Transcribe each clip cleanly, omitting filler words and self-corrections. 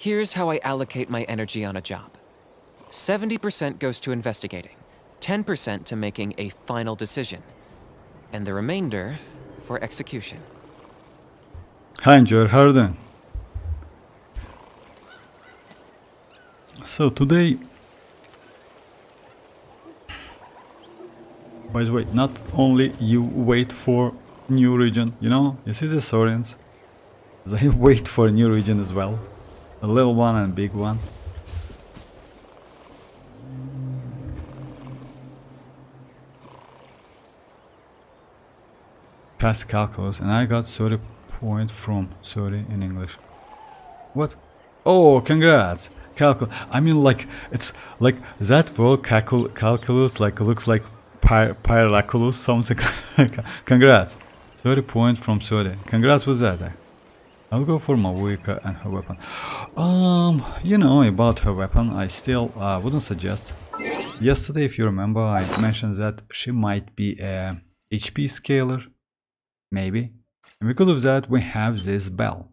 Here's how I allocate my energy on a job. 70% goes to investigating, 10% to making a final decision, and the remainder for execution. Hi, Joel, how are you doing? So today, by the way, not only you wait for new region, you know, you see the Saurians, they wait for a new region as well, a little one and a big one. Past calculus, and I got 30 points from 30 in English. What? Oh, congrats! I mean, like, it's like that word calculus, like, looks like pyraculus, something like. Congrats! 30 points from 30. Congrats with that. I'll go for mavuika and her weapon. You know, about her weapon, I still wouldn't suggest. Yesterday, if you remember, I mentioned that she might be a HP scaler. Maybe. And because of that, we have this bell,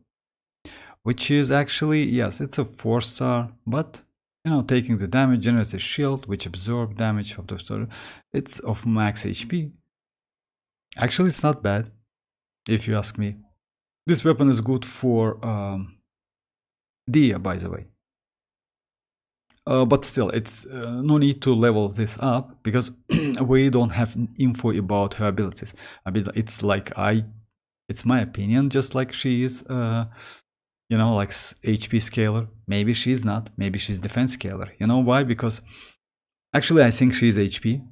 which is actually, yes, it's a 4-star, but, you know, taking the damage generates a shield which absorbs damage of the story. It's of max HP. Actually, it's not bad, if you ask me. This weapon is good for Dia, by the way. But still, it's no need to level this up because we don't have info about her abilities. It's like it's my opinion, just like she is, you know, like HP scaler. Maybe she's not. Maybe she's defense scaler. You know why? Because actually, I think she's HP.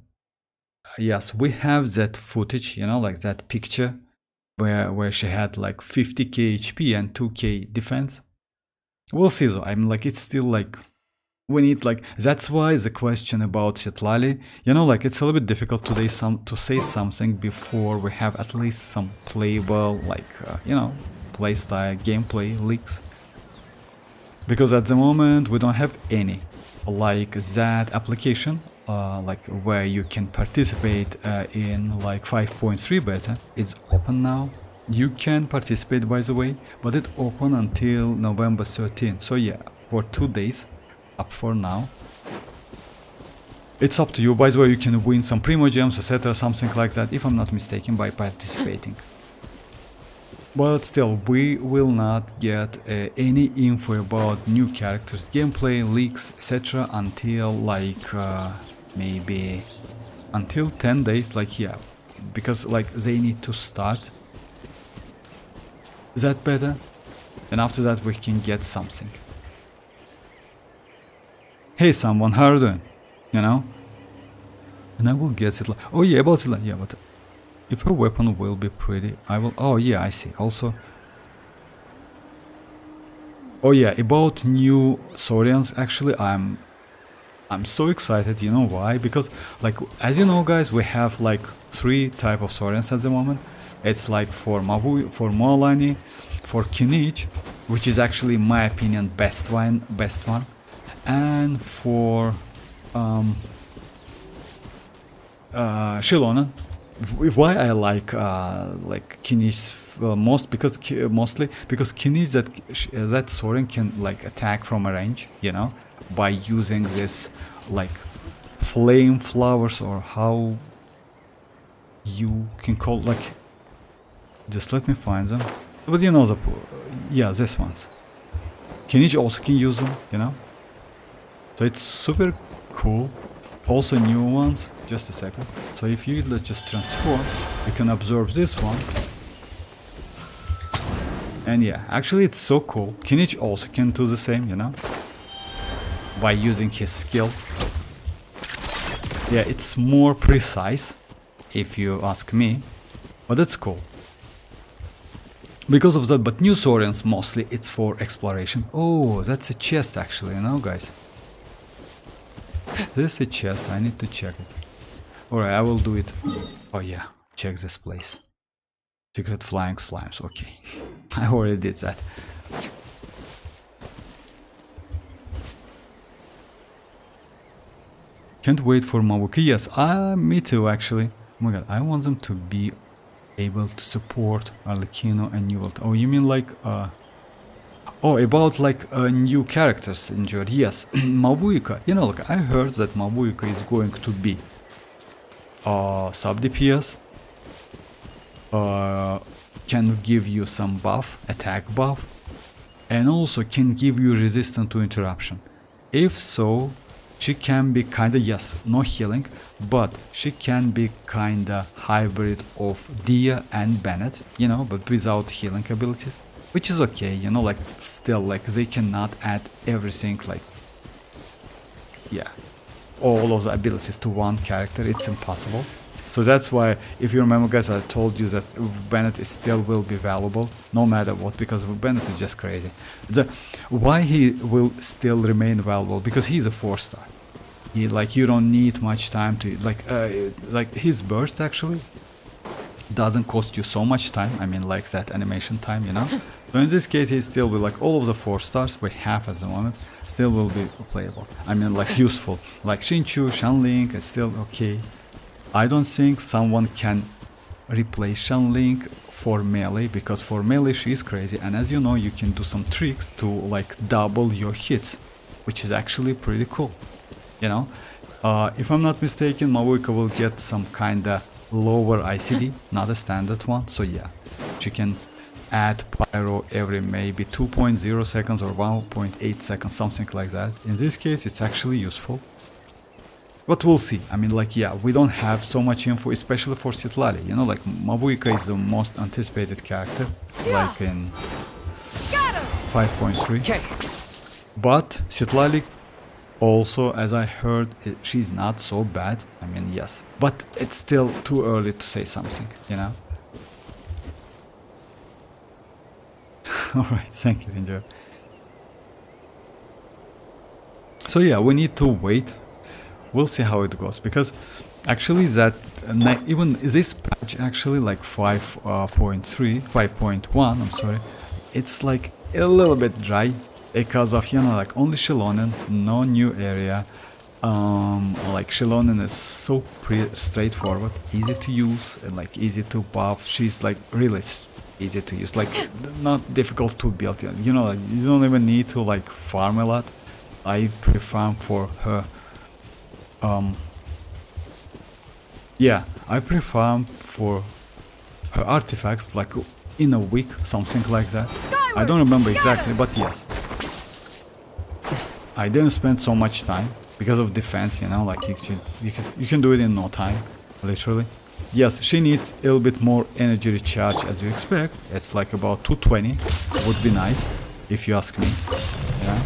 Yes, we have that footage, you know, like that picture where she had like 50k HP and 2k defense. We'll see though. I mean, like, it's still like, we need, like, that's why the question about Citlali, you know, like, it's a little bit difficult today to say something before we have at least some playable, like, you know, playstyle gameplay leaks, because at the moment we don't have any like that application, like where you can participate in like 5.3 beta. It's open now. You can participate, by the way, but it open until November 13th. So yeah, for 2 days. Up for now. It's up to you. By the way, you can win some Primogems, etc., something like that, if I'm not mistaken, by participating. But still, we will not get any info about new characters, gameplay, leaks, etc. until like maybe until 10 days, like, yeah, because like they need to start that beta, and after that we can get something. Hey someone, how are you doing? You know? And I will get it like, oh yeah, about it like, yeah, but if her weapon will be pretty, I will, oh yeah, I see. Also, oh yeah, about new Saurians, actually I'm so excited, you know why? Because, like, as you know guys, we have like 3 type of Saurians at the moment. It's like for mualani, for kinich, which is actually, in my opinion, best one. And for Xilonen. Why I like kinich mostly because kinich, that Saurian can like attack from a range, you know, by using this like flame flowers, or how you can call, like, just let me find them. But you know, yeah, this ones. Kinich also can use them, you know. So it's super cool. Also new ones, just a second. So if you let's just transform, you can absorb this one. And yeah, actually it's so cool. Kinich also can do the same, you know, by using his skill. Yeah, it's more precise, if you ask me, but it's cool. Because of that, but new Saurians mostly it's for exploration. Oh, that's a chest actually, you know guys. This is a chest, I need to check it. Alright, I will do it. Oh yeah, check this place. Secret flying slimes, okay. I already did that. Can't wait for mavuika. Yes, me too actually. Oh my god, I want them to be able to support arlecchino and Neuvillette. Oh, you mean like Oh, about like new characters injured. Yes, Mavuika. You know, like I heard that Mavuika is going to be sub DPS. Can give you some buff, attack buff, and also can give you resistance to interruption. If so, she can be kinda, yes, no healing, but she can be kinda hybrid of Dia and Bennett, you know, but without healing abilities, which is okay, you know, like still like they cannot add everything, like, yeah, all of the abilities to one character. It's impossible. So that's why, if you remember, guys, I told you that Bennett is still will be valuable no matter what, because Bennett is just crazy. Why he will still remain valuable? Because he's a 4-star. He, like, you don't need much time to like his burst actually doesn't cost you so much time. I mean, like that animation time, you know. So in this case, he still will, like, all of the 4 stars we have at the moment still will be playable. I mean, like, useful. Like Xinchu, Shanling is still okay. I don't think someone can replace Shanling for melee, because for melee she is crazy, and as you know, you can do some tricks to like double your hits, which is actually pretty cool, you know. If I'm not mistaken, Mavuika will get some kinda lower ICD, not a standard one, so yeah, she can add pyro every maybe 2.0 seconds or 1.8 seconds, something like that. In this case, it's actually useful. But we'll see. I mean, like, yeah, we don't have so much info, especially for Citlali. You know, like, Mavuika is the most anticipated character, like in 5.3. But Citlali also, as I heard, she's not so bad. I mean, yes. But it's still too early to say something, you know? Alright, thank you, Enjoy. So yeah, we need to wait. We'll see how it goes, because actually that even this patch actually, like 5.1, I'm sorry, it's like a little bit dry because of, you know, like only Xilonen, no new area. Like Xilonen is so straightforward, easy to use, and like easy to buff. She's like really easy to use, like not difficult to build. You know, like, you don't even need to like farm a lot. I prefer for her. Yeah, I prefer for her artifacts like in a week, something like that. I don't remember exactly, but yes. I didn't spend so much time because of defense, you know, like you can do it in no time, literally. Yes, she needs a little bit more energy recharge as you expect. It's like about 220, would be nice, if you ask me, yeah.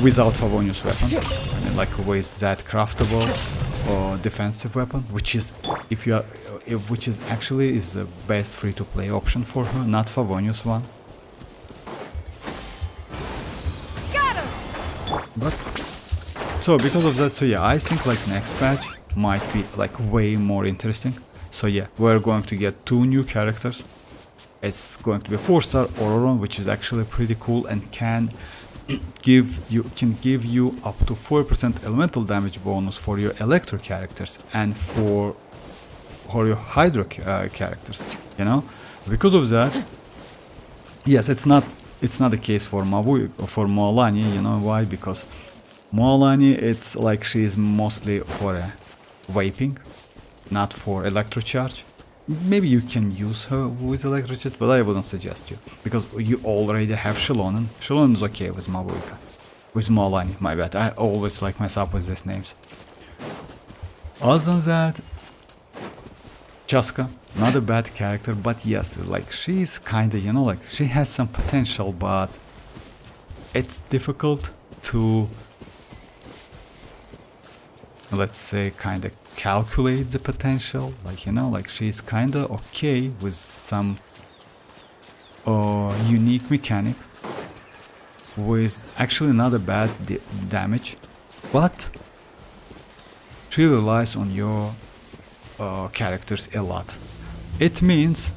Without Favonius weapon, I mean, like with that craftable or defensive weapon, which is which is actually is the best free-to-play option for her, not Favonius one. But so because of that, so yeah, I think like next patch might be like way more interesting. So yeah, we're going to get 2 new characters. It's going to be 4-star Auroron, which is actually pretty cool and can give you up to 4% elemental damage bonus for your electro characters and for your hydro characters, you know. Because of that, yes, it's not the case for Mavuika or for Mualani. You know why? Because Mualani, it's like she is mostly for vaping, not for electro charge. Maybe you can use her with electrocharge, but I wouldn't suggest you, because you already have Xilonen. Xilonen is okay with Mavuika. With Mualani, my bad. I always like mess up with these names. Other than that, Chasca, not a bad character, but yes, like she's kinda, you know, like she has some potential, but it's difficult to, let's say, kinda calculate the potential. Like, you know, like she's kinda okay with some unique mechanic with actually not a bad damage, but she relies on your characters a lot. It means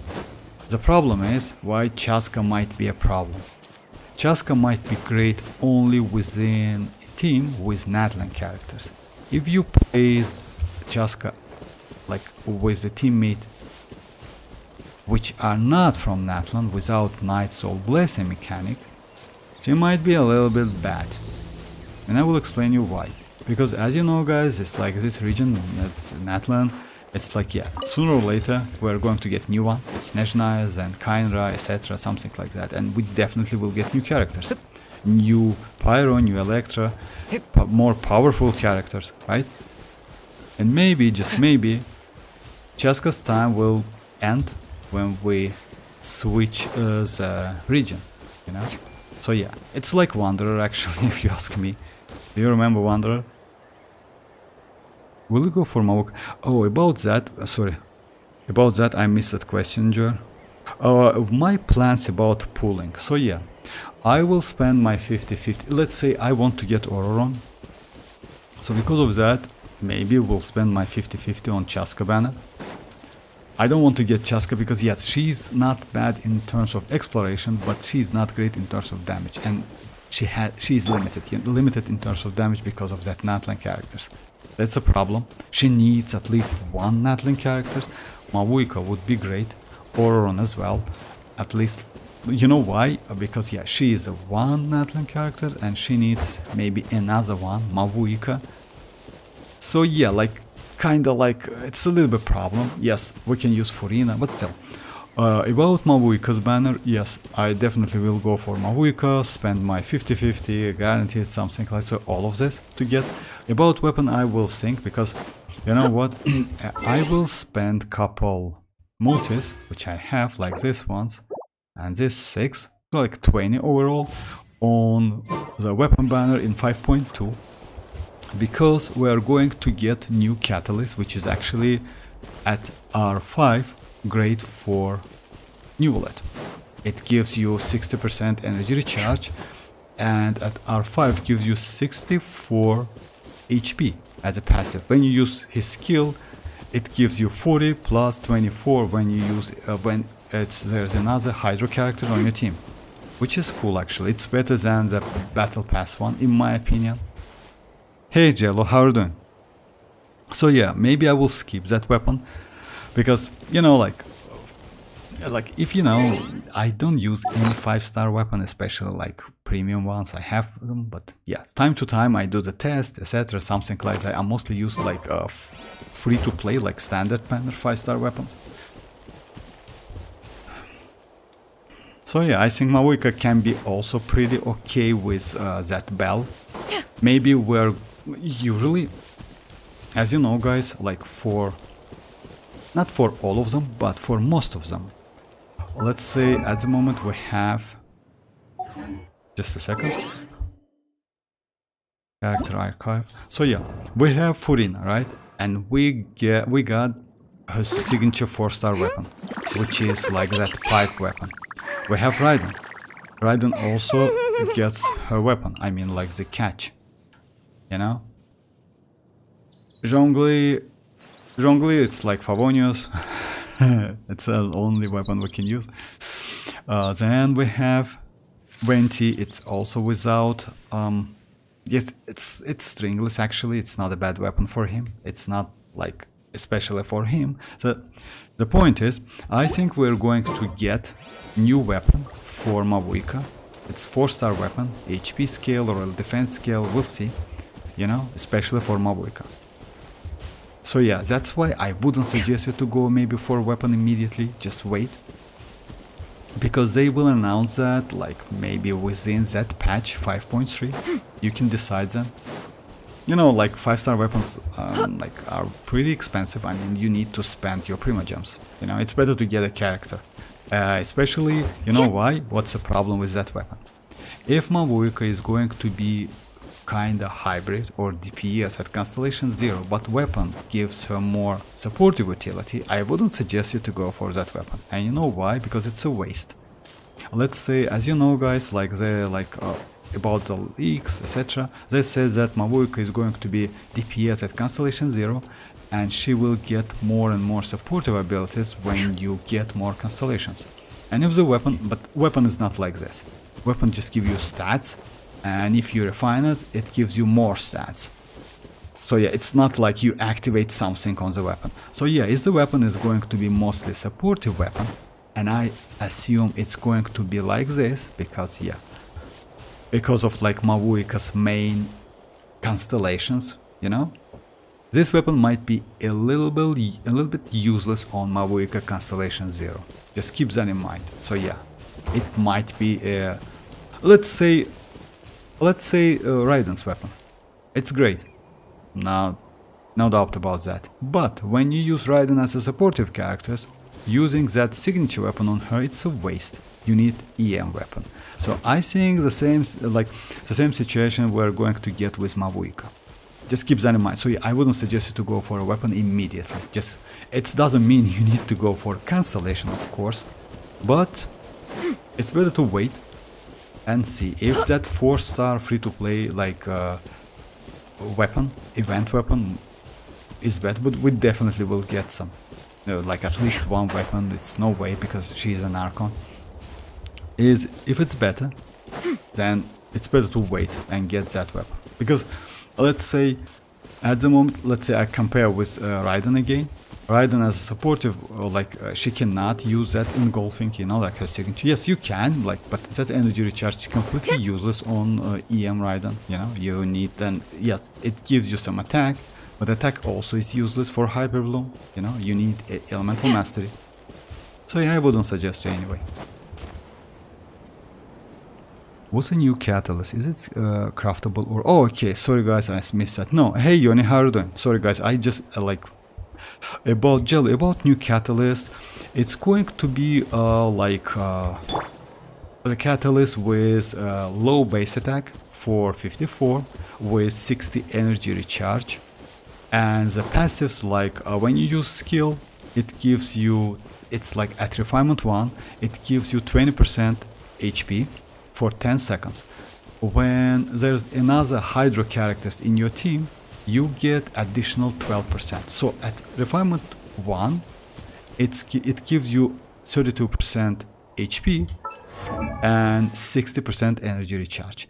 the problem is why Chasca might be a problem. Chasca might be great only within a team with natlan characters. If you place Chasca like with a teammate which are not from Natlan without Night Soul Blessing mechanic, she might be a little bit bad. And I will explain you why. Because as you know guys, it's like this region, it's Natlan, it's like yeah, sooner or later we're going to get new one. It's Nezhnaya and Kainra, etc, something like that. And we definitely will get new characters. New Pyro, new Electra, more powerful characters, right? And maybe, just maybe, Chasca's time will end when we switch the region, you know? So yeah, it's like Wanderer actually, if you ask me. Do you remember Wanderer? Will you go for Mavuika? Oh, about that, sorry. About that, I missed that question, Joe. My plans about pooling. So yeah, I will spend my 50-50. Let's say I want to get Auroron. So because of that, maybe we'll spend my 50-50 on Chasca banner. I don't want to get Chasca because yes, she's not bad in terms of exploration, but she's not great in terms of damage. And she's limited in terms of damage because of that Natlan characters. That's a problem. She needs at least one Natlan characters. Mavuika would be great. Auroron as well. At least, you know why? Because yeah, she is a one Natlan character and she needs maybe another one, Mavuika. So yeah, like kinda like it's a little bit problem. Yes, we can use Furina, but still. About Mavuika's banner, yes, I definitely will go for Mavuika, spend my 50-50, guaranteed something like so, all of this to get. About weapon I will think, because you know what, I will spend couple multis, which I have, like this ones, and this 6, so like 20 overall, on the weapon banner in 5.2, because we are going to get new catalyst, which is actually at R5, great for Neuvillette. It gives you 60% energy recharge, and at R5 gives you 64 HP as a passive. When you use his skill, it gives you 40 plus 24 when you use there's another Hydro character on your team, which is cool actually. It's better than the Battle Pass one in my opinion. Hey Jello, how are you doing? So yeah, maybe I will skip that weapon because you know like if you know, I don't use any 5-star weapon, especially like premium ones. I have them, but yeah, time to time I do the test, etc, something like that. I mostly use like free to play, like standard banner 5-star weapons. So yeah, I think Mavuika can be also pretty okay with that bell. Maybe we're usually, as you know guys, like for, not for all of them, but for most of them. Let's say at the moment we have, just a second, character archive. So yeah, we have Furina, right? And we got her signature 4-star weapon, which is like that pipe weapon. We have Raiden. Raiden also gets her weapon, I mean like the catch, you know? Zhongli, it's like Favonius. It's the only weapon we can use. Then we have Venti. It's also without. Yes, it's stringless. Actually, it's not a bad weapon for him. It's not like especially for him. So the point is, I think we're going to get new weapon for Mavuika. It's 4-star weapon, HP scale or defense scale. We'll see. You know, especially for Mavuika. So yeah, that's why I wouldn't suggest you to go maybe for a weapon immediately, just wait. Because they will announce that like maybe within that patch 5.3, you can decide then. You know, like 5-star weapons like are pretty expensive. I mean, you need to spend your Primogems. You know, it's better to get a character. Especially, you know why? What's the problem with that weapon? If Mavuika is going to be kinda hybrid or DPS at Constellation 0, but weapon gives her more supportive utility, I wouldn't suggest you to go for that weapon. And you know why? Because it's a waste. Let's say, as you know guys, like about the leaks, etc, they say that Mavuika is going to be DPS at Constellation 0 and she will get more and more supportive abilities when you get more constellations. And if the weapon, but weapon is not like this. Weapon just give you stats, and if you refine it, it gives you more stats. So yeah, it's not like you activate something on the weapon. So yeah, if the weapon is going to be mostly supportive weapon, and I assume it's going to be like this because yeah, because of like Mavuika's main constellations, you know. This weapon might be a little bit useless on Mavuika Constellation 0. Just keep that in mind. So yeah, it might be a, let's say Raiden's weapon. It's great. No doubt about that. But when you use Raiden as a supportive character, using that signature weapon on her, it's a waste. You need EM weapon. So I think the same situation we're going to get with Mavuika. Just keep that in mind. So yeah, I wouldn't suggest you to go for a weapon immediately. Just, it doesn't mean you need to go for Constellation, of course, but it's better to wait and see if that 4-star free-to-play like weapon, event weapon, is better. But we definitely will get some, like at least one weapon. It's no way because she's an Archon. If it's better, then it's better to wait and get that weapon because. Let's say, at the moment, let's say I compare with Raiden again. Raiden as a supportive, she cannot use that engulfing, you know, like her signature. Yes, you can, but that energy recharge is completely useless on EM Raiden, you know. You need, then, yes, it gives you some attack, but attack also is useless for Hyper Bloom, you know. You need Elemental Mastery. So yeah, I wouldn't suggest you anyway. What's a new catalyst? Is it craftable or... Oh, okay. Sorry, guys. I missed that. No. Hey, Yoni. How are you doing? Sorry, guys. I just, about Jelly, about new catalyst. It's going to be, the catalyst with low base attack for 54 with 60 energy recharge. And the passives, when you use skill, it gives you... It's like at Refinement 1, it gives you 20% HP. For 10 seconds. When there's another Hydro characters in your team, you get additional 12%. So at Refinement 1, it gives you 32% HP and 60% energy recharge.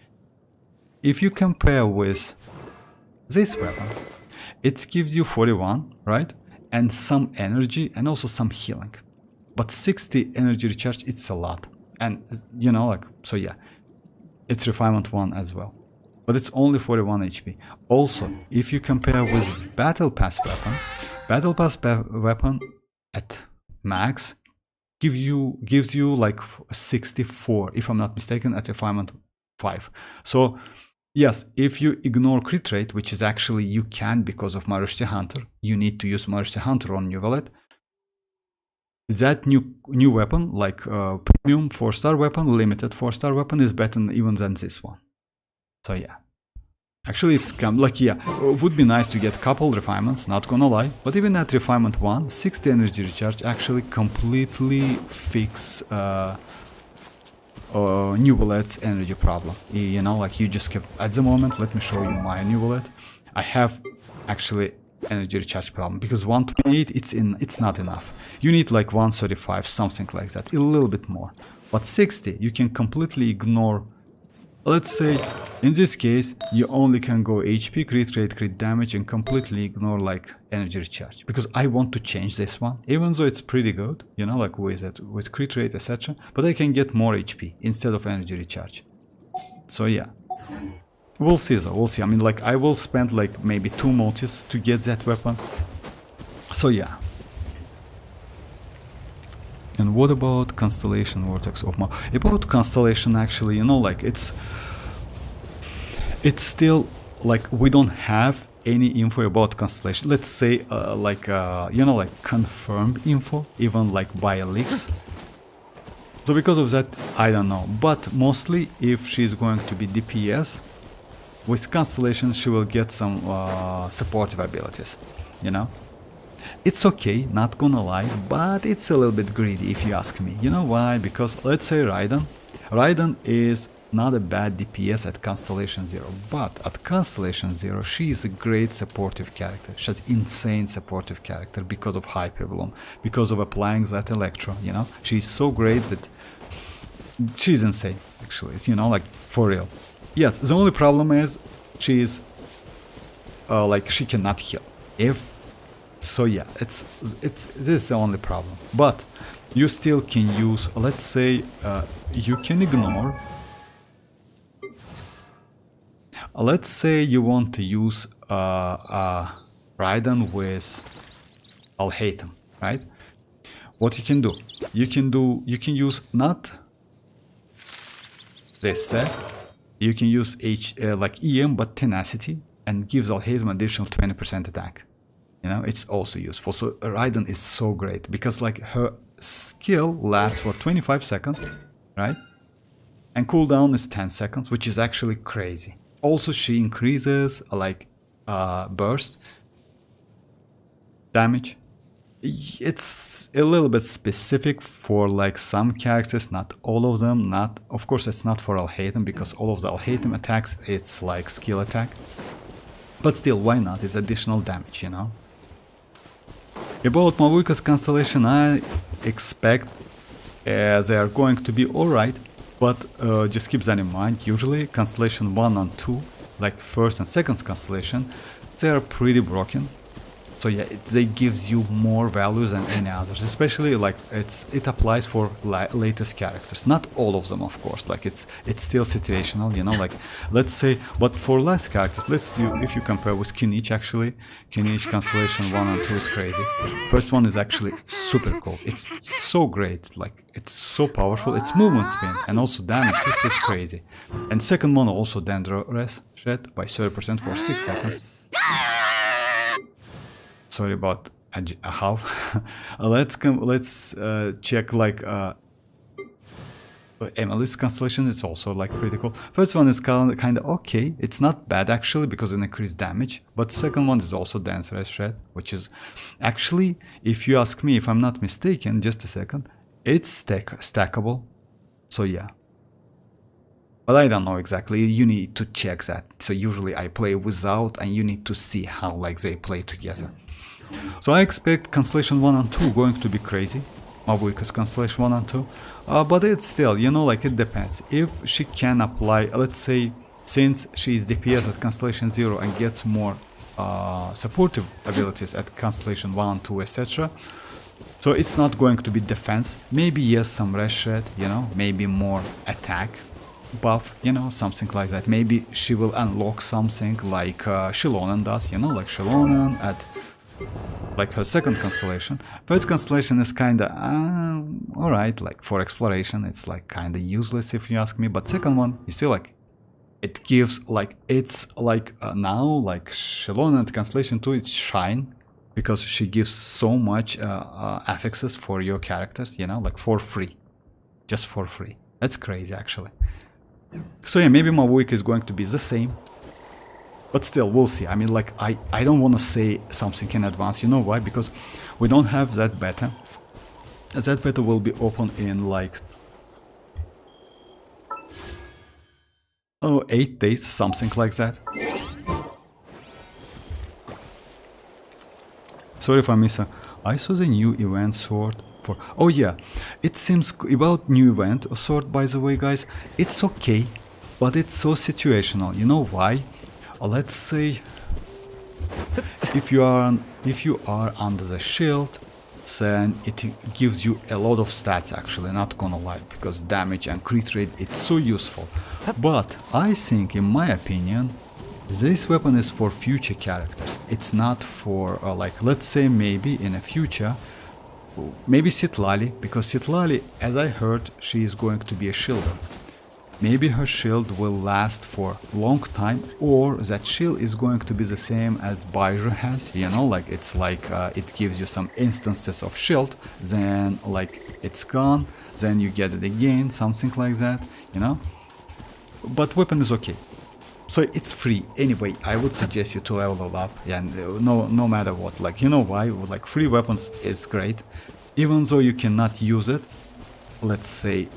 If you compare with this weapon, it gives you 41, right? And some energy and also some healing. But 60 energy recharge, it's a lot. And, you know, so yeah, it's Refinement 1 as well. But it's only 41 HP. Also, if you compare with Battle Pass weapon at max gives you 64, if I'm not mistaken, at Refinement 5. So, yes, if you ignore crit rate, which is actually you can because of Marushti Hunter, you need to use Marushti Hunter on Neuvillette. That new weapon, premium 4-star weapon, limited 4-star weapon, is better even than this one. So yeah, actually it's it would be nice to get a couple refinements, not gonna lie. But even at Refinement 1, 60 energy recharge actually completely fix Neuvillette's energy problem. You know, you just kept at the moment. Let me show you my Neuvillette. I have actually energy recharge problem because 128 it's not enough. You need 135, something like that, a little bit more. But 60 you can completely ignore. Let's say in this case you only can go HP, crit rate, crit damage, and completely ignore energy recharge, because I want to change this one, even though it's pretty good, you know, with crit rate, etc. But I can get more HP instead of energy recharge. So yeah, we'll see though, we'll see. I mean, I will spend maybe 2 multis to get that weapon. So yeah. And what about Constellation Vortex of Mora? About Constellation, actually, you know, it's still, we don't have any info about Constellation. Let's say, you know, confirmed info, even by leaks. So because of that, I don't know. But mostly, if she's going to be DPS, with Constellation, she will get some supportive abilities, you know? It's okay, not gonna lie, but it's a little bit greedy if you ask me. You know why? Because let's say Raiden. Raiden is not a bad DPS at Constellation 0, but at Constellation 0 she is a great supportive character. She's an insane supportive character because of Hyper Bloom, because of applying that Electro, you know? She's so great that she's insane, actually, you know, for real. Yes, the only problem is she's she cannot heal. So yeah, this is the only problem. But you still can use, let's say, you can ignore. Let's say you want to use Raiden with Alhaitham, right? What you can do? You can use not this set. You can use like EM but tenacity and gives Alhaitham additional 20% attack. You know, it's also useful. So Raiden is so great because like her skill lasts for 25 seconds, right? And cooldown is 10 seconds, which is actually crazy. Also, she increases like burst damage. It's a little bit specific for like some characters, not all of them. Not, of course, it's not for Alhaitham because all of the Alhaitham attacks, it's like skill attack. But still, why not? It's additional damage, you know. About Mavuika's constellation, I expect they are going to be alright, but just keep that in mind. Usually, constellation 1 and 2, like first and second constellation, they are pretty broken. So yeah, they gives you more values than any others, especially like it applies for latest characters. Not all of them, of course. Like it's still situational, you know. Like let's say, but for last characters, if you compare with Kinich, actually, Kinich Constellation 1 and 2 is crazy. First one is actually super cool. It's so great, like it's so powerful. It's movement speed and also damage. This is crazy. And second one also Dendro Shred by 30% for 6 seconds. Sorry about how. Let's check like Emily's constellation is also like pretty cool. First one is kind of okay. It's not bad actually because it increased damage. But second one is also Dancer Shred, which is actually, if you ask me, if I'm not mistaken, just a second, it's stackable. So yeah. But I don't know exactly. You need to check that. So usually I play without, and you need to see how like they play together. So I expect Constellation 1 and 2 going to be crazy. Mavuika's Constellation 1 and 2. But it's still, you know, like it depends. If she can apply, let's say, since she is DPS at Constellation 0 and gets more supportive abilities at Constellation 1 and 2, etc. So it's not going to be defense. Maybe yes, some Red Shred, you know, maybe more attack buff, you know, something like that. Maybe she will unlock something like Xilonen does, you know, like Xilonen at like her second constellation. First constellation is kinda alright, like for exploration, it's like kinda useless if you ask me. But second one, you see, like it gives like it's like now like Xilonen at constellation 2, it's shine because she gives so much affixes for your characters, you know, like for free, just for free. That's crazy actually. So yeah, maybe Mavuika is going to be the same. But still, we'll see. I mean, like, I don't want to say something in advance. You know why? Because we don't have that beta. That beta will be open in, like, 8 days, something like that. Sorry if I miss I saw the new event sword for... Oh yeah, it seems... About new event sword, by the way, guys, it's okay. But it's so situational. You know why? Let's say if you are under the shield, then it gives you a lot of stats actually, not gonna lie, because damage and crit rate, it's so useful. But I think, in my opinion, this weapon is for future characters. It's not for like, let's say maybe in the future, maybe Citlali, because Citlali, as I heard, she is going to be a shielder. Maybe her shield will last for a long time, or that shield is going to be the same as Baizhu has, you know, like it's like it gives you some instances of shield, then like it's gone, then you get it again, something like that, you know. But weapon is okay. So it's free. Anyway, I would suggest you to level it up, yeah, no matter what, like, you know why, like free weapons is great, even though you cannot use it, let's say,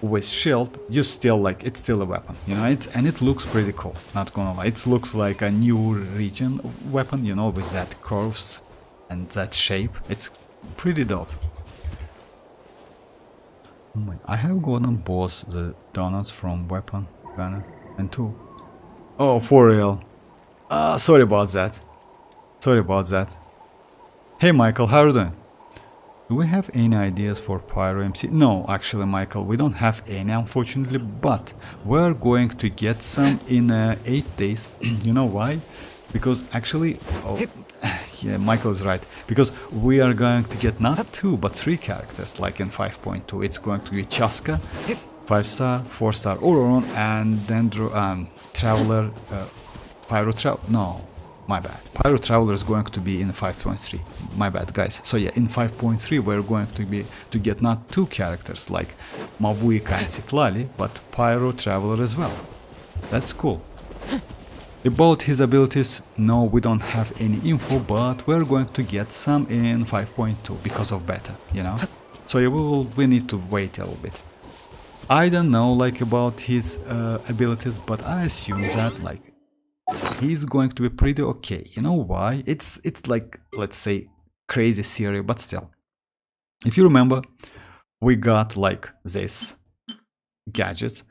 with shield, you still like, it's still a weapon, you know, and it looks pretty cool, not gonna lie. It looks like a new region weapon, you know, with that curves and that shape. It's pretty dope. Oh my, I have gotten both the donuts from weapon banner and 2. Oh, for real. Sorry about that. Sorry about that. Hey Michael, how are you doing? Do we have any ideas for Pyro MC? No, actually, Michael, we don't have any, unfortunately, but we're going to get some in 8 days. You know why? Because actually, oh, yeah, Michael is right. Because we are going to get not 2, but 3 characters, like in 5.2. It's going to be Chasca, 5-star, 4-star Auroron, and Dendro, Traveler, Pyro Traveler. No, my bad. Pyro Traveler is going to be in 5.3. My bad, guys. So yeah, in 5.3 we're going to get not 2 characters like Mavuika and Citlali, but Pyro Traveler as well. That's cool. About his abilities, no, we don't have any info, but we're going to get some in 5.2 because of beta, you know. So yeah, we need to wait a little bit. I don't know like about his abilities, but I assume that like he's going to be pretty okay. You know why? It's like, let's say, crazy series, but still. If you remember, we got like this gadgets.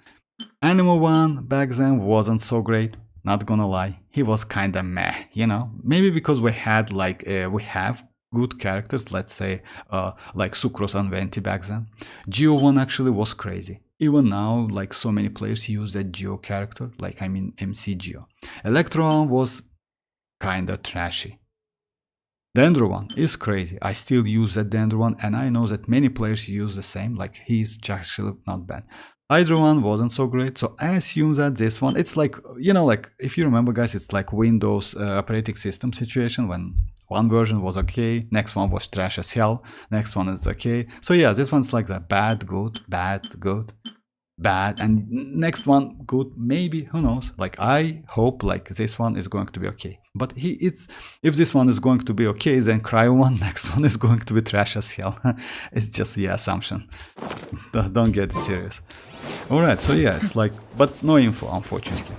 Animal one back then wasn't so great. Not gonna lie, he was kinda meh, you know. Maybe because we had like we have good characters, let's say like Sucrose and Venti back then. Geo one actually was crazy. Even now, like so many players use that Geo character, like I mean MC Geo. Electro was kinda trashy. Dendro one is crazy. I still use that Dendro one, and I know that many players use the same. Like he's actually not bad. Hydro one wasn't so great, so I assume that this one, it's like, you know, like if you remember guys, it's like Windows operating system situation when one version was okay, next one was trash as hell, next one is okay. So yeah, this one's like that bad, good, bad, and next one good, maybe, who knows. Like I hope like this one is going to be okay. But if this one is going to be okay, then Cryo one, next one is going to be trash as hell. It's just the assumption. Don't get it serious. Alright, so yeah, it's like, but no info, unfortunately.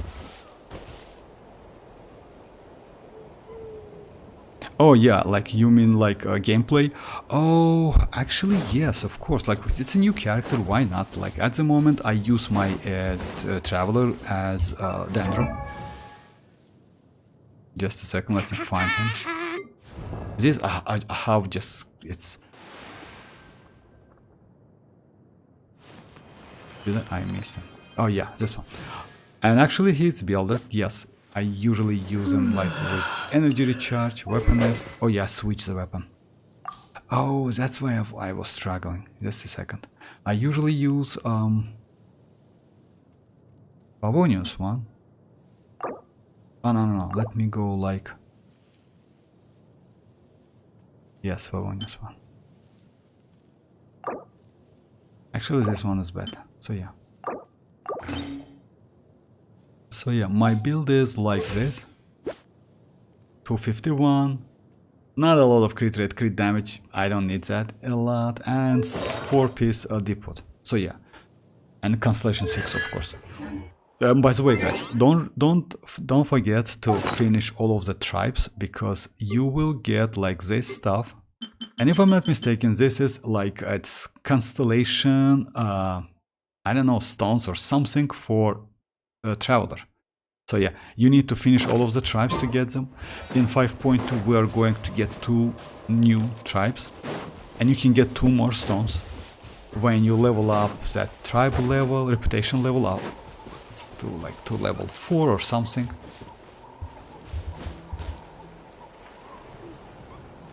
Oh yeah, like you mean like gameplay? Oh, actually yes, of course. Like it's a new character, why not? Like at the moment I use my Traveler as Dendro. Just a second, let me find him. This I have just, it's... Did I miss him? Oh yeah, this one. And actually he's builder, yes. I usually use him like with energy recharge, weaponness. Oh yeah, switch the weapon. Oh, that's why I was struggling. Just a second. I usually use Pavonius one. Oh no, let me go like... Yes, Pavonius one. Actually this one is better, so yeah. So yeah, my build is like this. 251. Not a lot of crit rate, crit damage. I don't need that a lot. And 4-piece depot. So yeah. And Constellation 6, of course. By the way, guys, don't forget to finish all of the tribes, because you will get like this stuff. And if I'm not mistaken, this is like it's constellation, I don't know, stones or something for Traveler. So yeah, you need to finish all of the tribes to get them. In 5.2 we are going to get 2 new tribes, and you can get 2 more stones when you level up that tribe level, reputation level up. It's to level 4 or something.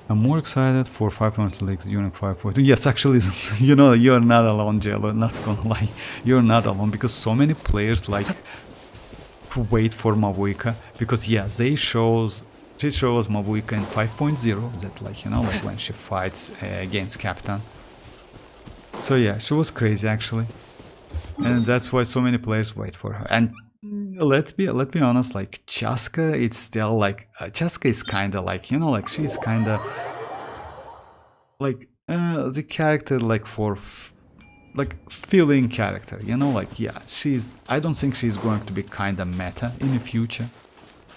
I'm more excited for 500 leagues during 5.2. Yes, actually, you know, you're not alone, Jello, not gonna lie. You're not alone, because so many players like wait for Mavuika, because yeah, she shows Mavuika in 5.0, that like, you know, like when she fights against Captain. So yeah, she was crazy actually, and that's why so many players wait for her. And let's be honest, like Chasca, it's still like Chasca is kind of like, you know, like she's kind of like the character like for like feeling character, you know, like yeah, I don't think she's going to be kind of meta in the future,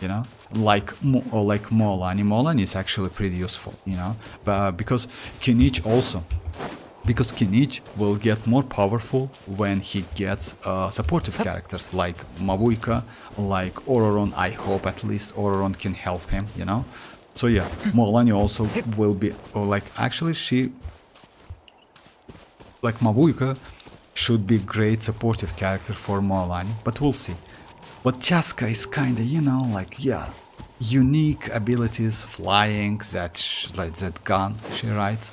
you know, like Mualani. Mualani is actually pretty useful, you know, but because Kinich also. Because Kinich will get more powerful when he gets supportive characters like Mavuika, like Auroron. I hope at least Auroron can help him, you know. So yeah, Mualani also will be, or like actually she like mavuika should be great supportive character for mualani, but we'll see. But chasca is kinda, you know, like, yeah, unique abilities, flying, like that gun she writes.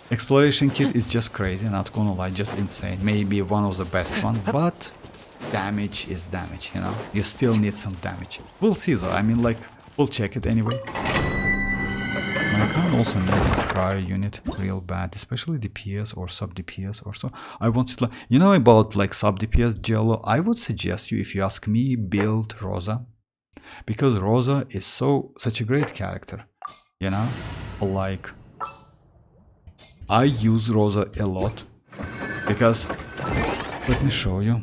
Exploration kit is just crazy, not gonna lie, just insane. Maybe one of the best one, but damage is damage, you know? You still need some damage. We'll see though, I mean, like, we'll check it anyway. My account also needs a cryo unit real bad, especially DPS or sub DPS or so. I wanted to, you know, about like sub DPS Jello, I would suggest you, if you ask me, build Rosa. Because Rosa is such a great character, you know? Like, I use Rosa a lot because, let me show you.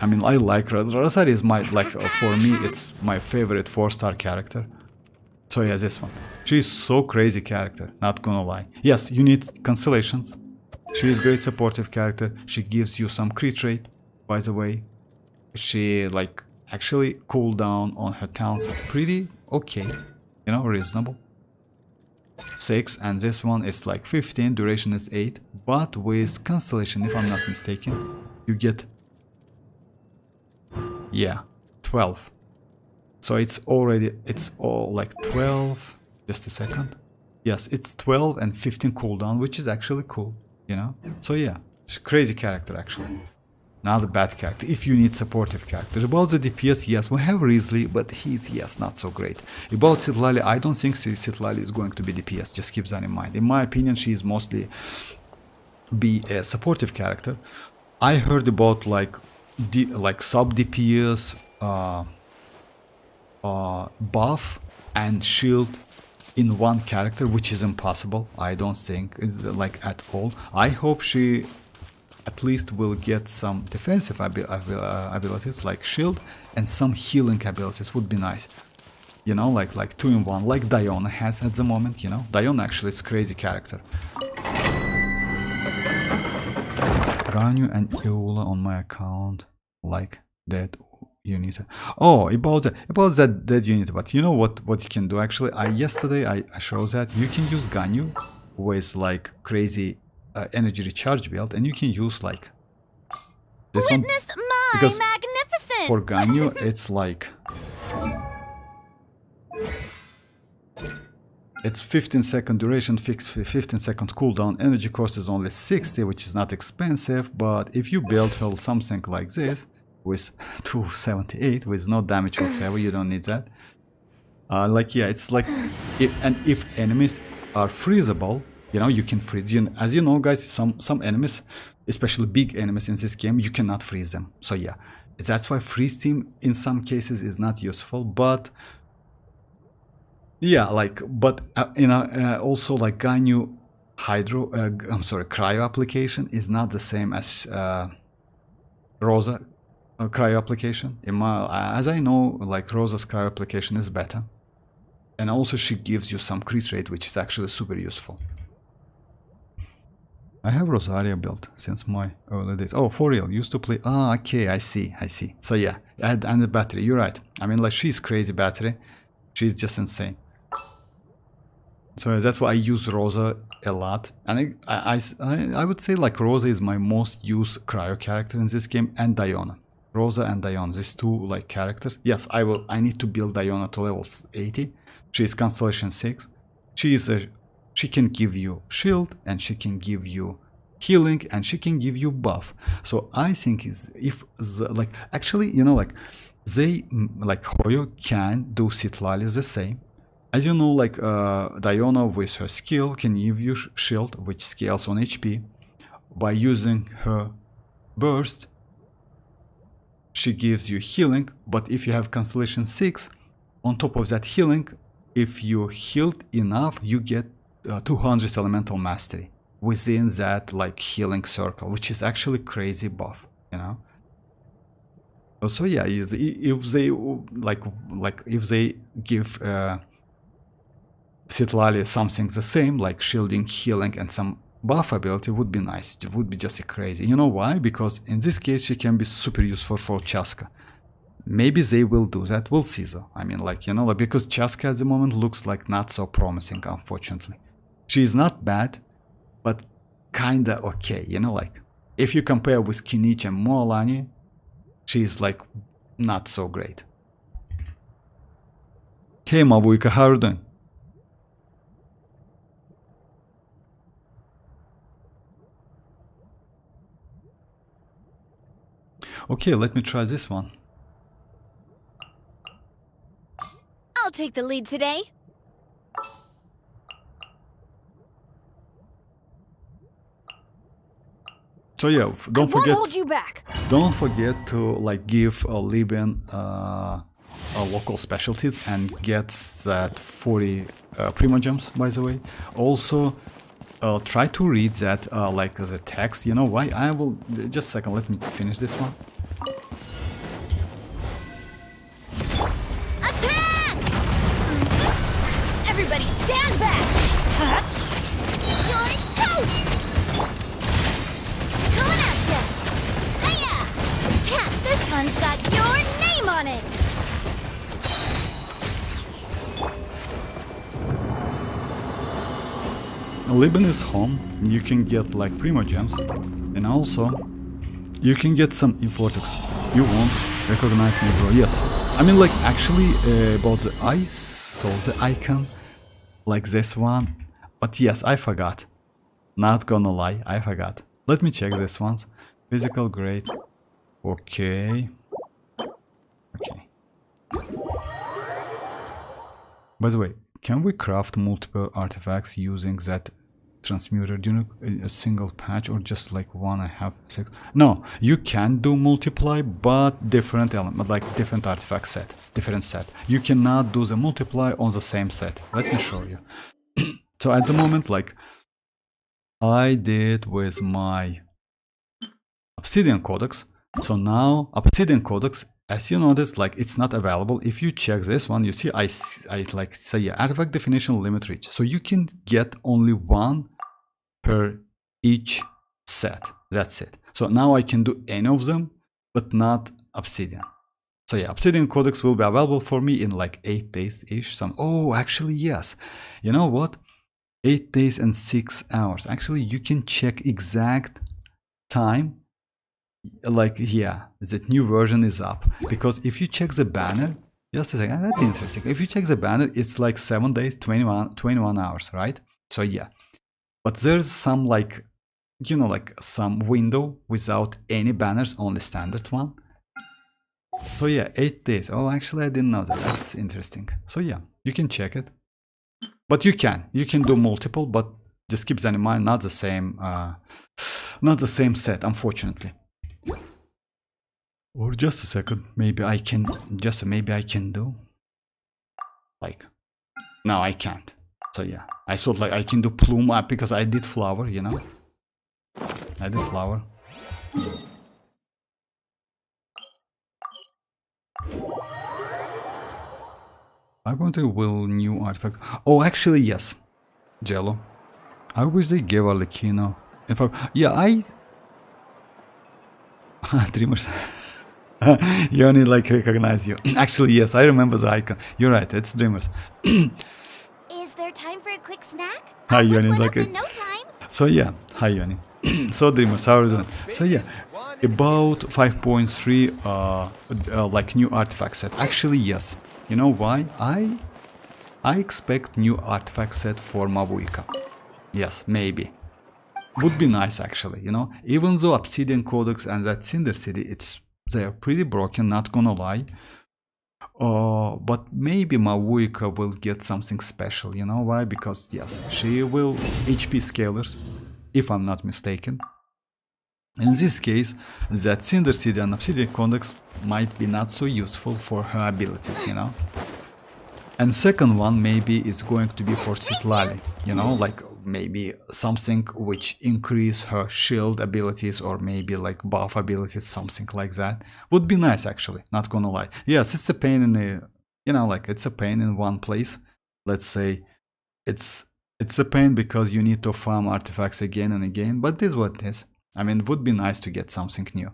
I mean, I like Rosa. Rosa is my, like, for me, it's my favorite 4-star character. So yeah, this one. She's so crazy character, not gonna lie. Yes, you need constellations. She is great supportive character. She gives you some crit rate, by the way. She, like, actually cooldown on her talents is pretty okay, you know, reasonable. 6, and this one is like 15, duration is 8, but with constellation, if I'm not mistaken, you get, yeah, 12. So it's all like 12, just a second. Yes, it's 12 and 15 cooldown, which is actually cool, you know? So yeah, she's a crazy character actually. Not a bad character, if you need supportive character. About the DPS, yes, we have Risley, but he's, yes, not so great. About Citlali, I don't think Citlali is going to be DPS, just keep that in mind. In my opinion, she is mostly be a supportive character. I heard about like sub DPS buff and shield in one character, which is impossible. I don't think it's like at all. I hope she at least will get some defensive abilities like shield, and some healing abilities would be nice. You know, like 2-in-1, like Diona has at the moment, you know. Diona actually is a crazy character. Ganyu and Eula on my account, like that unit. Oh, about that dead unit, but you know what you can do actually? Yesterday I showed that you can use Ganyu with like crazy energy recharge build, and you can use like this one, because for Ganyu it's like it's 15-second duration, 15-second cooldown, energy cost is only 60, which is not expensive, but if you build her something like this with 278 with no damage whatsoever, you don't need that. Like, yeah, it's like, if enemies are freezable, you know, you can freeze. As you know, guys, some enemies, especially big enemies in this game, you cannot freeze them. So yeah, that's why freeze team in some cases is not useful. But yeah, like, but you know, also like Ganyu cryo application is not the same as Rosa cryo application. As I know, like Rosa's cryo application is better, and also she gives you some crit rate, which is actually super useful. I have Rosaria built since my early days. Oh, for real, used to play. Ah, okay, I see. So yeah, and the battery, you're right. I mean, like, she's crazy battery. She's just insane. So that's why I use Rosa a lot. And I would say like Rosa is my most used cryo character in this game, and Diona. Rosa and Diona, these two like characters. Yes, I need to build Diona to level 80. She's Constellation 6. She can give you shield, and she can give you healing, and she can give you buff. So I think actually, you know, like they like Hoyo can do Citlali the same. As you know, like Diona with her skill can give you shield, which scales on HP. By using her burst, she gives you healing, but if you have Constellation 6, on top of that healing, if you healed enough, you get 200 elemental mastery within that like healing circle, which is actually crazy buff, you know. So yeah, if they if they give Citlali something the same, like shielding, healing, and some buff ability, would be nice. It would be just crazy. You know why? Because in this case she can be super useful for chasca. Maybe they will do that. We'll see though. I mean, like, you know, like, because chasca at the moment looks like not so promising, unfortunately. She is not bad, but kinda okay, you know, like if you compare with Kinich and Mualani, she's like not so great. Hey Mavuika, how are you doing? Okay, let me try this one. I'll take the lead today. So yeah, don't I forget. won't hold you back. Don't forget to like give Libyan local specialties and get that 40 Primogems, by the way. Also, try to read that like as a text. You know why? I will just a second. Let me finish this one. Attack! Everybody stand back! You're toast! Coming at ya! Hiya! Chat, this one's got your name on it! Libyan is home. You can get like Primogems, and also you can get some Infortux. You won't recognize me, bro. Yes, I mean like actually about the I saw the icon like this one, but yes, I forgot. Not gonna lie, I forgot. Let me check this ones. Physical grade. Okay. Okay. By the way, can we craft multiple artifacts using that transmuter? Do you know a single patch or just like one? I have 6. No, you can do multiply, but different element, like different artifact set, different set. You cannot do the multiply on the same set. Let me show you. So at the moment, like I did with my Obsidian Codex. So now Obsidian Codex, as you notice, like it's not available. If you check this one, you see I like say yeah, artifact definition limit reach. So you can get only one per each set. That's it. So now I can do any of them, but not Obsidian. So yeah, Obsidian Codex will be available for me in like 8 days-ish. Oh, actually, yes. You know what? 8 days and 6 hours. Actually, you can check exact time. Like, yeah, the new version is up. Because if you check the banner, just a second, that's interesting. If you check the banner, it's like 7 days, 21 hours, right? So yeah. But there's some like, you know, like some window without any banners, only standard one. So yeah, 8 days. Oh, actually, I didn't know that. That's interesting. So yeah, you can check it. But you can do multiple, but just keep that in mind, not the same set, unfortunately. Or just a second, maybe I can do like, no, I can't. So yeah, I thought like I can do plume up because I did flower, you know. I did flower. I want to will new artifact. Oh, actually, yes. Jello. I wish they gave arlecchino. In fact, yeah, Dreamers. You only like recognize you. Actually, yes, I remember the icon. You're right, it's Dreamers. Is there time for a quick snack? Hi, I'll whip Yoni, one like up it. in no time. So yeah, hi Yoni. So Dreamers, how are you doing? So yeah, about 5.3 like new artifact set. Actually, yes. You know why? I expect new artifact set for Mavuika. Yes, maybe. Would be nice actually, you know. Even though Obsidian Codex and that Cinder City, they're pretty broken, not gonna lie. But maybe Mavuika will get something special, you know why? Because yes, she will HP scalers, if I'm not mistaken. In this case, that Cinder City and Obsidian Codex might be not so useful for her abilities, you know. And second one maybe is going to be for Citlali, you know, like maybe something which increase her shield abilities or maybe like buff abilities, something like that. Would be nice actually, not gonna lie. Yes, it's a pain in the, you know, like it's a pain in one place. Let's say it's a pain because you need to farm artifacts again and again, but this is what it is. I mean, it would be nice to get something new.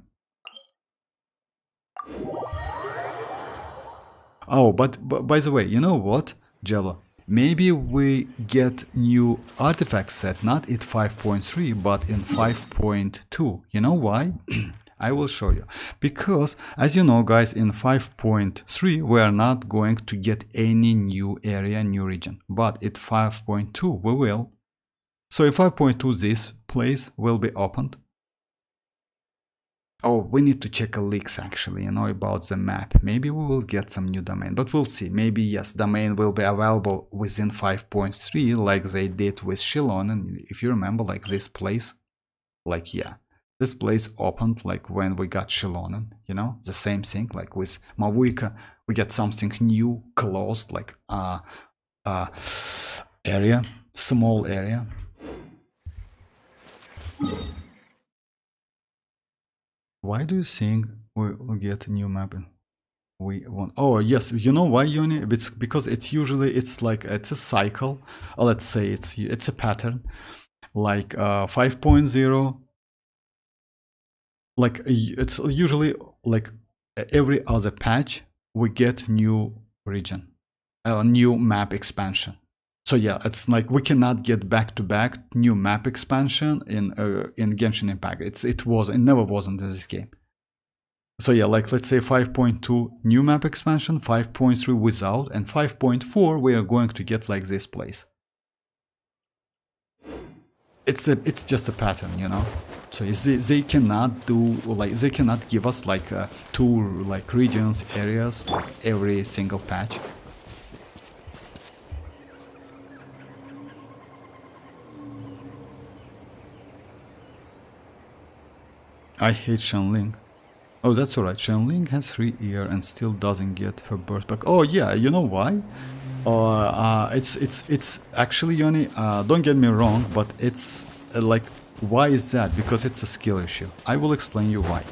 Oh, but by the way, you know what, Jello? maybe we get new artifact set, not at 5.3, but in 5.2. You know why? I will show you. Because, as you know, guys, in 5.3, we are not going to get any new area, new region. But at 5.2, we will. So in 5.2, this place will be opened. Oh, we need to check a leaks actually, you know, about the map. Maybe we will get some new domain, but we'll see. Maybe, yes, domain will be available within 5.3, like they did with Xilonen. If you remember, like this place, like, yeah, this place opened like when we got Xilonen, you know, the same thing, like with Mavuika, we get something new, closed, like area, small area. Why do you think we'll get a new map? We want. Oh yes, you know why, Yoni? It's because it's usually it's a cycle. Or let's say it's a pattern, like 5.0. Like it's usually like every other patch we get new region, new map expansion. So yeah, it's like we cannot get back-to-back new map expansion in Genshin Impact. It never was in this game. So yeah, like let's say 5.2 new map expansion, 5.3 without, and 5.4 we are going to get like this place. It's just a pattern, you know. So they cannot do like they cannot give us like two like regions, areas like every single patch. I hate Xianling. Oh, that's alright. Xianling has 3 years and still doesn't get her birth back. Oh yeah, you know why? It's actually, Yoni, don't get me wrong, but it's like, why is that? Because it's a skill issue. I will explain you why.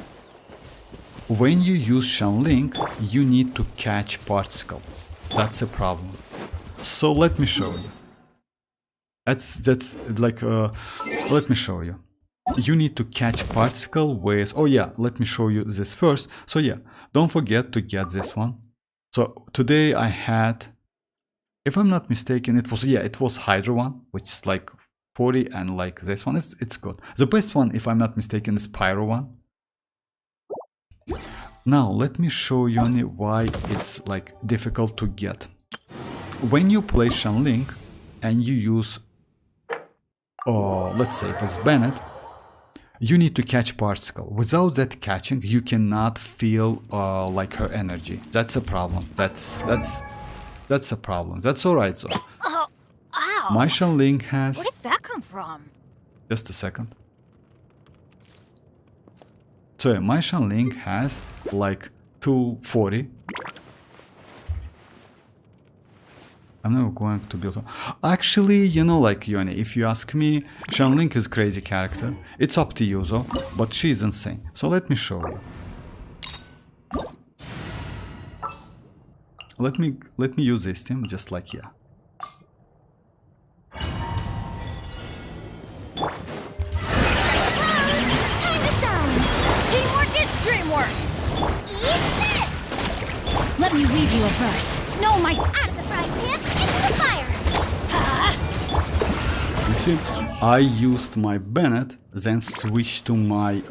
When you use Xianling, you need to catch particle. That's a problem. So let me show you. That's like let me show you. You need to catch particle with, oh yeah, let me show you this first. So yeah, don't forget to get this one. So today I had, if I'm not mistaken, it was Hydra one, which is like 40, and like this one, it's good. The best one, if I'm not mistaken, is Pyro one. Now let me show you why it's like difficult to get. When you play Xianling and you use, let's say with Bennett, you need to catch particle. Without that catching, you cannot feel like her energy. That's a problem. That's a problem. That's alright though. Oh, ow. My Xianling has. Where did that come from? Just a second. So yeah, my Xianling has like 240. I'm never going to build. Actually, you know, like Yoni, if you ask me, Xianling is crazy character. It's up to you though, but she's insane. So let me show you. Let me use this team just like here. Time to shine! Teamwork is dreamwork! Eat this! Let me read you a verse. No mice out of the fried pan into the fire! You see, I used my Bennett, then switched to my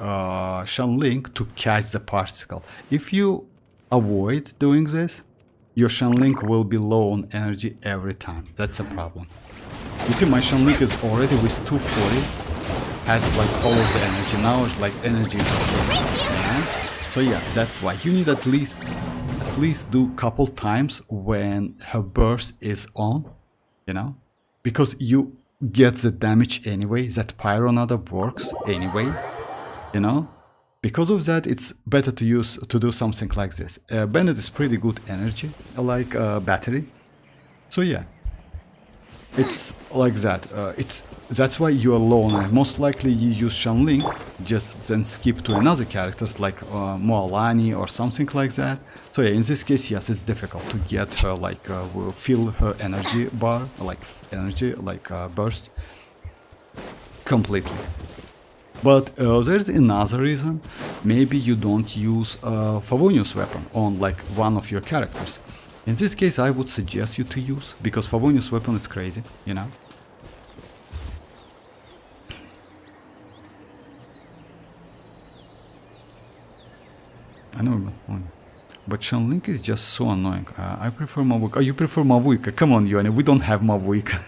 Xianling to catch the particle. If you avoid doing this, your Xianling will be low on energy every time. That's a problem. You see, my Xianling is already with 240, has like all of the energy. Now it's like energy is okay. Yeah? So yeah, that's why you need at least do couple times when her burst is on, you know, because you get the damage anyway. That Pyro nada works anyway, you know. Because of that, it's better to do something like this. Bennett is pretty good energy, like battery. So yeah, it's like that. That's why you are low on it. Most likely you use Xianling, just then skip to another characters like Mualani or something like that. So yeah, in this case, yes, it's difficult to get her like fill her energy bar, like energy like burst completely. But there's another reason. Maybe you don't use Favonius weapon on like one of your characters. In this case, I would suggest you to use, because Favonius weapon is crazy, you know. I know, but Xianyun is just so annoying. I prefer mavuika. Oh, you prefer mavuika? Come on, Yuani, we don't have mavuika.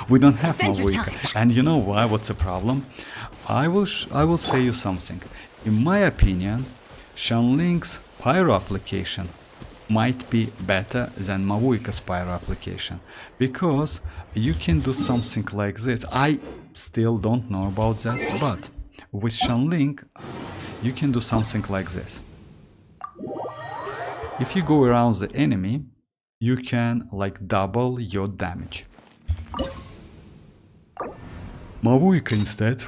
We don't have mavuika. And you know why? What's the problem? I will say you something. In my opinion, Xianyun's pyro application might be better than mavuika's pyro application, because you can do something like this. I still don't know about that, but with Xianyun you can do something like this. If you go around the enemy, you can like double your damage. Mavuika instead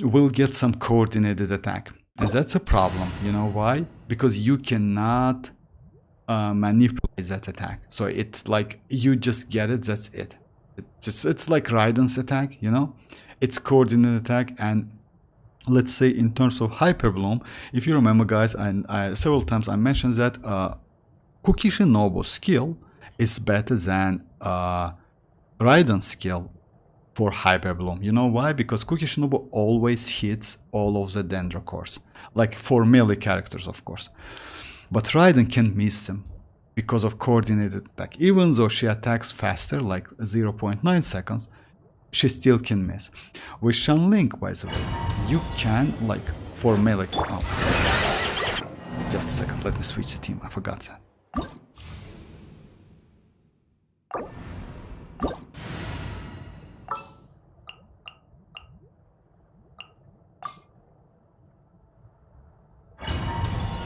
will get some coordinated attack, and that's a problem. You know why? Because you cannot manipulate that attack. So it's like you just get it, that's it. It's like Raiden's attack, you know? It's coordinated attack. And let's say in terms of Hyper Bloom, if you remember, guys, and several times I mentioned that Kukishinobu's skill is better than Raiden's skill for Hyper Bloom. You know why? Because Kukishinobu always hits all of the Dendrocores, like for melee characters, of course. But Raiden can miss them because of coordinated attack. Even though she attacks faster, like 0.9 seconds, she still can miss. With Xianyun, by the way, you can, like, for melee... Oh. Just a second, let me switch the team, I forgot that.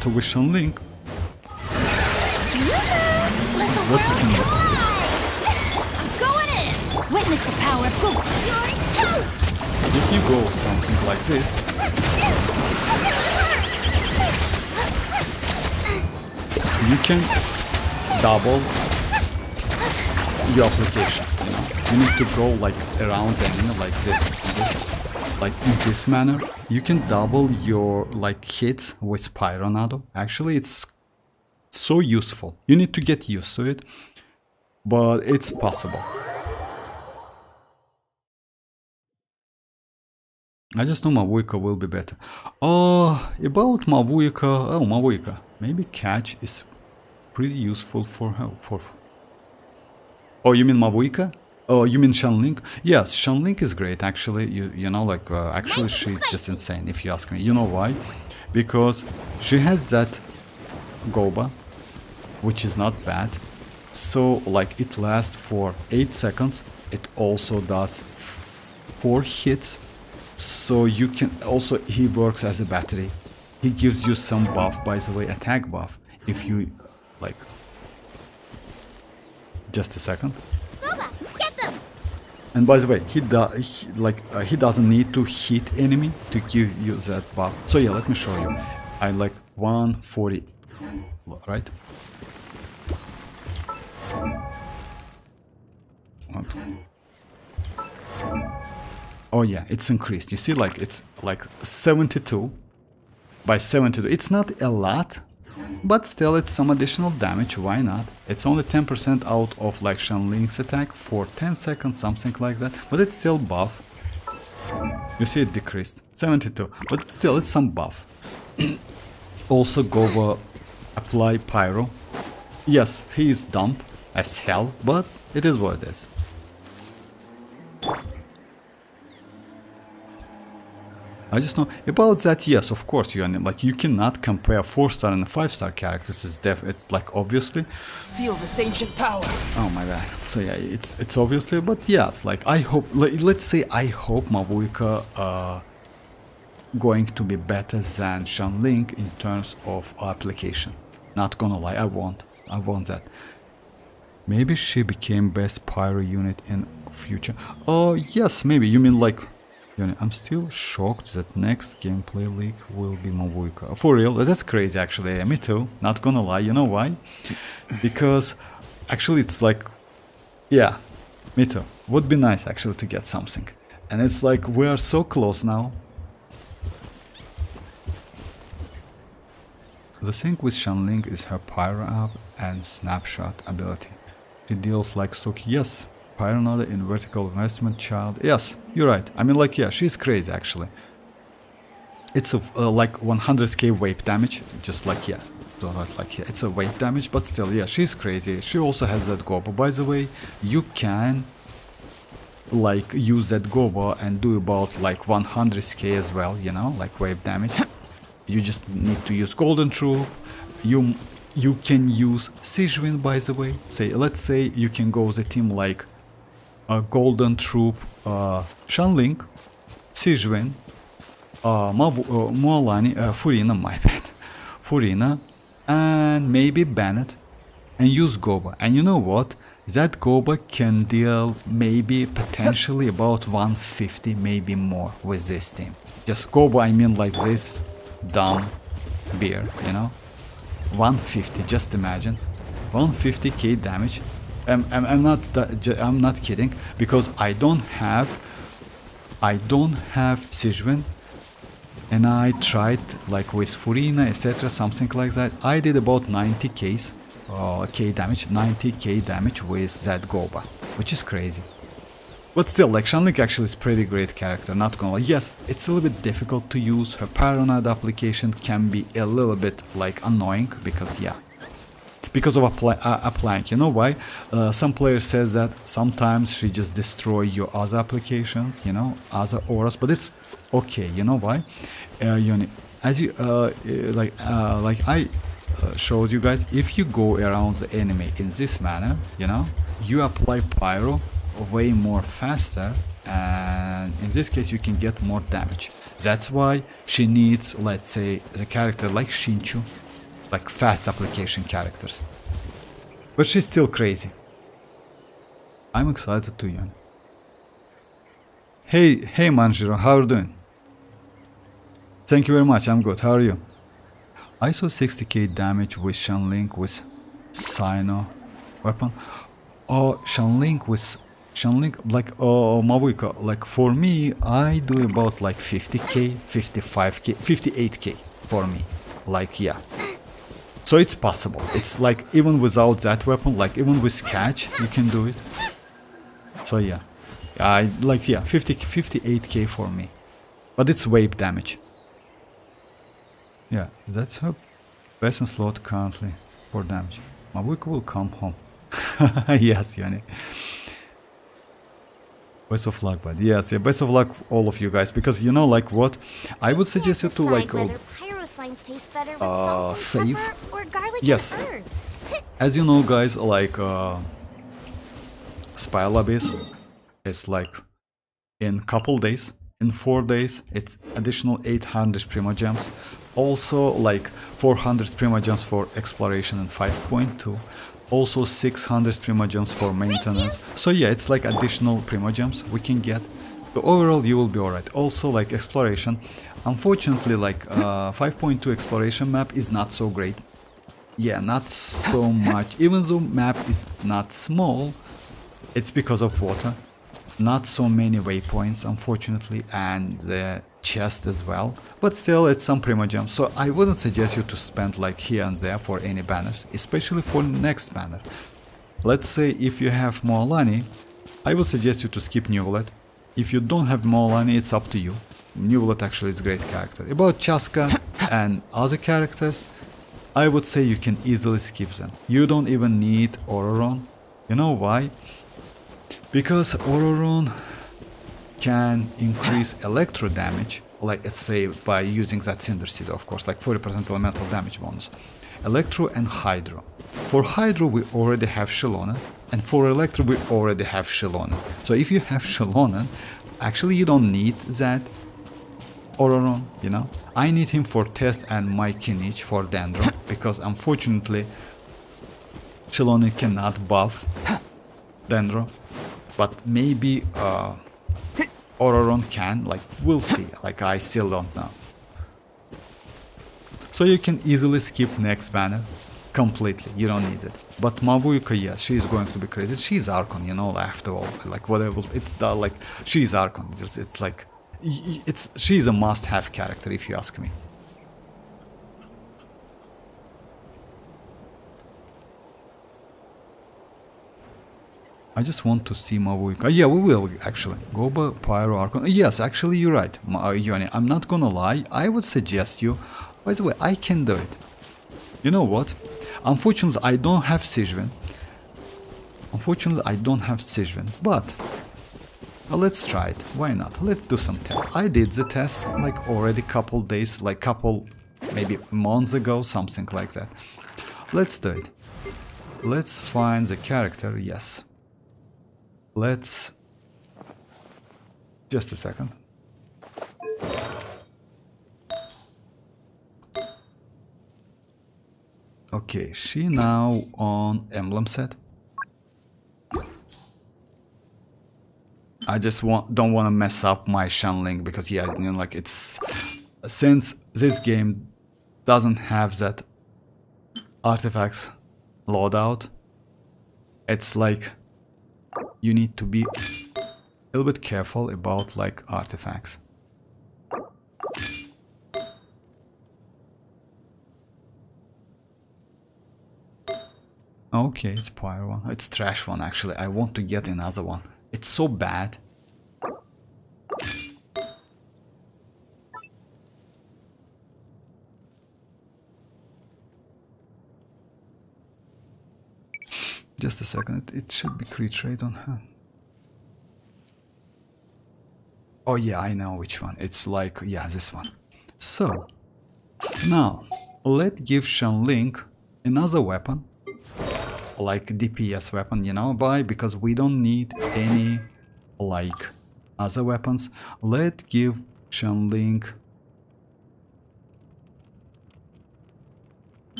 So with Xianyun, what you can do? I'm going in! Witness the power of Google. You're toast! If you go something like this, you can double your application. You know? You need to go like around the enemy like this, like in this manner. You can double your like hits with Pyronado. Actually, it's so useful. You need to get used to it, but it's possible. I just know Mavuika will be better. Oh, about Mavuika. Oh, Mavuika. Maybe catch is pretty useful for her. Oh, you mean Mavuika? Oh, you mean Xianyun? Yes, Xianyun is great. Actually, you know, like actually she's just insane if you ask me. You know why? Because she has that Goba, which is not bad. So like it lasts for 8 seconds. It also does 4 hits. So you can also, he works as a battery. He gives you some buff, by the way, attack buff. If you like, just a second. Get them! And by the way, he doesn't need to hit enemy to give you that buff. So yeah, let me show you. I like 140, right? Oh yeah, it's increased. You see, like it's like 72 by 72. It's not a lot, but still it's some additional damage. Why not? It's only 10% out of like Xianyun's attack for 10 seconds, something like that. But it's still buff. You see it decreased 72, but still it's some buff. Also go apply pyro. Yes, he is dumb as hell, but it is what it is. I just know about that. Yes, of course, like you cannot compare 4-star and 5-star characters. It's like obviously. Feel this ancient power. Oh my god. So yeah, it's obviously, but yes, like I hope. Let's say I hope Mavuika going to be better than Xianyun in terms of application. Not gonna lie, I want that. Maybe she became best pyro unit in future. Oh yes, maybe you mean like. I'm still shocked that next gameplay leak will be Mavuika. For real, that's crazy actually. Yeah, me too, not gonna lie. You know why? Because actually it's like, yeah, me too. Would be nice actually to get something. And it's like we are so close now. The thing with Xianyun is her Pyro up and Snapshot ability. She deals like Suki. Yes, Pyro Node in vertical investment child. Yes, you're right. I mean, like, yeah, she's crazy actually. It's a, like 100k wave damage, just like, yeah. So not like, yeah, it's a wave damage, but still, yeah, she's crazy. She also has that Gobo. By the way, you can like use that Gobo and do about like 100k as well, you know, like wave damage. You just need to use Golden Troop. You can use Xianyun, by the way. Say, let's say you can go the team like Golden Troop, Xianyun, Xianyun, mualani, Furina, my bad, Furina, and maybe Bennett, and use Goba. And you know what? That Goba can deal maybe potentially about 150, maybe more with this team. Just Goba, I mean like this dumb beer, you know? 150, just imagine. 150k damage. I'm not kidding, because I don't have Xianyun, and I tried like with Furina, etc., something like that. I did about 90k damage, 90k damage with that Goba, which is crazy. But still, like, Xianyun actually is pretty great character, not gonna lie. Yes, it's a little bit difficult to use. Her Paranoid application can be a little bit like annoying, because yeah, because of applying. You know why? Some players says that sometimes she just destroy your other applications, you know, other auras, but it's okay. You know why? As you like I showed you guys, if you go around the enemy in this manner, you know, you apply pyro way more faster, and in this case you can get more damage. That's why she needs, let's say, the character like Shinchu, like fast application characters. But she's still crazy. I'm excited to you. Hey Manjiro, how are you doing? Thank you very much, I'm good. How are you? I saw 60k damage with Xianyun with Sino weapon. Oh, Xianyun with like mavuika. Like for me, I do about like 50k, 55k, 58k for me. Like yeah. So it's possible. It's like even without that weapon, like even with catch, you can do it. So yeah, I like yeah, 58k for me. But it's wave damage. Yeah, that's her best in slot currently for damage. Mavuika will come home. Yes, Yanni. Best of luck, bud. Yes, yeah, best of luck all of you guys, because you know, like what? I would suggest you to like save. Yes. As you know, guys, like Spy Lobbies is like in couple days, in 4 days, it's additional 800 Primogems. Also like 400 Primogems for exploration and 5.2. Also 600 Primogems for maintenance. So yeah, it's like additional Primogems we can get. So overall you will be alright. Also like exploration. Unfortunately, like 5.2 exploration map is not so great. Yeah, not so much. Even though map is not small, it's because of water. Not so many waypoints, unfortunately, and the chest as well. But still, it's some Primogems, so I wouldn't suggest you to spend like here and there for any banners, especially for next banner. Let's say if you have mualani, I would suggest you to skip Neuvillette. If you don't have mualani, it's up to you. Neuvillette actually is a great character. About chasca and other characters, I would say you can easily skip them. You don't even need Auroron. You know why? Because Auroron can increase electro damage, like let's say by using that Cinder Seed, of course, like 40% elemental damage bonus. Electro and Hydro. For Hydro we already have Xilonen, and for Electro we already have Xilonen. So if you have Xilonen, actually you don't need that Auroron, you know. I need him for test and my kinich for Dendro, because unfortunately Xilonen cannot buff Dendro. But maybe Auroron can, like, we'll see, like, I still don't know. So you can easily skip next banner completely, you don't need it. But Mavuika, yeah, she's going to be crazy. She's Archon, you know, after all, like, whatever, it's like, she's Archon, it's like, she's a must-have character, if you ask me. I just want to see Mavuika. Yeah, we will actually. Goba, Pyro, Archon. Yes, actually you're right, Yoni. I'm not gonna lie. I would suggest you. By the way, I can do it. You know what? Unfortunately, I don't have Sigvin. But let's try it. Why not? Let's do some tests. I did the test like already couple days, like couple maybe months ago, something like that. Let's do it. Let's find the character. Yes. Let's... Just a second. Okay, she now on emblem set. I just don't want to mess up my Xianyun because yeah, you know, like it's... Since this game doesn't have that artifacts loadout, it's like you need to be a little bit careful about like artifacts. Okay, it's Pyro one. It's trash one actually. I want to get another one. It's so bad. Just a second, it should be crit rate on her. Oh yeah, I know which one. It's like, yeah, this one. So, now, let's give Xianyun another weapon. Like DPS weapon, you know, because we don't need any, like, other weapons. Let's give Xianyun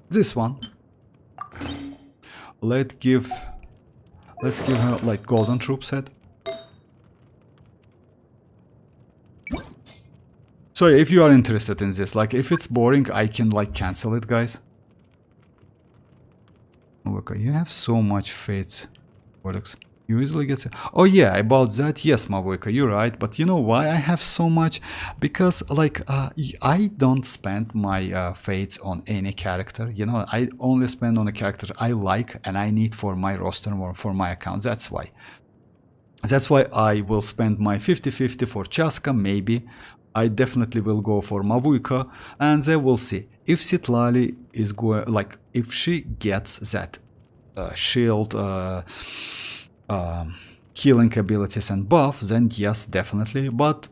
this one. Let's give her like golden troop set. So if you are interested in this, like if it's boring, I can like cancel it, guys. Okay, you have so much faith, Codex. You easily get... Oh yeah, about that, yes, Mavuika, you're right. But you know why I have so much? Because, like, I don't spend my fates on any character. You know, I only spend on a character I like and I need for my roster or for my account. That's why. That's why I will spend my 50-50 for Chasca, maybe. I definitely will go for Mavuika, and then we'll see. If Citlali is going... Like, if she gets that shield... healing abilities and buff, then yes, definitely, but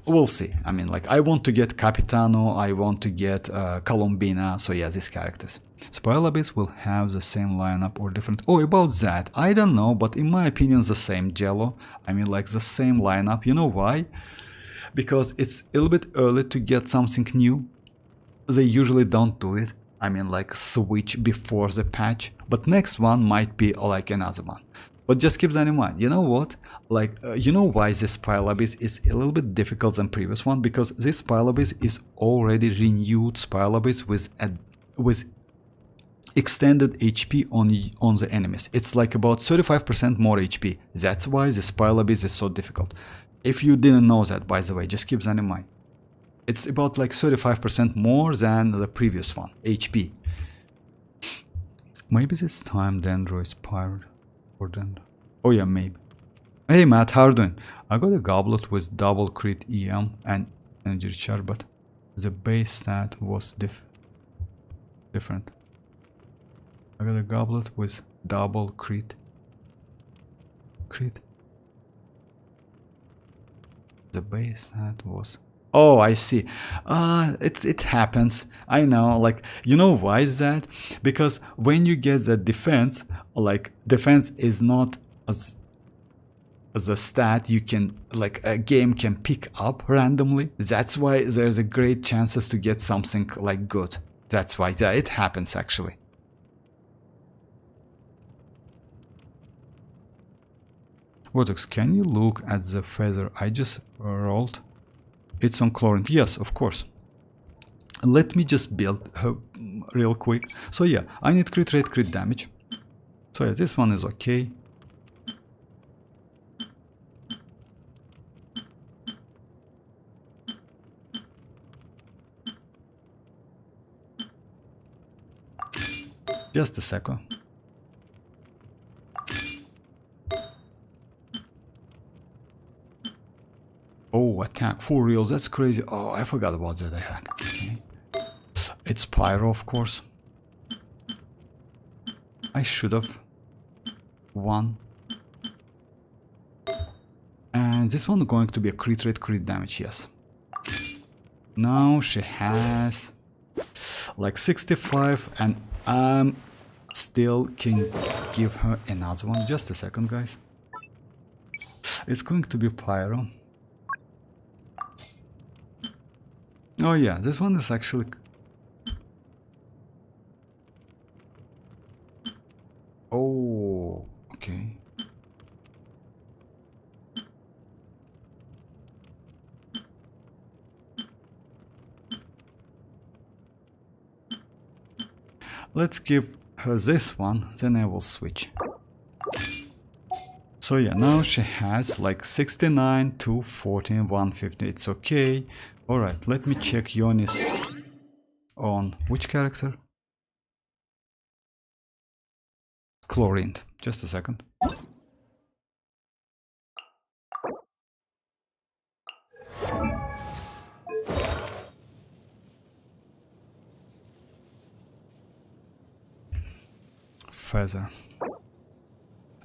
we'll see. I mean, like, I want to get Capitano, I want to get Colombina, so yeah, these characters. Spoil Abyss will have the same lineup or different... Oh, about that, I don't know, but in my opinion, the same Jello. I mean, like, the same lineup. You know why? Because it's a little bit early to get something new. They usually don't do it. I mean, like, switch before the patch, but next one might be like another one. But just keep that in mind. You know what? Like, you know why this Spire Abyss is a little bit difficult than previous one? Because this Spire Abyss is already renewed Spire Abyss with extended HP on the enemies. It's like about 35% more HP. That's why the Spire Abyss is so difficult. If you didn't know that, by the way, just keep that in mind. It's about like 35% more than the previous one, HP. Maybe this time Dendro is Pirate. Or then, oh yeah, maybe. Hey Matt, how are you doing? I got a goblet with double crit EM and energy recharge, but the base stat was different. I got a goblet with double crit. The base stat was... Oh, I see. It happens. I know. Like, you know why is that? Because when you get the defense, like, defense is not as a stat you can, like, a game can pick up randomly. That's why there's a great chances to get something like good. That's why it happens actually. Vortex, can you look at the feather I just rolled? It's on chlorine. Yes, of course. Let me just build her real quick. So yeah, I need crit rate, crit damage. So yeah, this one is okay. Just a second. Oh, attack 4 reels. That's crazy. Oh, I forgot about that attack. Okay. It's pyro, of course. I should have won. And this one going to be a crit rate, crit damage, yes. Now she has like 65, and I'm still can give her another one. Just a second, guys. It's going to be pyro. Oh yeah, this one is actually... Oh, okay. Let's give her this one, then I will switch. So yeah, now she has like 69, 214, 150. It's okay. Alright, let me check Yonis on which character? Chlorine. Just a second. Feather.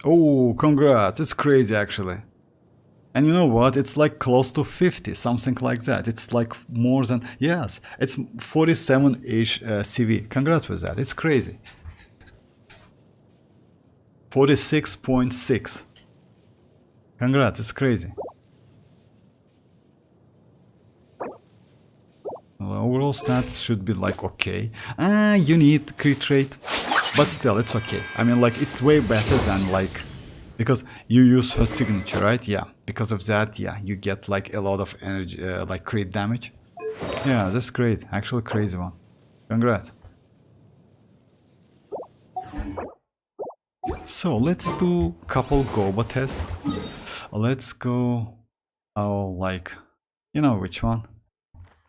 Oh, congrats. It's crazy actually. And you know what? It's like close to 50, something like that. It's like more than... Yes, it's 47-ish CV. Congrats with that. It's crazy. 46.6. Congrats, it's crazy. Well, overall stats should be like okay. You need crit rate, but still it's okay. I mean, like, it's way better than like, because you use her signature, right? Yeah, because of that, yeah, you get like a lot of energy, like crit damage. Yeah, that's great. Actually, crazy one. Congrats. So let's do couple Goba tests. Let's go, like, you know which one?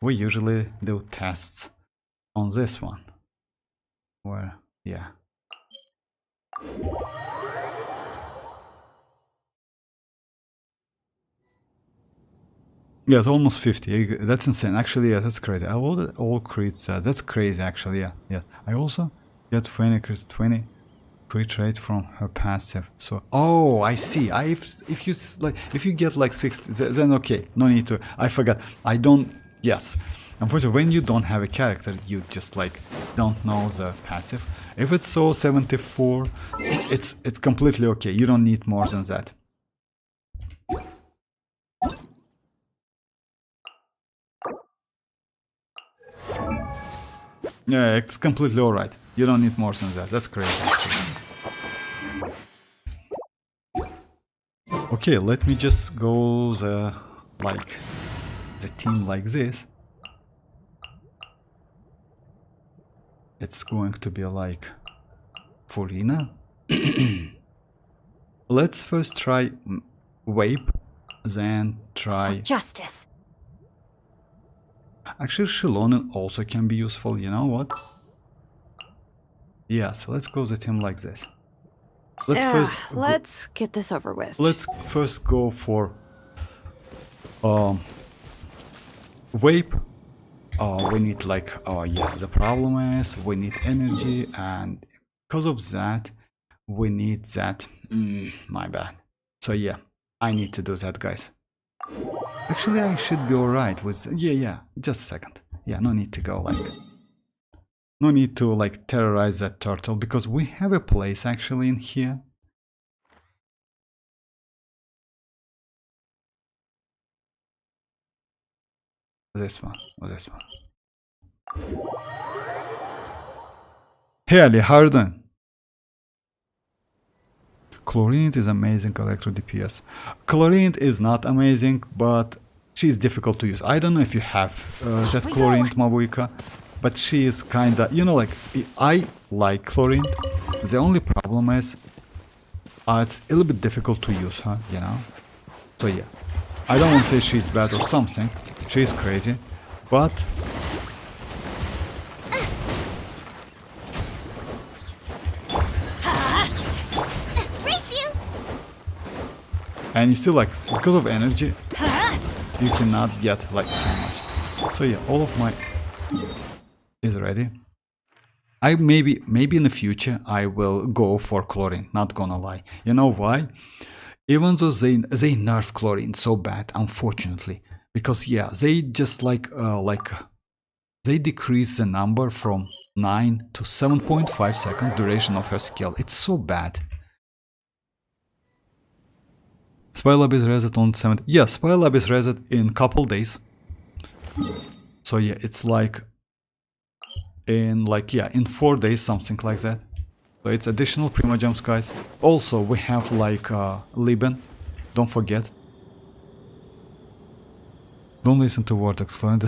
We usually do tests on this one. Where, yeah. Yeah, it's almost 50. That's insane. Actually, yeah, that's crazy. I loaded all crits. That's crazy, actually. Yeah, yes. I also get 20 crits, 20 crit rate from her passive. So, oh, I see. If you get like 60, then okay. No need to. I forgot. I don't. Yes. Unfortunately, when you don't have a character, you just like don't know the passive. If it's so 74, it's completely okay. You don't need more than that. Yeah, it's completely alright. You don't need more than that. That's crazy. Okay, let me just go the team like this. It's going to be like Furina. Let's first try Vape, then try Justice. Actually, Xilonen also can be useful, you know what? Yeah, so let's go the team like this. Let's get this over with. Let's first go for Vape. We need like, yeah, the problem is we need energy, and because of that, we need that. My bad. So yeah, I need to do that, guys. Actually, I should be alright with... Yeah, just a second. Yeah, no need to go like... No need to like terrorize that turtle, because we have a place actually in here. This one, or this one. Hey Ali, how are you doing? Chlorine is amazing electro DPS. Chlorine is not amazing, but she's difficult to use. I don't know if you have that Chlorine mavuika, but she is kinda, you know, like, I like Chlorine. The only problem is it's a little bit difficult to use her, you know? So yeah, I don't want to say she's bad or something. She's crazy, but... And you still like, because of energy, you cannot get like so much. So yeah, all of my is ready. I maybe in the future I will go for chlorine, not gonna lie. You know why? Even though they nerf chlorine so bad, unfortunately, because yeah, they just like they decrease the number from 9 to 7.5 second duration of her skill. It's so bad. Spy Lab is reset on 7. Yeah, Spy Lab is reset in couple days. So yeah, it's like in 4 days, something like that. So it's additional Primogems, guys. Also, we have like Liben. Don't forget. Don't listen to Vortex Fluent.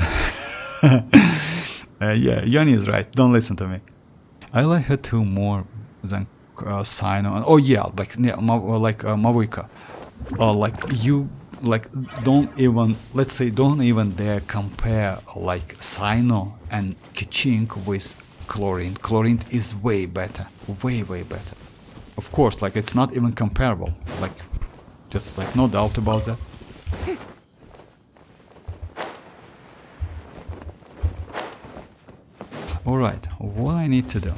Yeah, Yanni is right. Don't listen to me. I like her too more than Xianyun. Oh yeah, mavuika. Don't even dare compare like Xianyun and Keqing with chlorine. Chlorine is way better, way better. Of course, like it's not even comparable. Like, just like no doubt about that. All right, what I need to do?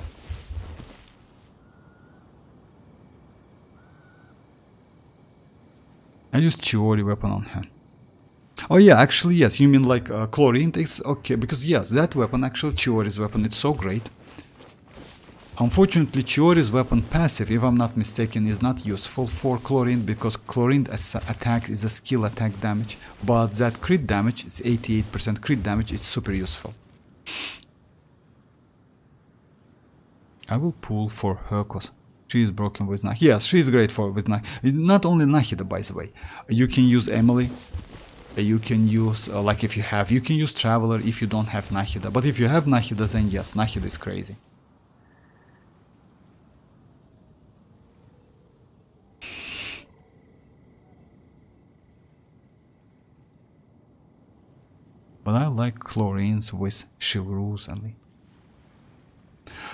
I used Chiori weapon on her. Oh yeah, actually yes, you mean like chlorine takes, okay, because yes, that weapon, actually Chiori's weapon, it's so great. Unfortunately, Chiori's weapon passive, if I'm not mistaken, is not useful for chlorine because chlorine attack is a skill attack damage, but that crit damage, it's 88% crit damage, it's super useful. I will pull for her cause she is broken with Nahida. Yes, she is great for with Nahida. Not only Nahida, by the way. You can use Emily. You can use, like if you have, you can use Traveler if you don't have Nahida. But if you have Nahida, then yes, Nahida is crazy. But I like chlorines with chivalrous only.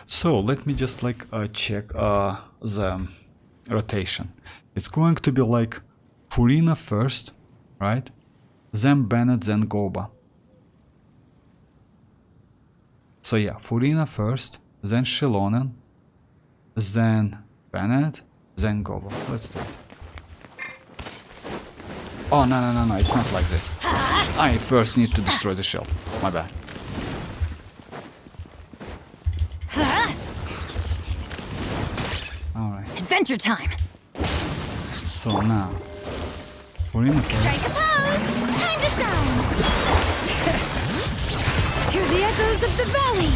So let me just like check the rotation. It's going to be like Furina first, right? Then Bennett, then Goba. So yeah, Furina first, then Xilonen, then Bennett, then Goba. Let's start. Oh no, it's not like this. I first need to destroy the shield. My bad. Alright. Adventure time. So now, Furina first. Strike a pose. Time to shine. Hear the echoes of the valley.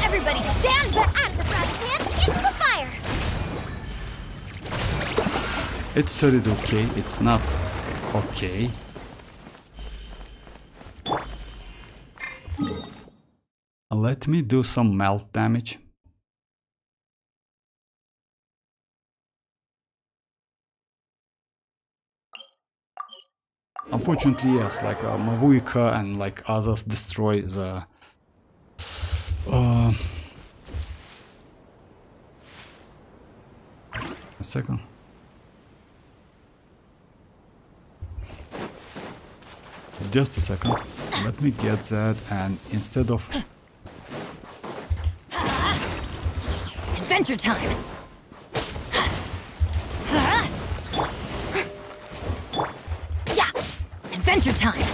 Everybody stand back out of the frying pan into the fire. It's sort of okay. It's not okay. Let me do some melt damage. Unfortunately, yes, like Mavuika and like others destroy the a second. Just a second. Let me get that, and instead of Adventure time. Yeah. Adventure time.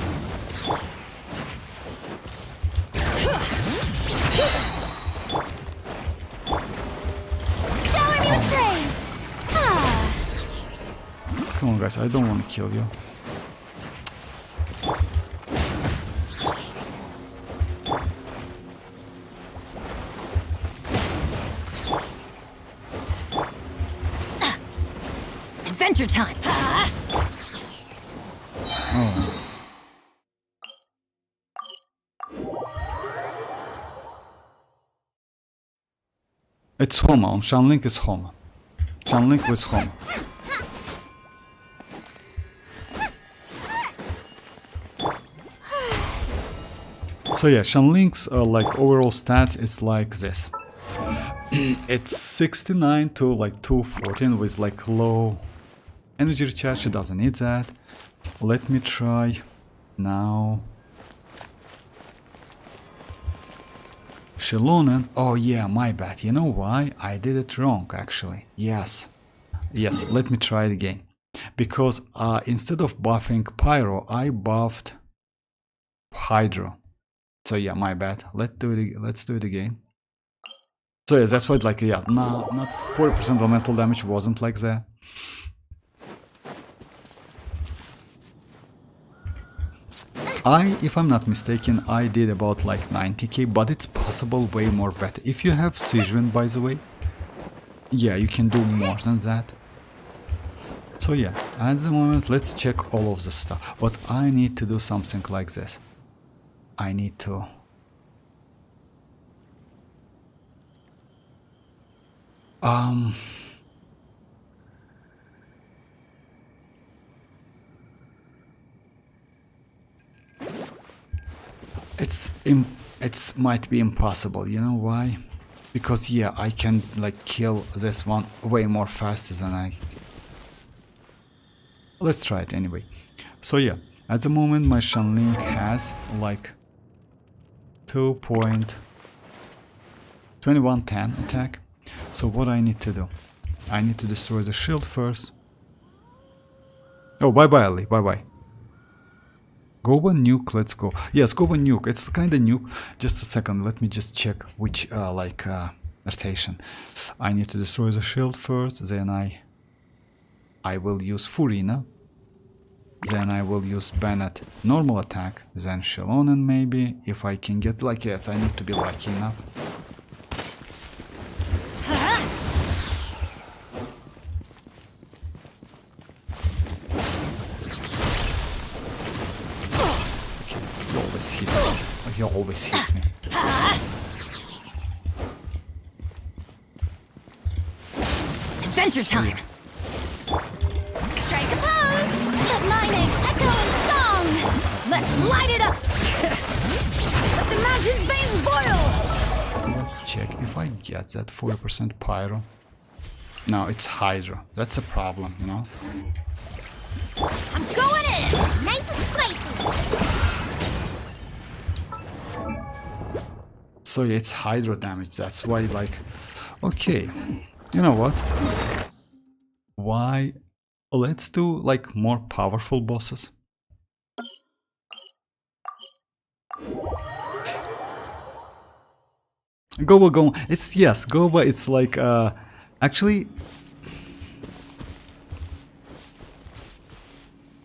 Shower me with praise. come on, guys, I don't want to kill you. Adventure time. Oh. It's Homa. On Shanlink is Homa. Shanlink with Homa. So yeah, Shanlink's like overall stats is like this. It's 69 to like 214 with like low energy recharge. She doesn't need that. Let me try Now Xilonen. Oh yeah, my bad. You know why? I did it wrong actually. Yes. Yes, let me try it again. Because instead of buffing Pyro, I buffed Hydro. So yeah, my bad. Let's do it again. So yeah, that's why like yeah, no, not 40% elemental damage wasn't like that. If I'm not mistaken, I did about like 90k, but it's possible way more better. If you have Xianyun, by the way, yeah, you can do more than that. So yeah, at the moment, let's check all of the stuff. But I need to do something like this. I need to... It's might be impossible, you know why? Because yeah, I can like kill this one way more faster than I... Let's try it anyway. So yeah, at the moment my Xianyun has like 2.2110 attack. So what I need to do? I need to destroy the shield first. Oh, bye-bye Ali, bye-bye. Go one nuke, let's go. Yes, go one nuke. It's kind of nuke. Just a second, let me just check which rotation. I need to destroy the shield first, then I will use Furina. Then I will use Bennett normal attack, then Xilonen maybe, if I can get like, yes, I need to be lucky enough. He always hits me. Adventure time! Strike a pose! Let lightning echo in song! Let's light it up! Let the mountain's veins boil! Let's check if I get that 40% pyro. No, it's Hydro. That's a problem, you know? I'm going in! Nice and spicy! So yeah, it's Hydro damage, that's why like... Okay, you know what? Why? Let's do like more powerful bosses. Goba go. It's yes, Goba. It's like actually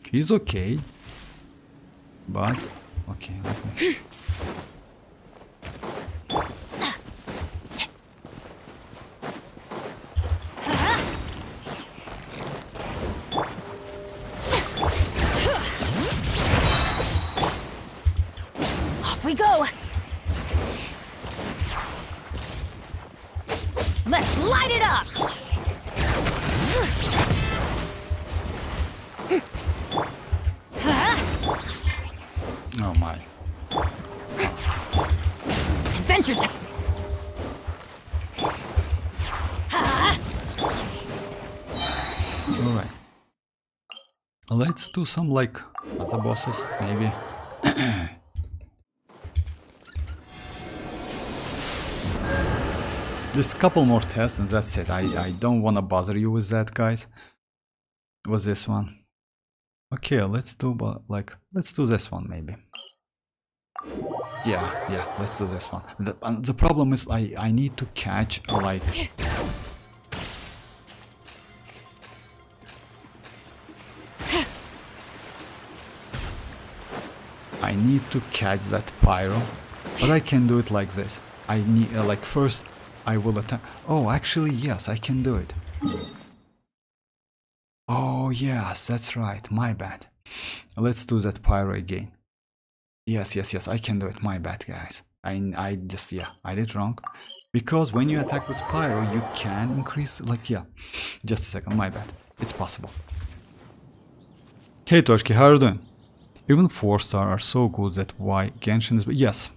he's okay, but okay. Let me. Off we go. Let's light it up! Oh my. Adventure time! Alright. Let's do some like other bosses, maybe. Just a couple more tests and that's it. I don't want to bother you with that, guys. What's this one? Okay, let's do let's do this one maybe. Yeah, let's do this one. The problem is I need to catch like I need to catch that pyro, but I can do it like this. I need like first I will attack. Oh, actually, yes, I can do it. Oh, yes, that's right. My bad. Let's do that pyro again. Yes, I can do it. My bad, guys. I just, yeah, I did wrong. Because when you attack with pyro, you can increase, like, yeah. Just a second, my bad. It's possible. Hey, Toshki, how are you doing? Even 4-star are so good that why Genshin is... Yes.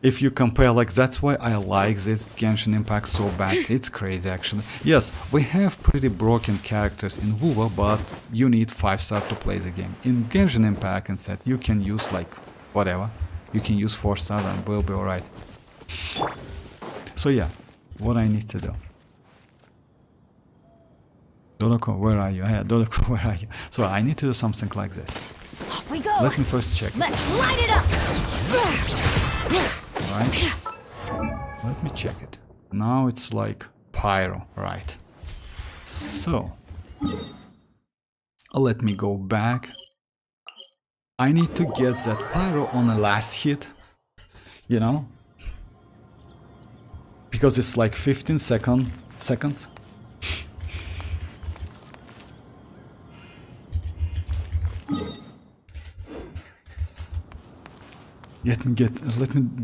if you compare, like, that's why I like this Genshin Impact so bad. It's crazy, actually. Yes, we have pretty broken characters in WoW, but you need 5-star to play the game. In Genshin Impact instead, you can use, like, whatever. You can use 4-star and we'll be alright. So yeah, what I need to do. Dodoko, where are you? Yeah, Dodoko, where are you? So I need to do something like this. Off we go. Let me first check it. Let's light it up. Right. Let me check it. Now it's like pyro, right? So let me go back. I need to get that pyro on the last hit, you know, because it's like 15 seconds. Let me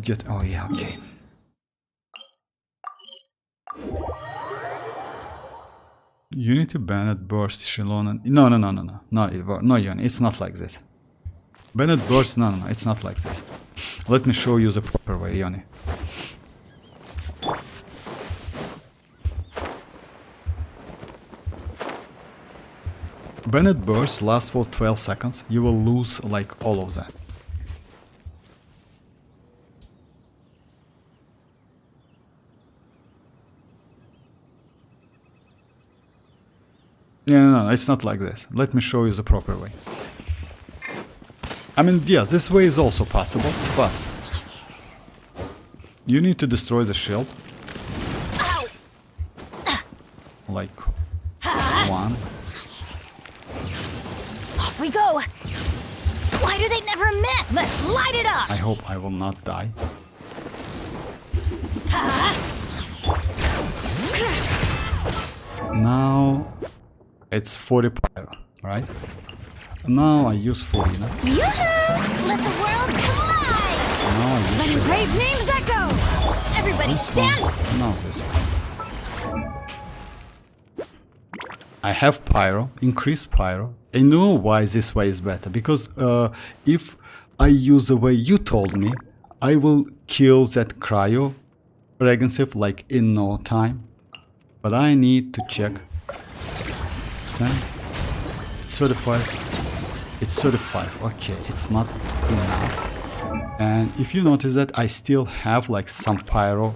get, oh yeah, okay. Unity Bennett Burst Xilonen. No, Yoni, it's not like this. Bennett Burst, no, it's not like this. Let me show you the proper way, Yoni. Bennett Burst lasts for 12 seconds. You will lose like all of that. No, it's not like this. Let me show you the proper way. I mean, yeah, this way is also possible, but you need to destroy the shield. Like one. Off we go. Why do they never met? Let's light it up. I hope I will not die. Now it's 40 pyro, right? Now I use Furina. Yoo-hoo! Let the world collide! Now I use Let Xianyun. brave names echo! Everybody This stand! one. Now this one. I have pyro, increased pyro. I know why this way is better, because if I use the way you told me, I will kill that cryo Regensiv like in no time. But I need to check. It's 10. It's 35. It's 35. Okay, it's not enough. And if you notice that I still have like some pyro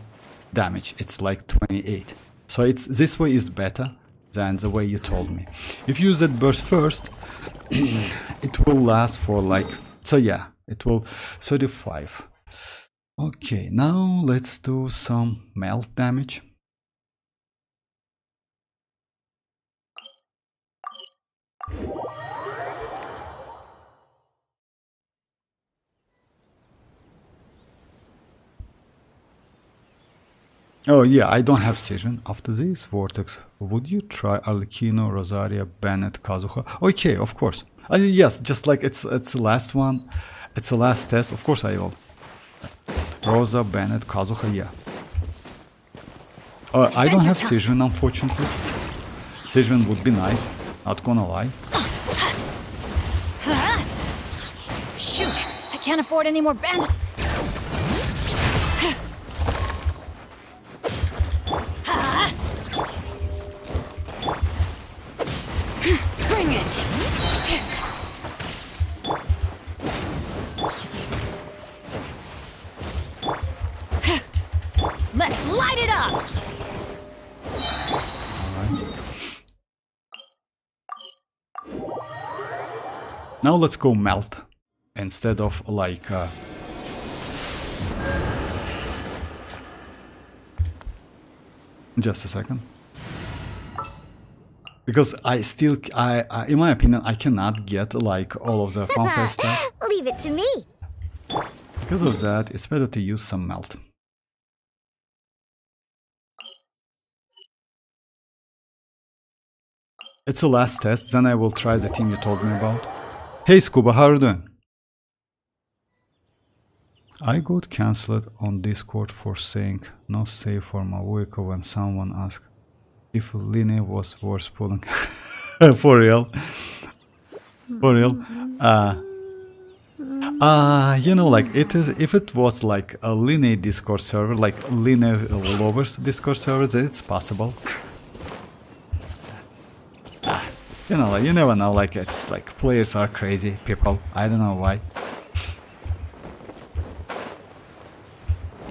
damage. It's like 28. So it's this way is better than the way you told me. If you use that burst first, it will last for like, so yeah, it will 35. Okay, now let's do some melt damage. Oh yeah, I don't have Xianyun. After this vortex, would you try Arlecchino, Rosaria, Bennett, Kazuha? Okay, of course. Yes, just like it's the last one. It's the last test. Of course I will. Rosa, Bennett, Kazuha, yeah. I don't have Xianyun, unfortunately. Xianyun would be nice, not gonna lie. Shoot! I can't afford any more band. Bring it! Let's light it up! Now let's go melt instead of like just a second, because I still in my opinion I cannot get like all of the fanfare stuff. Leave it to me. Because of that, it's better to use some melt. It's the last test, then I will try the team you told me about. Hey Scuba, how are you doing? I got cancelled on Discord for saying no save for mavuika when someone asked if Line was worth pulling. For real? For real? You know, like it is. If it was like a linear Discord server, like linear lovers Discord server, then it's possible. You know, like you never know. Like it's like players are crazy people. I don't know why.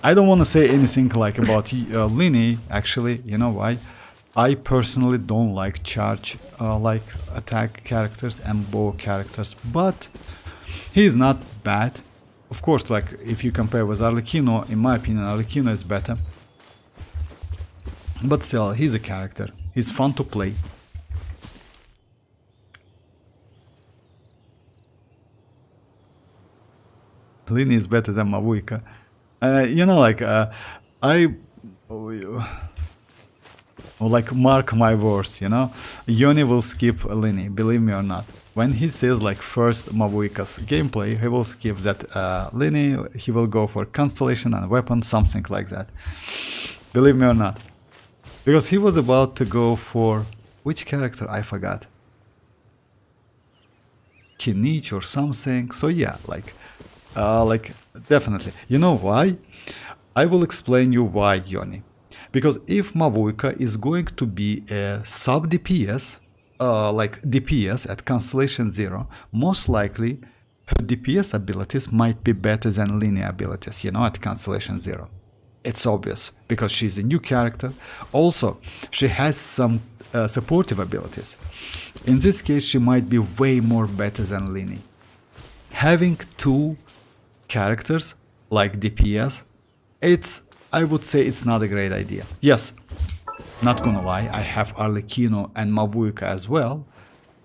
I don't want to say anything like about Lini. Actually, you know why? I personally don't like charge like attack characters and bow characters, but he's not bad. Of course, like if you compare with Arlecchino, in my opinion, Arlecchino is better. But still, he's a character. He's fun to play. Lini is better than mavuika. You know, like like mark my words, you know, Yoni will skip Lini, believe me or not. When he says like first mavuika's gameplay, he will skip that Lini, he will go for constellation and weapon, something like that. Believe me or not. Because he was about to go for which character I forgot. Kinich or something. So yeah, like definitely. You know why? I will explain you why, Yoni. Because if mavuika is going to be a sub DPS, like DPS at Constellation 0, most likely her DPS abilities might be better than linear abilities, you know, at Constellation 0. It's obvious, because she's a new character. Also, she has some supportive abilities. In this case, she might be way more better than Lini. Having two characters like DPS, I would say it's not a great idea. Yes, not gonna lie, I have Arlecchino and Mavuika as well,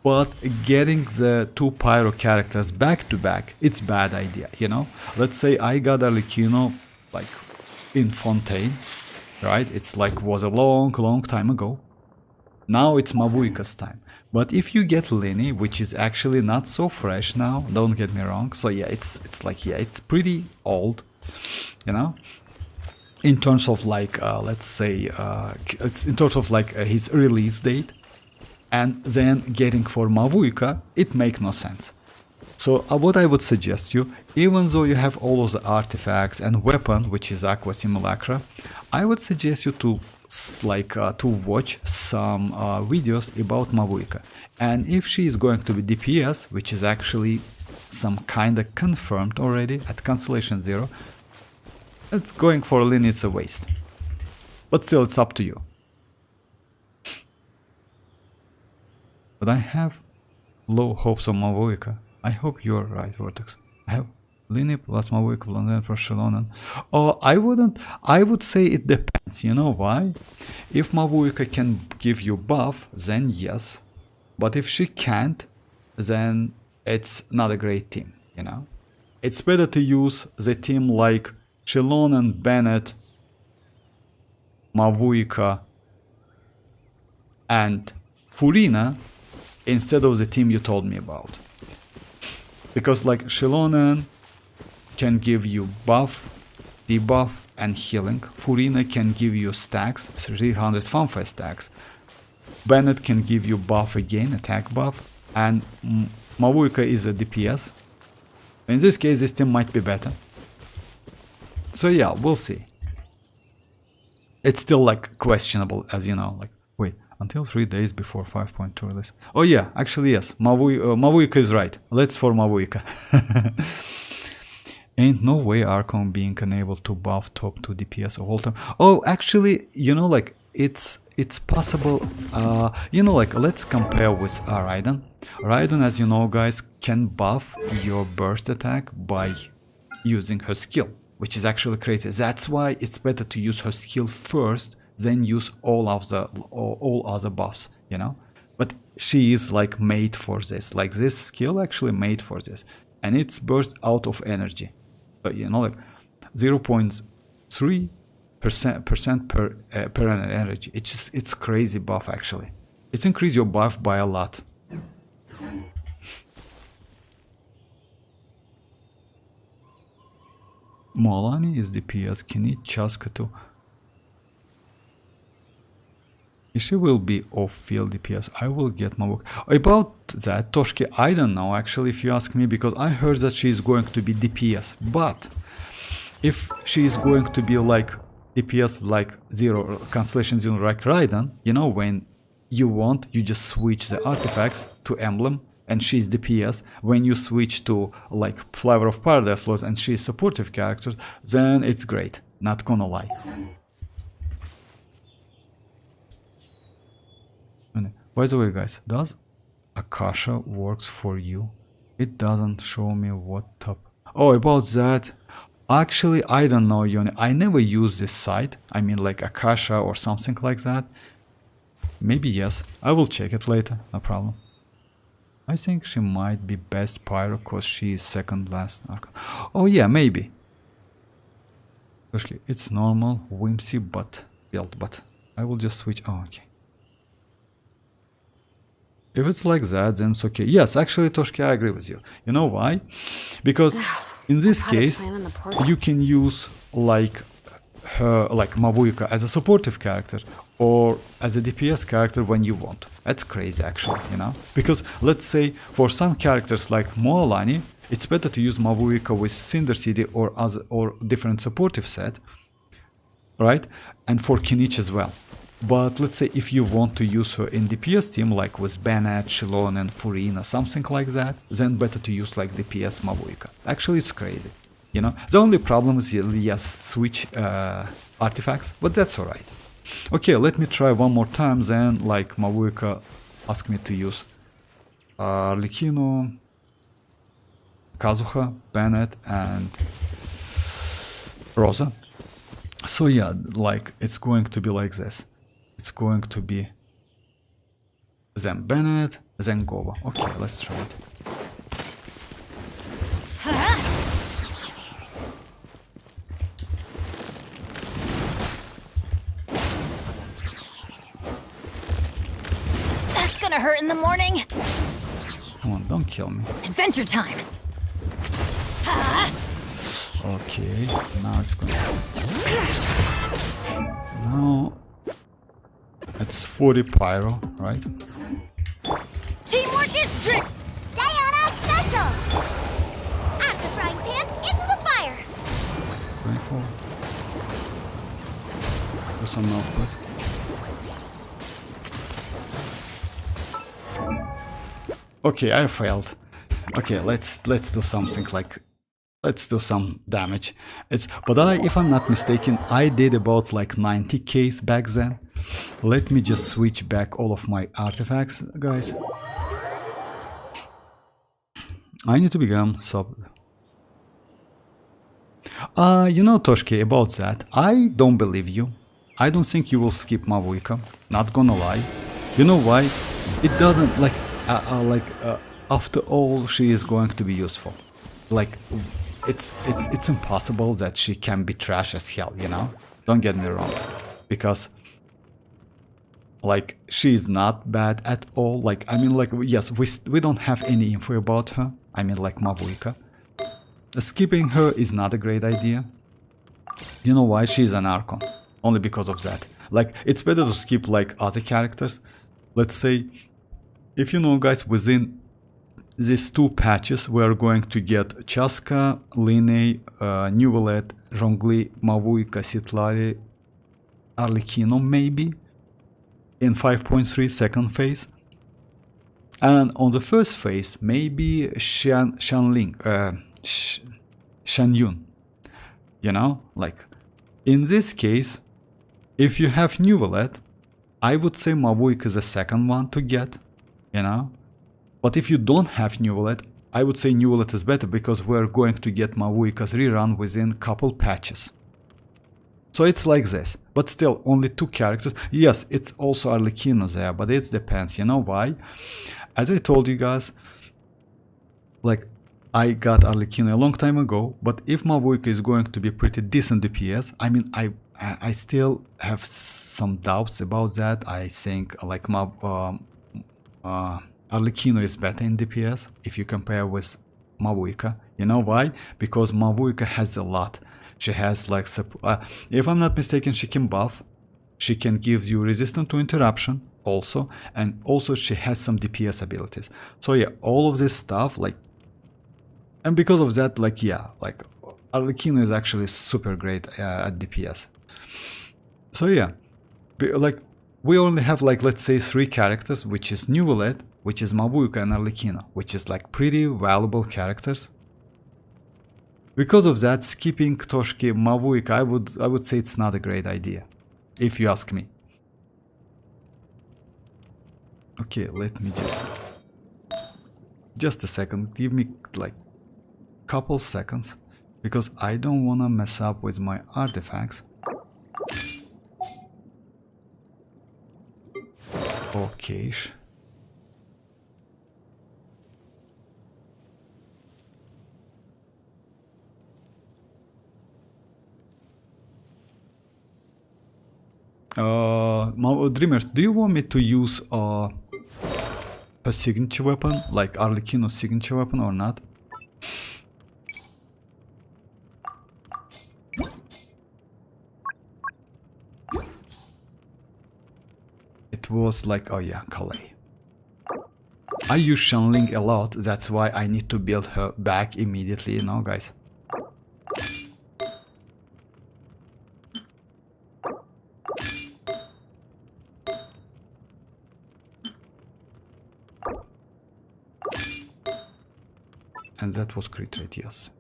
but getting the two pyro characters back to back, it's bad idea, you know? Let's say I got Arlecchino like in Fontaine, right? It's like was a long time ago. Now it's Mavuika's time. But if you get Lini, which is actually not so fresh now, don't get me wrong. So yeah, it's like, yeah, it's pretty old, you know? In terms of like, let's say, in terms of like his release date, and then getting for Mavuika, it makes no sense. So what I would suggest you, even though you have all of the artifacts and weapon, which is Aqua Simulacra, I would suggest you to to watch some videos about Mavuika. And if she is going to be DPS, which is actually some kind of confirmed already at Constellation 0, it's going for Lin is a waste. But still, it's up to you. But I have low hopes on Mavuika. I hope you're right, Vortex. I have Lini plus Mavuika plus Xilonen. Oh, I would say it depends. You know why? If Mavuika can give you buff, then yes. But if she can't, then it's not a great team, you know? It's better to use the team like Xilonen, Bennett, Mavuika, and Furina instead of the team you told me about. Because like Xilonen can give you buff, debuff, and healing. Furina can give you stacks, 300 funfire stacks. Bennett can give you buff again, attack buff, and Mavuika is a DPS. In this case, this team might be better. So yeah, we'll see. It's still like questionable, as you know. Like, wait, until 3 days before 5.2 release. Oh yeah, actually yes, Mavuika is right. Let's for Mavuika. Ain't no way Archon being unable to buff top 2 DPS of all time. Oh, actually, you know, like it's possible. You know, like let's compare with Raiden. Raiden, as you know, guys, can buff your burst attack by using her skill, which is actually crazy. That's why it's better to use her skill first, then use all other buffs, you know. But she is like made for this. Like this skill actually made for this, and it's burst out of energy. So you know, like 0.3% per energy. It's crazy buff actually. It's increased your buff by a lot. Mualani is DPS, kinich, chasca too. She will be off-field DPS. I will get Mavuika. About that, Toshki, I don't know actually if you ask me, because I heard that she is going to be DPS. But if she is going to be like DPS like Zero, Constellation Zero like Raiden, you know, when you want, you just switch the artifacts to Emblem and she's DPS. When you switch to like Flower of Paradise Lords and she's supportive character, then it's great. Not gonna lie. By the way, guys, does Akasha works for you? It doesn't show me what top. Oh, about that. Actually, I don't know, Yoni. I never use this site. I mean, like Akasha or something like that. Maybe yes. I will check it later. No problem. I think she might be best Pyro because she is second last. Oh yeah, maybe. Actually, it's normal, whimsy, but build. But I will just switch. Oh, okay. If it's like that, then it's okay. Yes, actually, Toshki, I agree with you. You know why? Because in this case, you can use like her, like Mavuika, as a supportive character or as a DPS character when you want. That's crazy, actually, you know? Because let's say for some characters like Mualani, it's better to use Mavuika with Cinder City or different supportive set, right? And for Kinich as well. But let's say if you want to use her in DPS team, like with Bennett, Xilonen, Furina, something like that, then better to use like DPS Mavuika. Actually, it's crazy, you know? The only problem is, yes, switch artifacts, but that's alright. Okay, let me try one more time, then like Mavuika asked me to use Arlecchino, Kazuha, Bennett, and Rosa. So yeah, like it's going to be like this. It's going to be then Bennett, then Gova. Okay, let's try it. That's gonna hurt in the morning. Come on, don't kill me. Adventure time. Okay, now it's going to... Now... It's 40 Pyro, right? Teamwork is dream. Stay on a special. Out of the frying pan, into the fire. 24. Do some output. Okay, I failed. Okay, let's do something like... Let's do some damage. But if I'm not mistaken, I did about like 90 Ks back then. Let me just switch back all of my artifacts, guys. I need to become sub. You know, Toshki, about that, I don't believe you. I don't think you will skip Mavuika. Not gonna lie. You know why? It doesn't after all, she is going to be useful. Like, it's impossible that she can be trash as hell. You know, don't get me wrong, because. Like, she is not bad at all. Like, I mean, like, yes, we don't have any info about her. I mean, like, Mavuika. Skipping her is not a great idea. You know why? She's an Archon. Only because of that. Like, it's better to skip, like, other characters. Let's say, if you know, guys, within these two patches, we are going to get Chasca, Line, Neuvillette, Zhongli, Mavuika, Citlali, Arlecchino, maybe. In 5.3 second phase, and on the first phase maybe Xianyun. You know, like in this case, if you have Neuvillette, I would say Mavuika is the second one to get, you know. But if you don't have Neuvillette, I would say Neuvillette is better because we're going to get Mavuika's rerun within couple patches. So it's like this, but still only two characters. Yes, it's also Arlecchino there, but it depends. You know why? As I told you guys, like I got Arlecchino a long time ago, but if Mavuika is going to be pretty decent DPS, I mean, I still have some doubts about that. I think like Arlecchino is better in DPS if you compare with Mavuika. You know why? Because Mavuika has a lot. She has like, if I'm not mistaken, she can buff She can give you resistance to interruption also, and also she has some DPS abilities. So yeah, all of this stuff, like, and because of that, like, yeah, like Arlecchino is actually super great at DPS. So yeah, like we only have, like, let's say 3 characters, which is Neuvillette, which is Mavuika, and Arlecchino, which is like pretty valuable characters. Because of that, skipping Toshki Mavuika, I would say it's not a great idea, if you ask me. Okay, let me just a second, give me like couple seconds, because I don't wanna mess up with my artifacts. Okay. Dreamers, do you want me to use her signature weapon, like Arlecchino's signature weapon, or not? It was like, oh yeah, Calais. I use Xianyun a lot, that's why I need to build her back immediately, you know, guys. And that was crit rate, yes.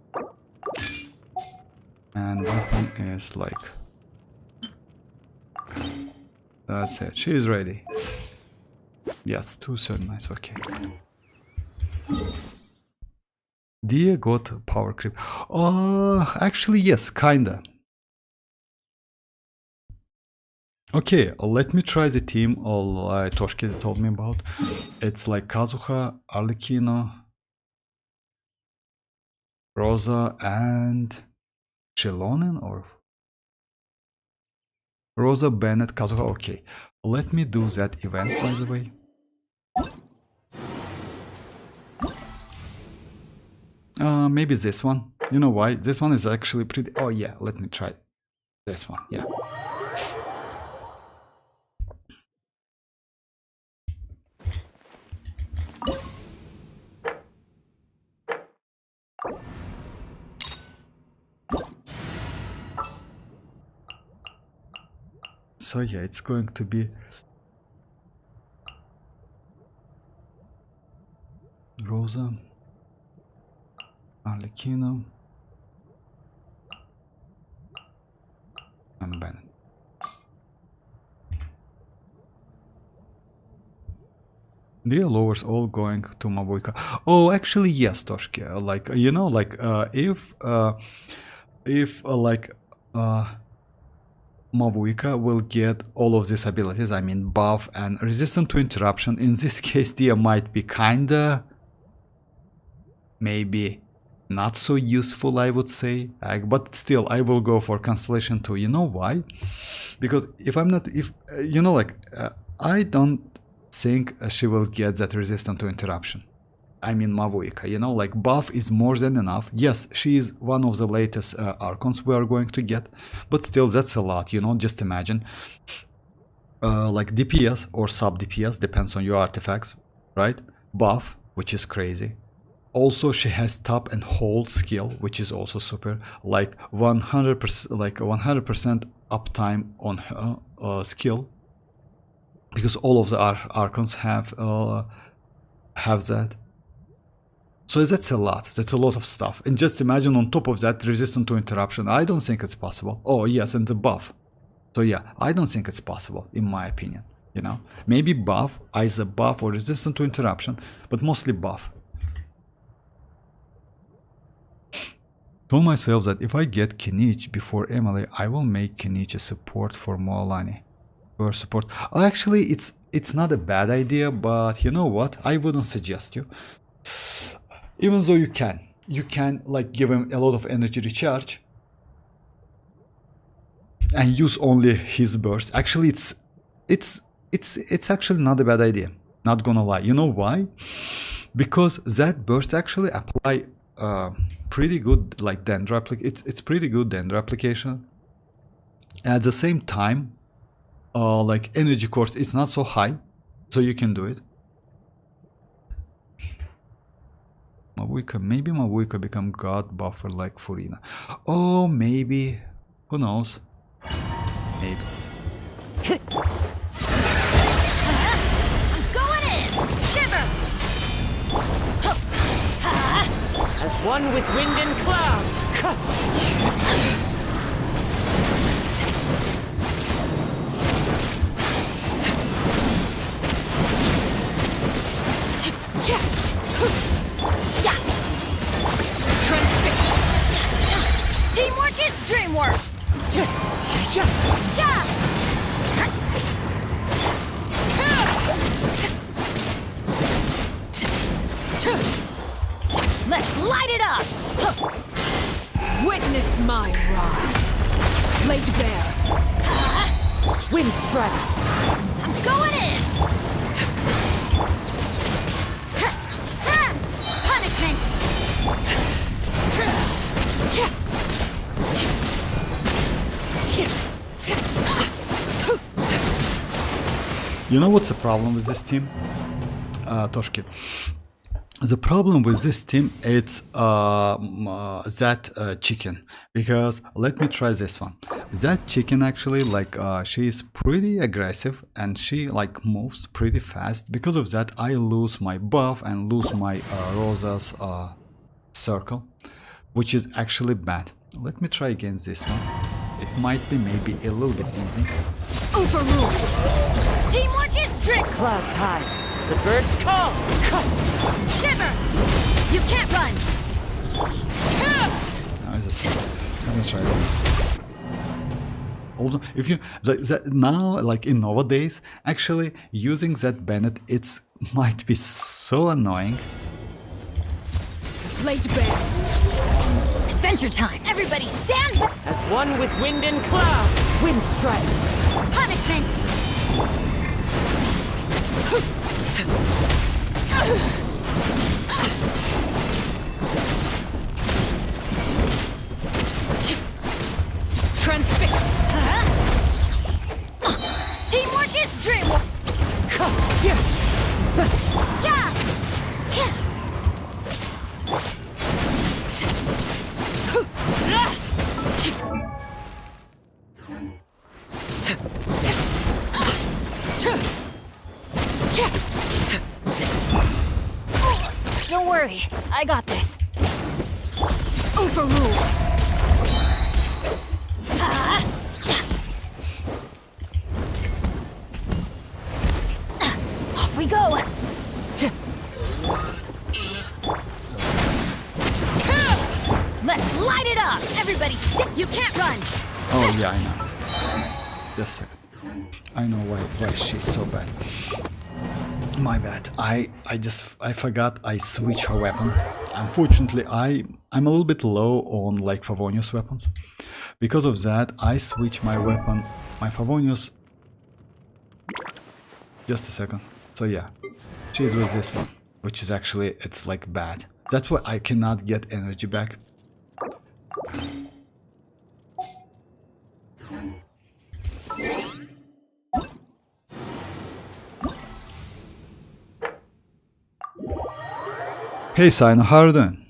And weapon is like... That's it, she is ready. Yes, 2 third nice, okay. Dia got power creep. Actually yes, kinda. Okay, let me try the team Toshki told me about. It's like Kazuha, Arlecchino, Rosa, and Xilonen, or Rosa, Bennett, Kazuha. Okay, let me do that event, by the way. Maybe this one. You know why? This one is actually pretty... Oh yeah, let me try this one, yeah. So yeah, it's going to be Rosa, Arlecchino, and Bennett. The lowers all going to Mavuika. Oh, actually yes, Toshki. Like, you know, like if Mavuika will get all of these abilities, I mean buff and resistant to interruption. In this case, Dia might be kinda, maybe not so useful, I would say, but still I will go for Constellation 2. You know why? Because if I'm not, you know, like I don't think she will get that resistant to interruption. I mean Mavuika, you know, like buff is more than enough. Yes, she is one of the latest Archons we are going to get, but still that's a lot, you know. Just imagine like DPS or sub DPS, depends on your artifacts, right? Buff, which is crazy. Also she has top and hold skill, which is also super, like 100%, like 100% uptime on her skill, because all of the Archons have that. So that's a lot. That's a lot of stuff. And just imagine on top of that, resistant to interruption. I don't think it's possible. Oh yes, and the buff. So yeah, I don't think it's possible, in my opinion. You know, maybe buff, either buff or resistant to interruption, but mostly buff. Told myself that if I get Kinich before Emily, I will make Kinich a support for mualani. Or support. Oh, actually, it's not a bad idea, but you know what? I wouldn't suggest you. Even though you can like give him a lot of energy recharge and use only his burst. Actually, it's actually not a bad idea. Not gonna lie. You know why? Because that burst actually apply pretty good like Dendro it's pretty good Dendro application. At the same time, like energy cost, it's not so high, so you can do it. Mavuika, maybe Mavuika become god buffer like Furina. Oh, maybe. Who knows? Maybe. I'm going in! Shiver! As one with wind and cloud. Transfix! Teamwork is dreamwork! Let's light it up! Witness my rise. Laid bare. Wind strike. I'm going in! Punishment! You know what's the problem with this team? Toshki. The problem with this team, it's that chicken, because let me try this one. That chicken actually, like, she is pretty aggressive and she like moves pretty fast. Because of that, I lose my buff and lose my Rosa's circle, which is actually bad. Let me try against this one. It might be maybe a little bit easy. Overruled! Teamwork is dream! Clouds high. The birds call. Shiver! You can't run! Let me try that. Although, if you like that now, like in nowadays, actually using that Bennett, it's might be so annoying. Laid bare. Adventure time! Everybody stand back! As one with wind and cloud. Wind strike. Punishment! Transfix. Teamwork is dreamwork! Yeah! Don't worry, I got this. Overruled. Off we go! Let's light it up! Everybody stick! You can't run! Oh yeah, I know. Just a second. I know why she's so bad. My bad. I forgot I switched her weapon. Unfortunately, I'm a little bit low on like Favonius weapons. Because of that, I switched my weapon, my Favonius. Just a second. So yeah, she's with this one, which is actually, it's like bad. That's why I cannot get energy back. Hey Sino, how are you doing?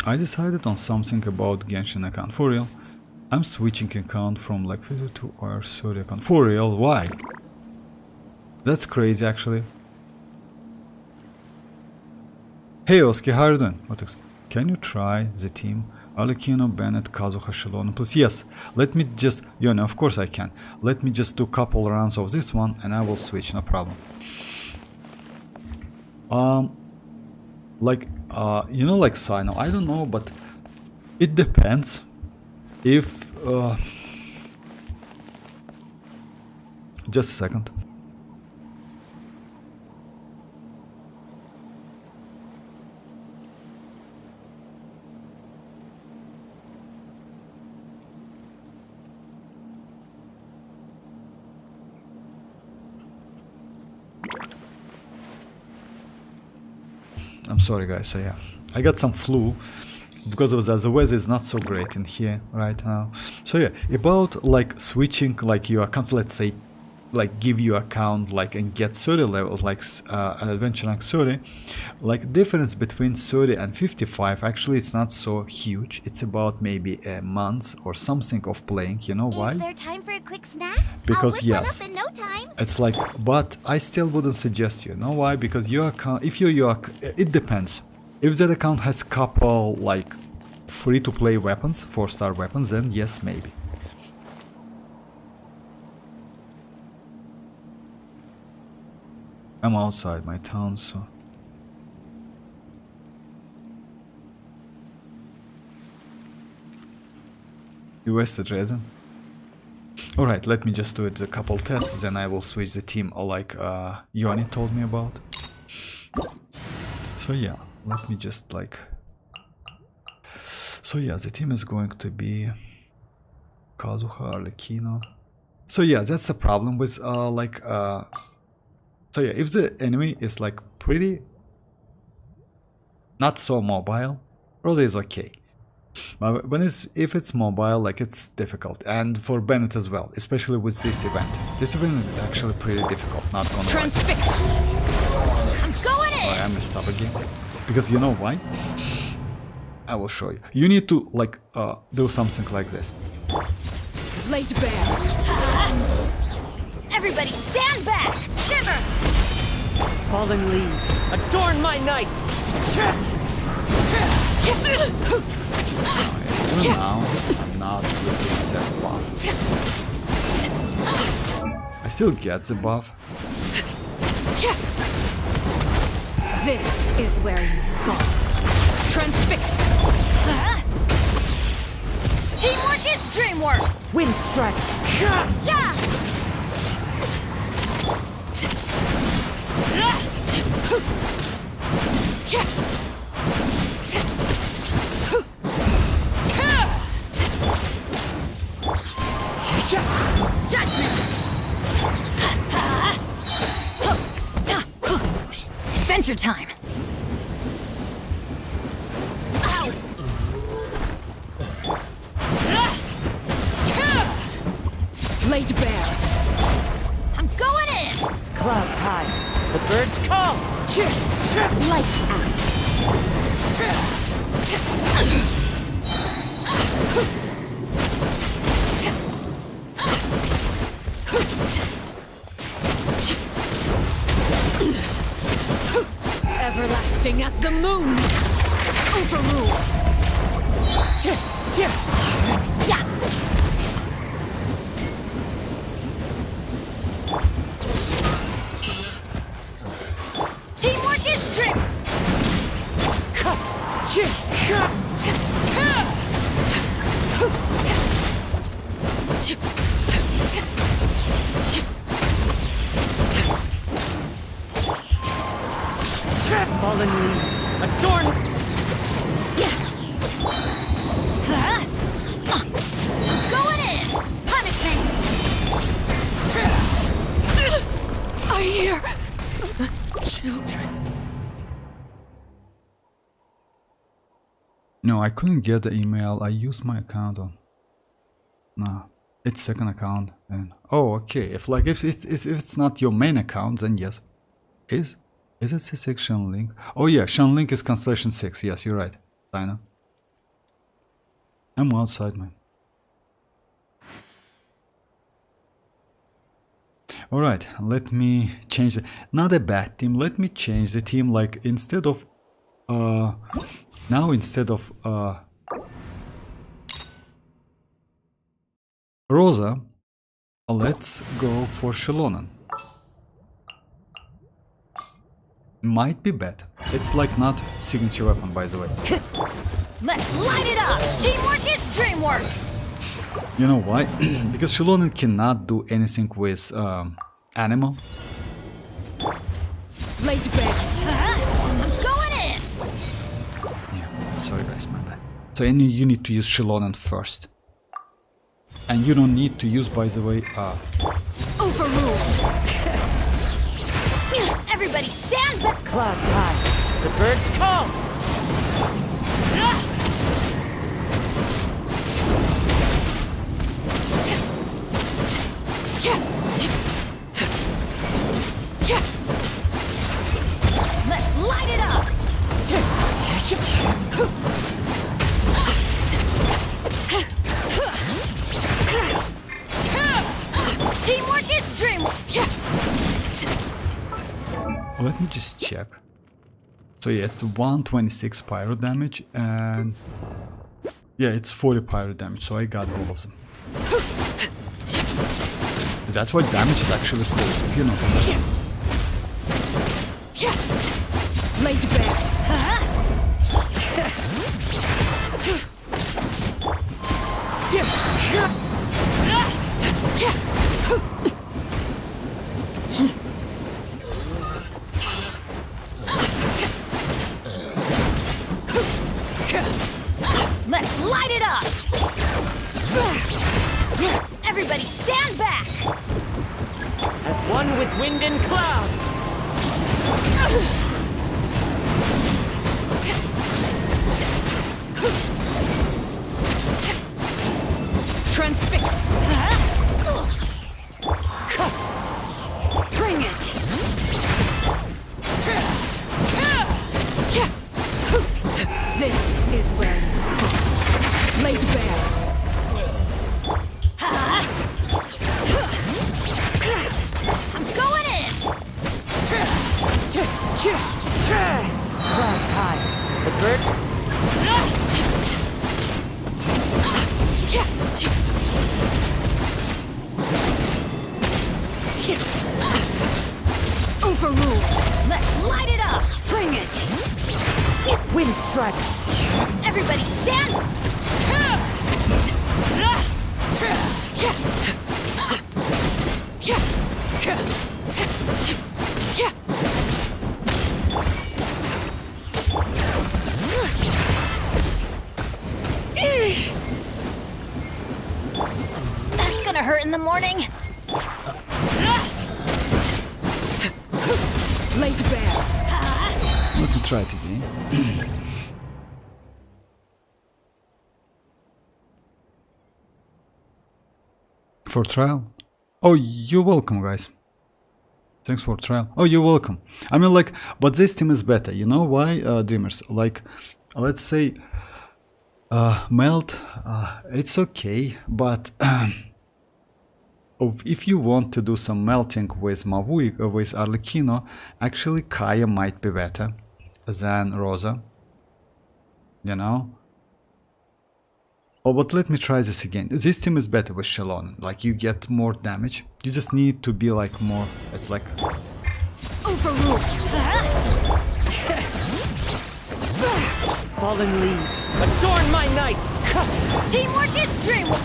I decided on something about Genshin account. For real? I'm switching account from like 52 or 30 account. For real? Why? That's crazy actually. Hey Oski, how are you doing? Can you try the team? Arlecchino, Bennett, Kazuha, Xilonen, please. Yes, let me just, you know, of course I can. Let me just do a couple rounds of this one and I will switch, no problem. Like, you know, like Sino, I don't know, but it depends. If, just a second. I'm sorry guys, so yeah. I got some flu because of that. The weather is not so great in here right now. So yeah, about like switching like your account, let's say like give your account like and get 30 levels like adventure rank 30, like difference between 30 and 55 actually it's not so huge. It's about maybe a month or something of playing. You know why? Is there time for a quick snack? Because I'll whip one yes, up in no time. it's like, but I still wouldn't suggest you know why? Because your account, if your it depends. If that account has couple like free to play weapons, 4-star weapons, then yes, maybe. I'm outside my town, so you wasted resin. Alright, let me just do it a couple tests, then I will switch the team like Yoni told me about. So yeah, let me just like... So yeah, the team is going to be Kazuha, Arlecchino. So yeah, that's the problem with so yeah, if the enemy is like pretty not so mobile, Rosa is okay. But when if it's mobile, like it's difficult, and for Bennett as well, especially with this event. This event is actually pretty difficult, not gonna lie. Transfix. I'm going in. Oh, I messed up again. Because you know why? I will show you. You need to like do something like this. Laid bare. Everybody stand back! Shiver! Fallen leaves, adorn my night! Even now, I'm not using that buff. I still get the buff. This is where you fall. Transfixed! Teamwork is dreamwork! Wind strike! Yeah! Judgment! Adventure time! Laid bare. I'm going in! Clouds high, the birds call! Lights out. Everlasting as the moon. Overrule. Yeah. Teamwork is dream. Fallen leaves, adorn! Going in! Punishment! I hear children. No, I couldn't get the email. I used my account on. No, it's second account. And oh, okay. If it's not your main account, then yes. Is it C6 Shenlink? Oh yeah, Shenlink is Constellation 6. Yes, you're right. China. I'm outside, man. Alright, let me change the... Not a bad team. Let me change the team. Like instead of... Now instead of... Rosa, let's go for Xilonen. Might be better. It's like not signature weapon, by the way. Let's light it up! Teamwork is dreamwork! You know why? Because Xilonen cannot do anything with animal. Laid bare. I'm going in! Yeah, sorry guys, my bad. So you need to use Xilonen first. And you don't need to use, by the way, Overruled! Everybody stand back! Clouds high, The birds call! Let's light it up! Teamwork is dreamwork! Let me just check. So yeah, it's 126 pyro damage and yeah, it's 40 pyro damage, so I got all of them. That's why damage is actually cool, if you notice. Laid bare. Let's light it up! Everybody stand back! As one with wind and cloud! Transfix! Bring it! This is where you laid bare. I'm going in! Clouds high. The birds... Overruled! Let's light it up! Bring it! Wind strike! Everybody stand! That's gonna hurt in the morning. Laid bare. Let me try it again. For trial? Oh, you're welcome, guys. Thanks for trial. Oh, you're welcome. I mean, like, but this team is better. You know why, Dreamers? Like, let's say, Melt, it's okay, but if you want to do some melting with mavuika, with arlecchino, actually Kaya might be better than Rosa. You know? Oh, but let me try this again. This team is better with Xilonen. Like, you get more damage. You just need to be like more... It's like... Overruled. Fallen leaves, adorn my night! Teamwork is dreamwork.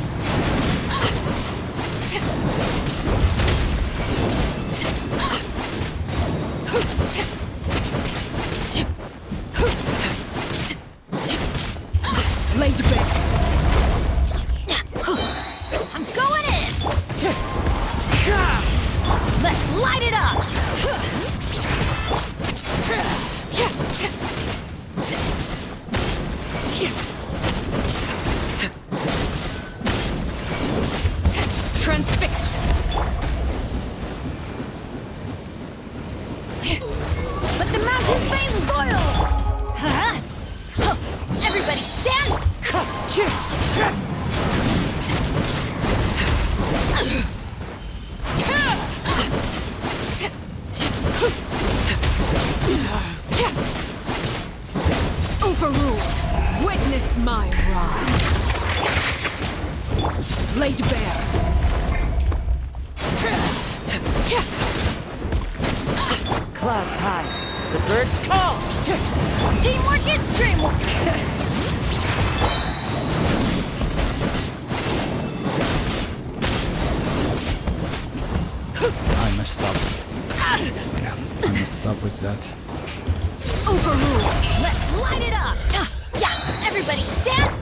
Laid bare. I'm going in. Let's light it up. Transfixed. Let the mountain flames boil. Huh? Everybody stand. Overruled. Witness my rise. Laid bare. Clouds high. The birds call. Teamwork is dreamwork. I messed up. Yeah, I messed up with that. Overruled. Let's light it up. Yeah, everybody stand.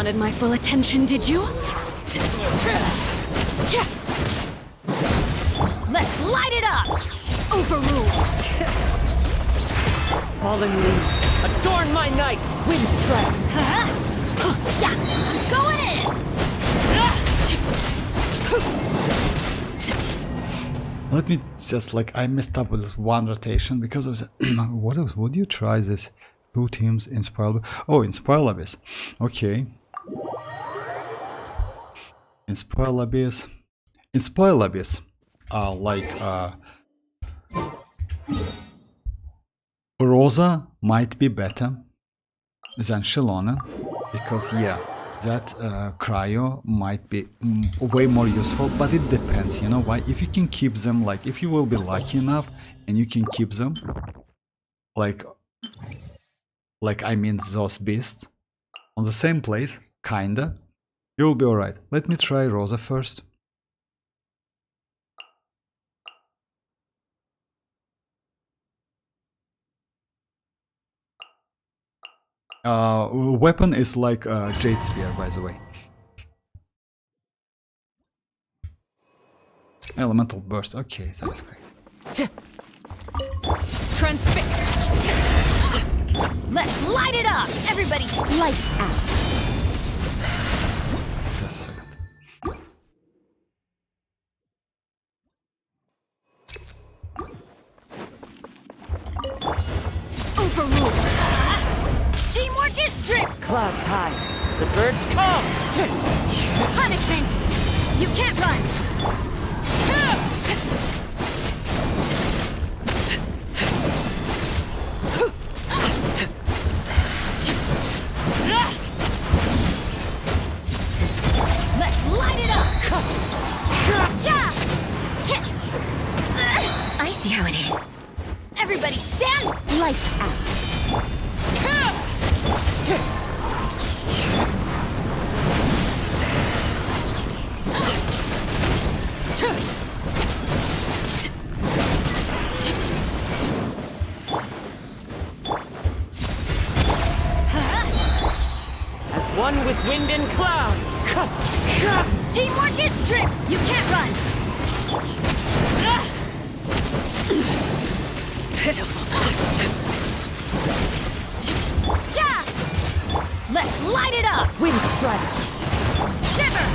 wanted my full attention, did you? Let's light it up! Overruled! Fallen leaves, adorn my night! Windstrike! Yeah, I'm going in! Let me just like I messed up with this one rotation because of the what else? Would you try this? Two teams Inspire. Oh, Inspire Abyss. Okay. Inspire Abyss. Inspire Abyss. Like Rosa might be better than Xilonen because yeah, that cryo might be way more useful, but it depends, you know why? If you can keep them, like if you will be lucky enough and you can keep them, like I mean those beasts on the same place, kinda, you'll be alright. Let me try Rosa first. Weapon is like Jade Spear, by the way. Elemental Burst, okay, that's great. Transfix! Let's light it up! Everybody, lights out! Just a second. Overruled! Teamwork is drip! Clouds high, the birds come! Punishment! You can't run! Let's light it up! Yeah! I see how it is. Everybody stand! Lights out! As one with wind and cloud! Teamwork is drip! You can't run! Pitiful. Yeah! Let's light it up! Windstrike! Shiver!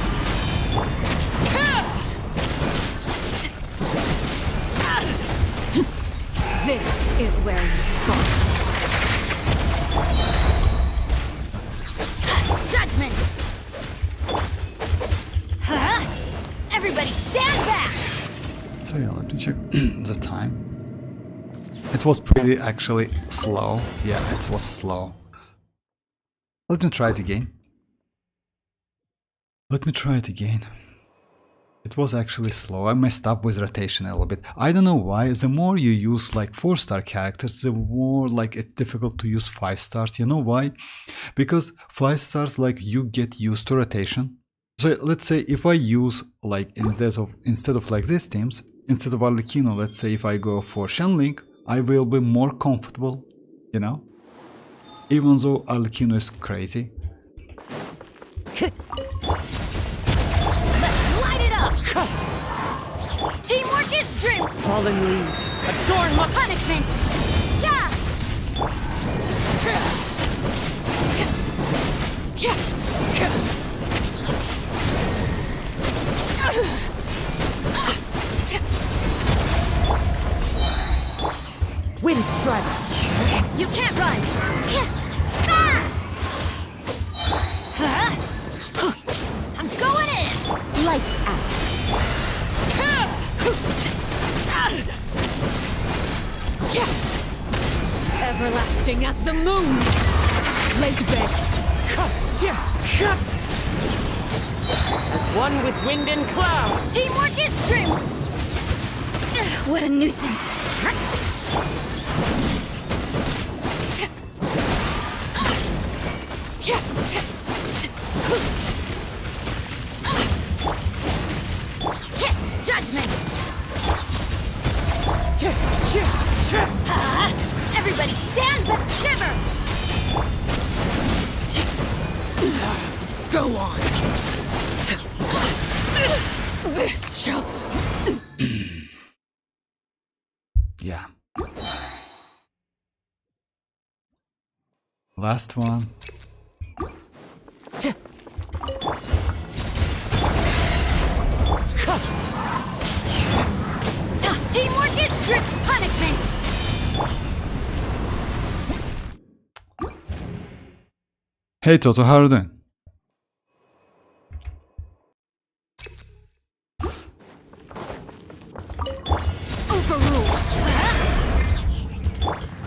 This is where you fall. Judgment! Everybody stand back! So yeah, let me check the time. It was pretty actually slow. Yeah, it was slow. Let me try it again. Let me try it again. It was actually slow. I messed up with rotation a little bit. I don't know why. The more you use like 4-star characters, the more like it's difficult to use 5 stars. You know why? Because 5 stars, like you get used to rotation. So let's say if I use like instead of like these teams, instead of Arlecchino, let's say if I go for Shenling, I will be more comfortable, you know? Even though Arlecchino is crazy. Let's light it up! Teamwork is drip! Fallen leaves, adorn my Punishment! Yeah! Windstrike! You can't run! I'm going in! Lights out! Everlasting as the moon! Lake bed! As one with wind and cloud! Teamwork is trim! What a nuisance! Judgment! Everybody stand back! Shiver! Go on. This shall. Yeah. Last one. Teamwork is strict punishment. Hey Toto, how are you doing? Overrule.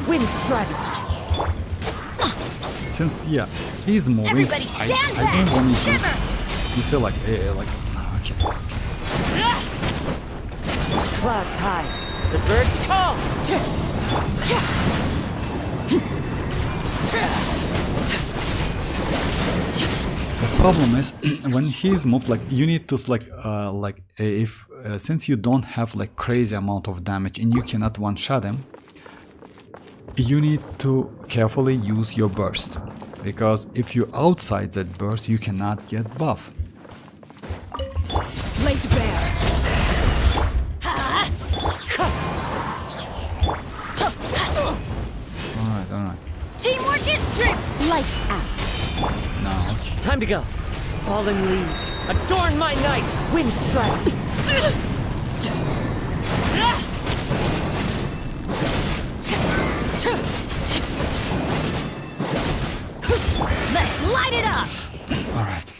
Wind strider. Since yeah, he's moving, Everybody I stand don't back. want to Shiver. you say like okay. Clouds high. The birds call. The problem is when he's moved, like you need to if since you don't have like crazy amount of damage and you cannot one shot him, you need to carefully use your burst, because if you're outside that burst you cannot get buff. Laid bare. Alright. Teamwork is strict. Lights out. No, okay. Time to go. Fallen leaves. Adorn my night. Wind strider. Let's light it up. Alright.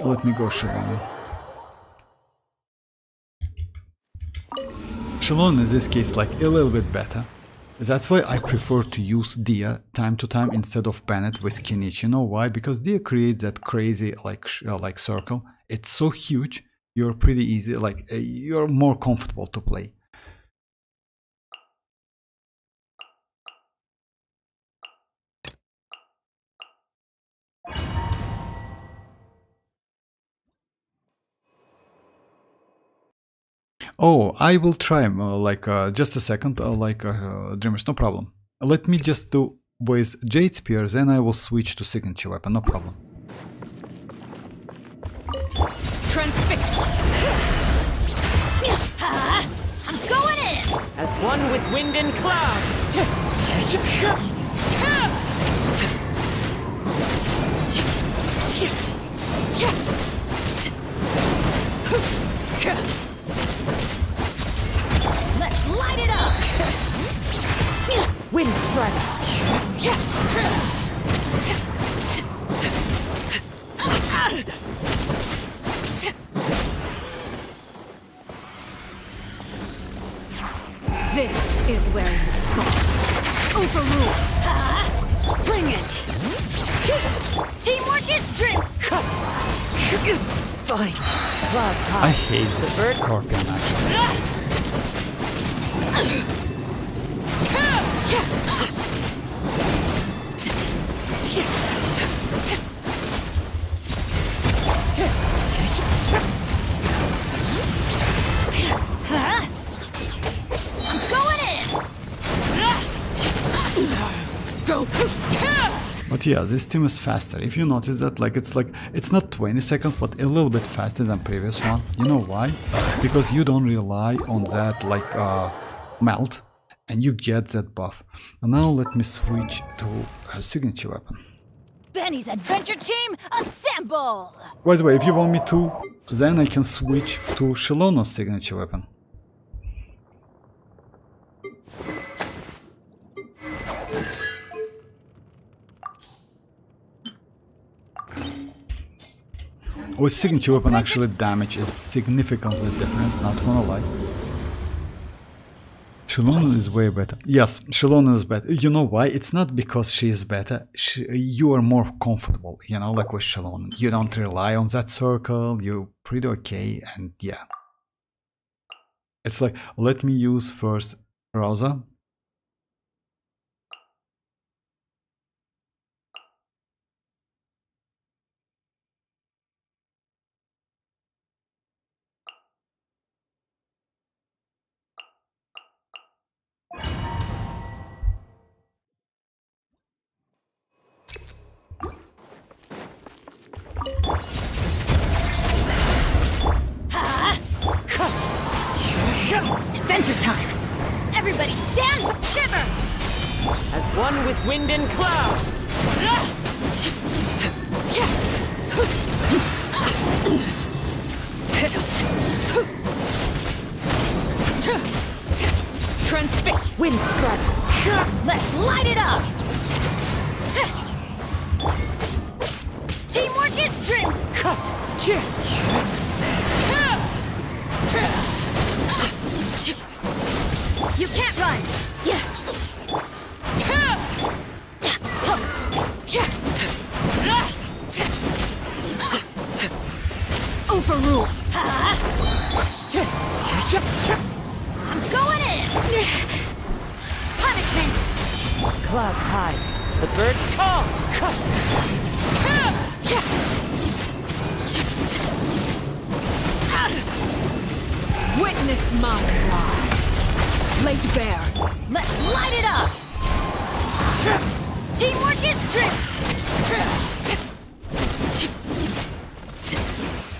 Let me go Xilonen. Xilonen in this case like a little bit better. That's why I prefer to use Dia time to time instead of Bennett with Kinich. You know why? Because Dia creates that crazy like circle. It's so huge. You're pretty easy. Like you're more comfortable to play. Oh, I will try just a second, Dreamers, no problem. Let me just do with Jade Spear, then I will switch to signature weapon, no problem. Transfix. I'm going in. As one with wind and cloud. Let's light it up. Wind strider. This is where you fall. Overrule. Bring it. Teamwork is dream. Fine. Clouds I high. hate this bird- scorpion actually. I'm going in. Go. But yeah, this team is faster. If you notice that, it's not 20 seconds, but a little bit faster than previous one. You know why? Because you don't rely on that melt, and you get that buff. And now let me switch to a signature weapon. Benny's adventure team, assemble! By the way, if you want me to, then I can switch to Xilonen's signature weapon. With signature weapon, actually damage is significantly different, not gonna lie. Xilonen is way better. Yes, Xilonen is better. You know why? It's not because she is better. You are more comfortable, you know, like with Xilonen. You don't rely on that circle, you're pretty okay, and yeah. It's like, let me use first Rosa. with wind and cloud. Transfix. Wind strike. Let's light it up. Teamwork is dream. You can't run. Overrule. I'm going in. Punishment. Clouds hide. The birds call. Witness my rise. Laid bare. Let's light it up. Teamwork is strength.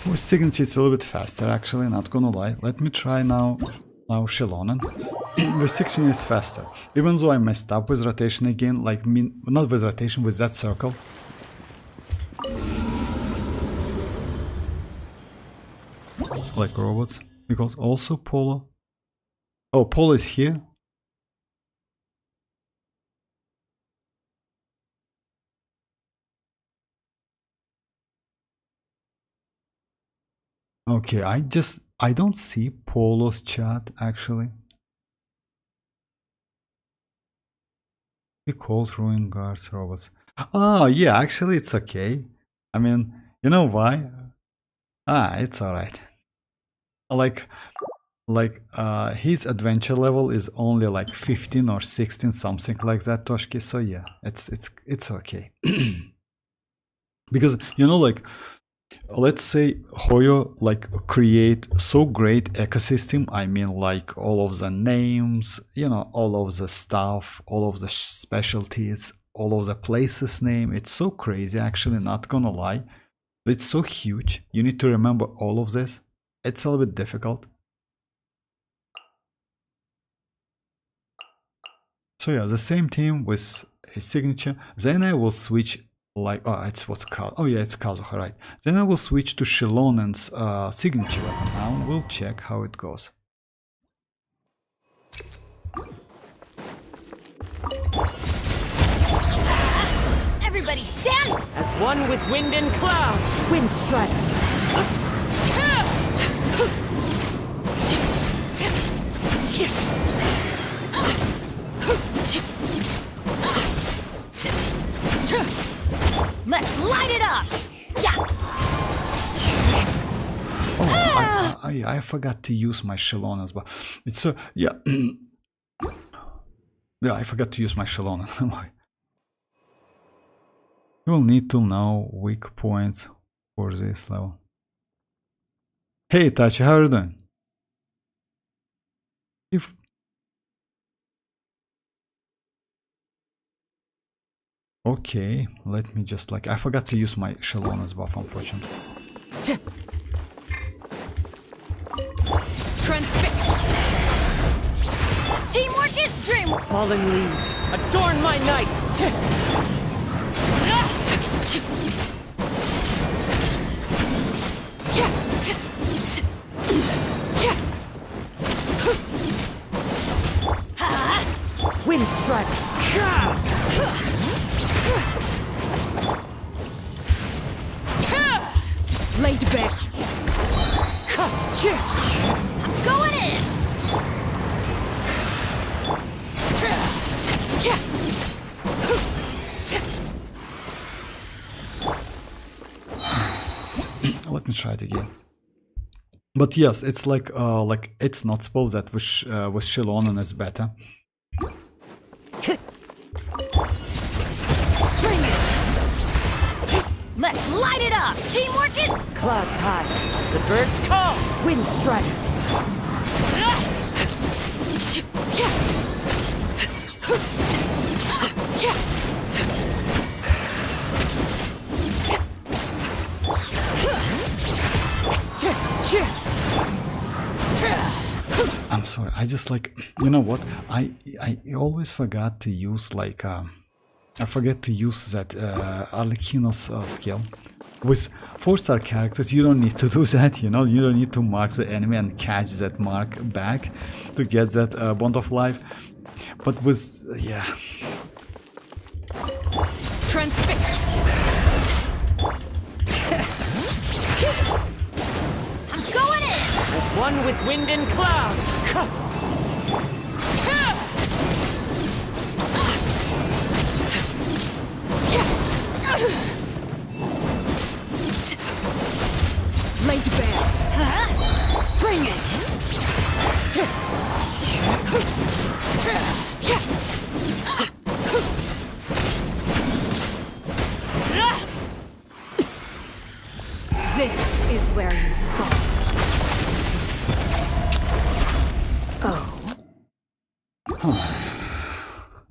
With signature it's a little bit faster actually, not gonna lie. Let me try now Xilonen. With signature it's faster. Even though I messed up with rotation again, like not with rotation, with that circle. Like robots. Because also Polo. Oh, Polo is here. Okay, I don't see Polo's chat actually. He calls ruin guards robots. Oh yeah, actually it's okay. I mean, you know why? It's alright. Like his adventure level is only like 15 or 16, something like that, Toshki. So yeah, it's okay. Because you know, like let's say Hoyo like create so great ecosystem. I mean, like all of the names, you know, all of the stuff, all of the specialties, all of the places name. It's so crazy, actually, not gonna lie. It's so huge. You need to remember all of this. It's a little bit difficult. So yeah, the same team with his signature. Then I will switch. Like, oh, it's what's called. Oh yeah, it's Kazuha, right? Then I will switch to Xilonen's signature weapon now, and we'll check how it goes. Everybody stand. As one with wind and cloud. Wind strike. Let's light it up! Yeah! Oh, I forgot to use my Xilonen, but it's so yeah. Yeah, I forgot to use my Xilonen. You will need to know weak points for this level. Hey Tachi, how are you doing? Okay, let me just like I forgot to use my Xilonen's buff, unfortunately. Transfix. Teamwork is dream. Fallen leaves. Adorn my night. Wind strike. Laid bare. I'm going in. Let me try it again. But yes, it's like it's not supposed that with Xilonen is better. Bring it. Let's light it up. Teamwork is Clouds high. The birds call. Wind strike. I'm sorry, I just like, you know what, I always forgot to use like I forget to use that arlecchino's skill. With 4-star characters, you don't need to do that, you know, you don't need to mark the enemy and catch that mark back to get that bond of life. But with, yeah. Transfixed. I'm going in. As one with wind and cloud. Laid bare. Huh? Bring it. This is where you fall.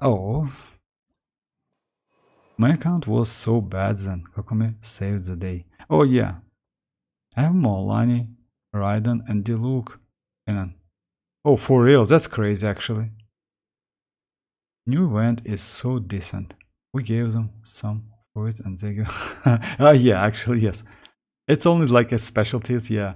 Oh. My account was so bad then. Kokome saved the day. Oh yeah. I have mualani, Raiden, and Diluc. Oh, for real, that's crazy actually. New event is so decent. We gave them some for it and they go. Oh yeah, actually yes. It's only like a specialties, yeah.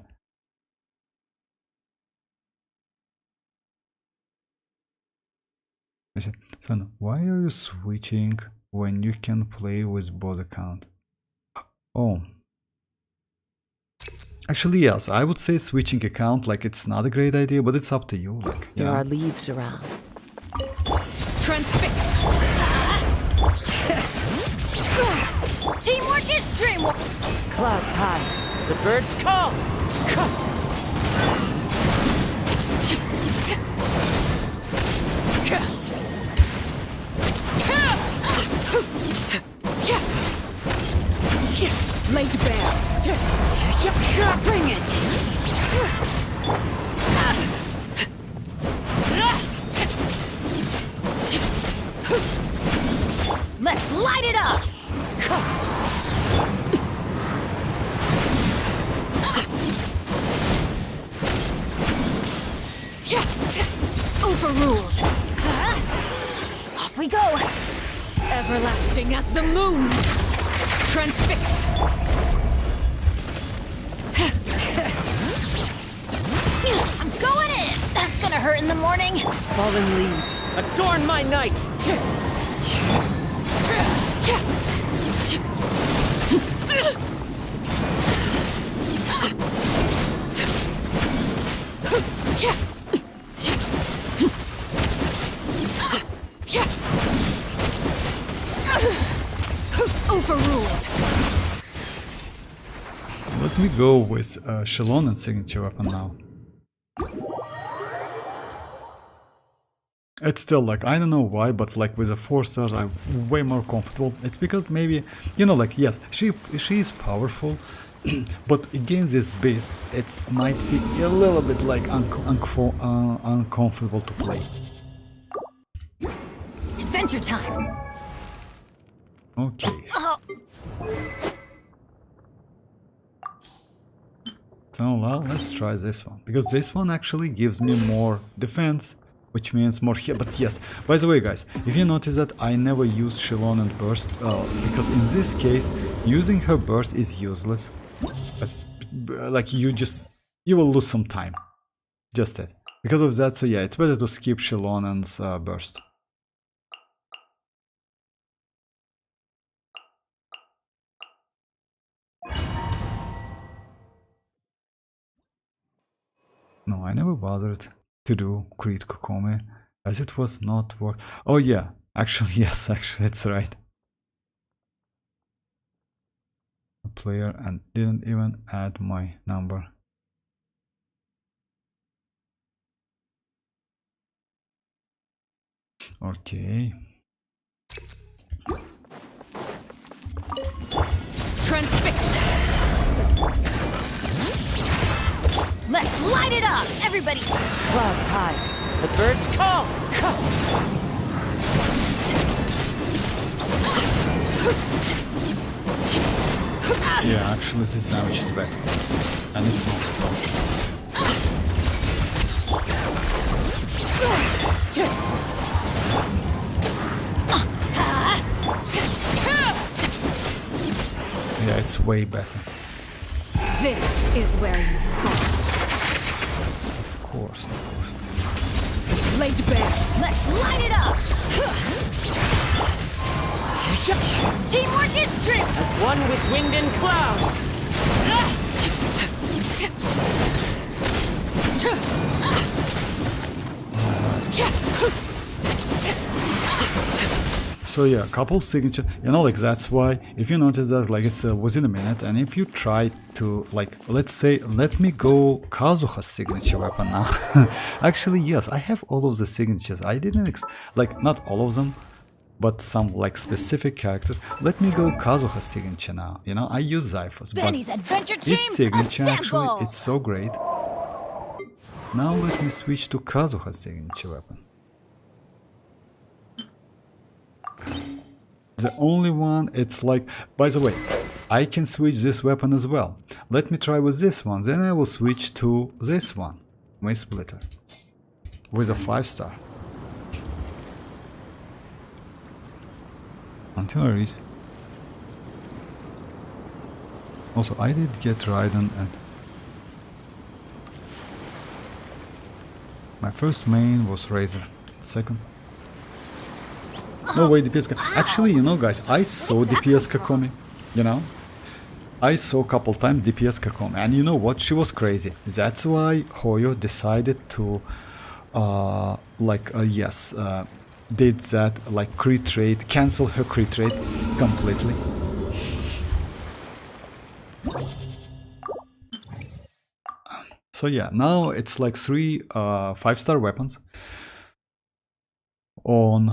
Son, why are you switching when you can play with both accounts? Oh. Actually, yes, I would say switching account, like, it's not a great idea, but it's up to you, like, There yeah. are leaves around. Transfixed. Teamwork is dreamwork. Clouds high. The birds call. Laid bare. Bring it. Let's light it up. Overruled. Off we go. Everlasting as the moon. Transfixed. I'm going in. That's gonna hurt in the morning. Fallen leaves. Adorn my nights. Overruled. Let me go with Xilonen signature weapon now. It's still like, I don't know why, but like with the 4 stars I'm way more comfortable. It's because maybe, you know, like, yes, she is powerful, but against this beast it might be a little bit like uncomfortable to play. Adventure time. Okay. Oh. So well, let's try this one, because this one actually gives me more defense, which means more hit. But yes, by the way guys, if you notice that I never use Xilonen burst, because in this case using her burst is useless. It's, like, you will lose some time, just that. Because of that, so yeah, it's better to skip Xilonen's burst. No, I never bothered to do Creed Kokome, as it was not worth. Oh yeah, actually yes, actually it's right. A player and didn't even add my number. Okay. Transfixed. Let's light it up, everybody. Clouds high. The birds call. Yeah, actually this damage is better. And it's not spell. it's way better. This is where you fall. Of course, of course. Laid bare. Let's light it up. Teamwork is strength. As one with wind and cloud. So yeah, couple signature, you know, like that's why, if you notice that, like it's within a minute, and if you try to, like, let's say, let me go Kazuha's signature weapon now. Actually, yes, I have all of the signatures. I didn't, like, not all of them, but some, like, specific characters. Let me go Kazuha's signature now. You know, I use Xiphos, but Benny's adventure team. his signature, actually, assemble! it's so great. Now let me switch to Kazuha's signature weapon. The only one, it's like, by the way, I can switch this weapon as well. Let me try with this one, then I will switch to this one, Mace Splitter, with a 5-star. Until I reach. Also, I did get Raiden and my first main was Razor, second. No way, DPS. Actually, you know, guys, I saw DPS Kakomi. You know, I saw a couple times DPS Kakomi, and you know what? She was crazy. That's why Hoyo decided to, did that, like, crit trade, cancel her crit trade completely. So yeah, now it's like 3 5-star weapons on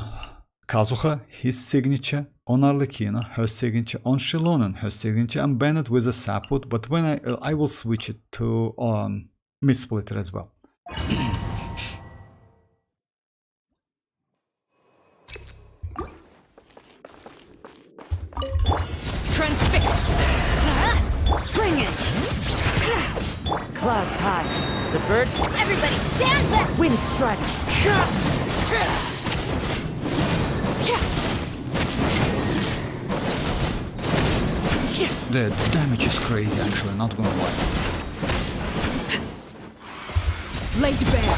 Kazuha, his signature, on Arlecchino, her signature, on Xilonen, her signature, and Bennett with a sapwood, but when I will switch it to Mist Splitter as well. Transfix. Bring it. Clouds high. The birds. Everybody stand back. Wind strike. The damage is crazy, actually, not gonna lie. Laid bare.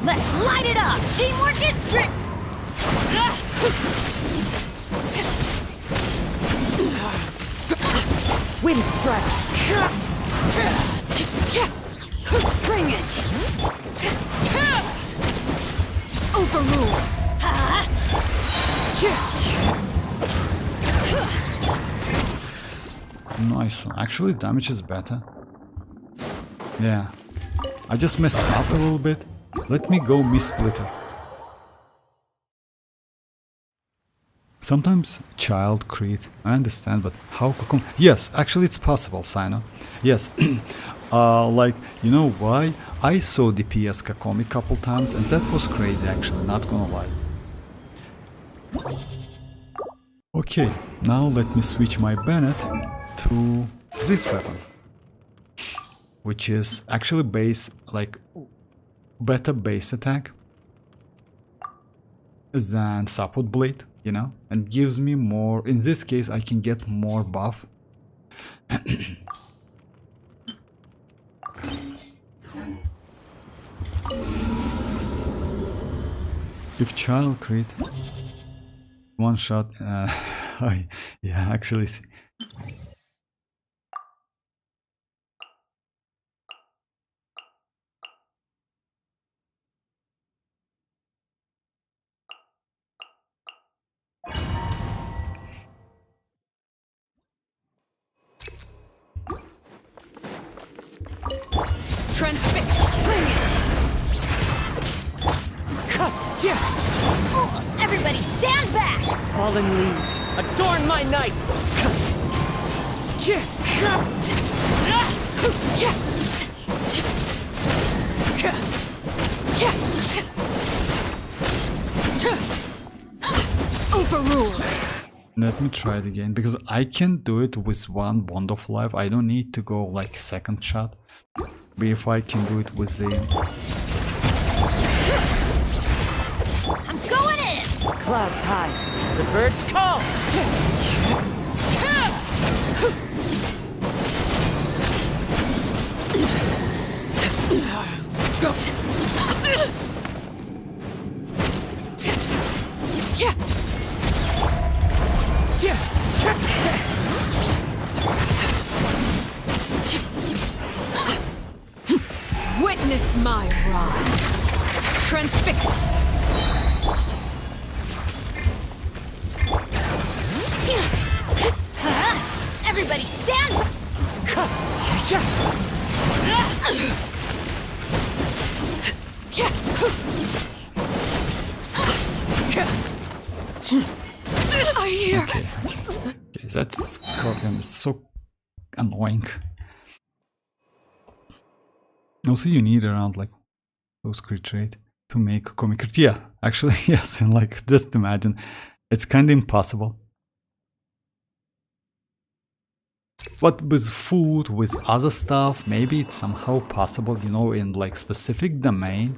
Let's light it up. Teamwork is strict. Wind strike. Bring it. Overrule. Nice one. Actually, damage is better. Yeah. I just messed up a little bit. Let me go Mist Splitter. Sometimes child crit, I understand, but how come? Yes, actually it's possible, Sino. Yes. Like, you know why? I saw DPS Kakomi a couple times, and that was crazy, actually, not gonna lie. Okay, now let me switch my Bennett to this weapon, which is actually base, like, better base attack than Sapwood Blade, you know, and gives me more. In this case, I can get more buff. If child crit, one shot, yeah, actually. Transfix. Bring it. Everybody stand back. Fallen leaves. Adorn my night. Overruled. Let me try it again, because I can do it with one Bond of Life. I don't need to go like second shot. But if I can do it with the... I'm going in. clouds high. The birds call. Witness my rise. Transfix. Everybody stand! I hear. Okay, that scorpion is so annoying. Also, you need around like those crit rate to make a comic crit. Yeah, actually, yes, and like just imagine, it's kind of impossible. But with food, with other stuff, maybe it's somehow possible, you know, in like specific domain.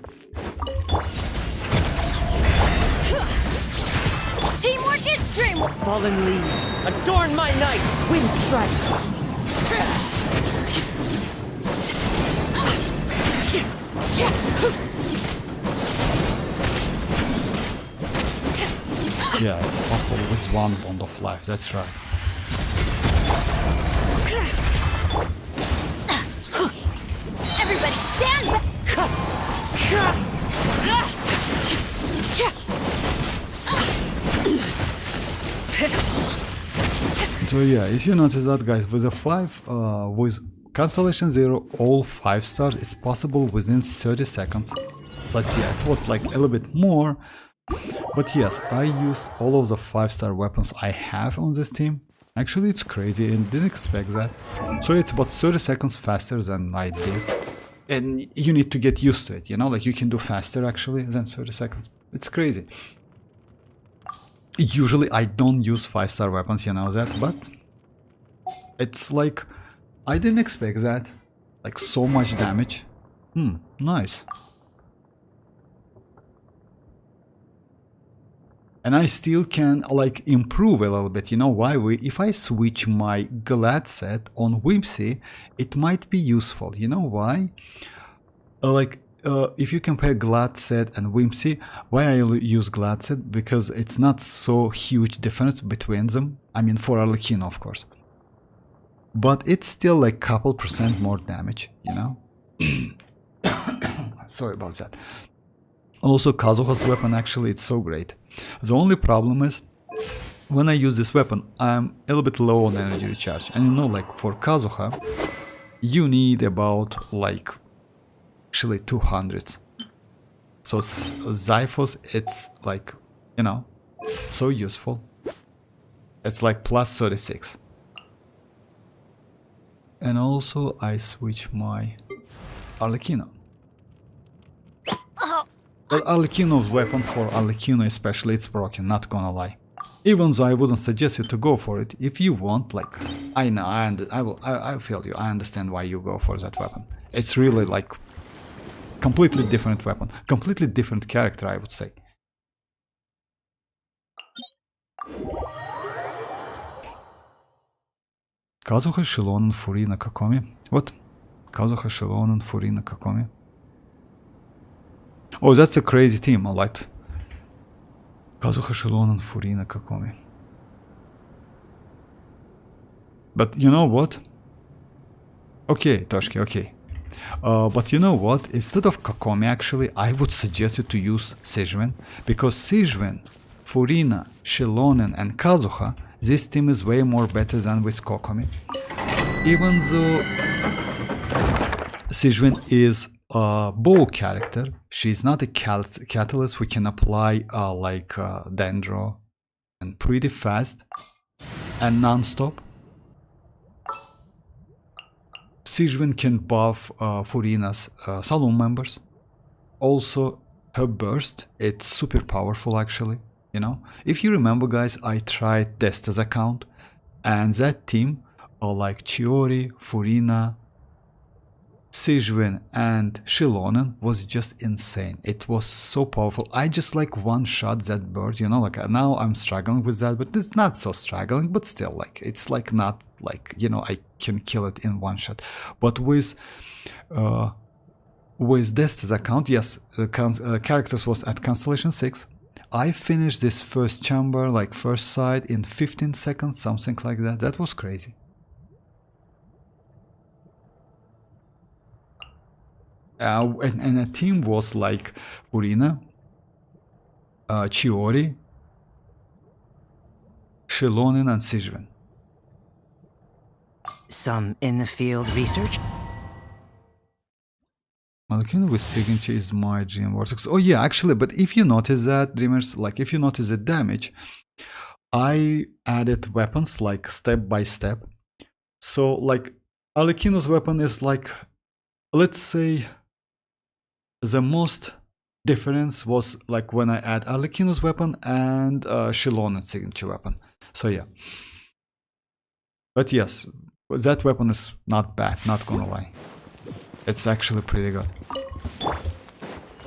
Teamwork is dreamwork! Fallen leaves, adorn my nights, wind strike. Yeah, it's possible with one bond of life, that's right. Everybody stand back! So yeah, if you notice that, guys, with a 5, with Constellation 0, all 5 stars, it's possible within 30 seconds. But yeah, it was like a little bit more. But yes, I used all of the 5-star weapons I have on this team. Actually, it's crazy and didn't expect that. So it's about 30 seconds faster than I did. And you need to get used to it, you know, like you can do faster actually than 30 seconds. It's crazy. Usually I don't use 5-star weapons, you know that, but it's like, I didn't expect that. Like so much damage. Nice. And I still can like improve a little bit, you know why? If I switch my glad set on Whimsy, it might be useful, you know why? If you compare glad set and Whimsy, why I use glad set? Because it's not so huge difference between them, I mean for arlecchino of course. But it's still like couple % more damage, you know? Sorry about that. Also, Kazuha's weapon actually, it's so great. The only problem is, when I use this weapon, I'm a little bit low on energy recharge. And you know, like for Kazuha, you need about like, actually 200. So Xiphos, it's like, you know, so useful. It's like plus 36. And also I switch my arlecchino. Well, arlecchino's weapon for arlecchino especially, it's broken, not gonna lie. Even though I wouldn't suggest you to go for it, if you want, like, I know, I feel you, I understand why you go for that weapon. It's really like completely different weapon, completely different character, I would say. Kazuha, Xilonen, Furina, Kokomi. What? Kazuha, Xilonen, Furina, Kokomi. Oh, that's a crazy team, alright. Kazuha, Xilonen, Furina, Kokomi. But you know what? Okay, Toshki, okay. But you know what? Instead of Kokomi, actually, I would suggest you to use Xianyun. Because Xianyun, Furina, Xilonen, and Kazuha, this team is way more better than with Kokomi. Even though Xianyun is a bow character, she's not a catalyst we can apply like Dendro and pretty fast and non-stop. Xianyun can buff Furina's Saloon members. Also, her burst, it's super powerful actually, you know. If you remember, guys, I tried Desta's account, and that team, like Chiori, Furina, Xianyun and Xilonen was just insane. It was so powerful. I just like one shot that bird, you know, like now I'm struggling with that, but it's not so struggling, but still like it's like not like, you know, I can kill it in one shot. But with Desta's account, yes, characters was at Constellation 6. I finished this first chamber, like first side, in 15 seconds, something like that. That was crazy. And a team was like Furina, Chiori, Xilonen, and Xianyun. Some in-the-field research? Arlecchino with signature is my dream vortex. Oh yeah, actually, but if you notice that, dreamers, like if you notice the damage, I added weapons like step by step. So like Arlecchino's weapon is like, let's say, the most difference was like when I add Arlecchino's weapon and Xilonen's signature weapon. So yeah. But yes, that weapon is not bad, not gonna lie. It's actually pretty good.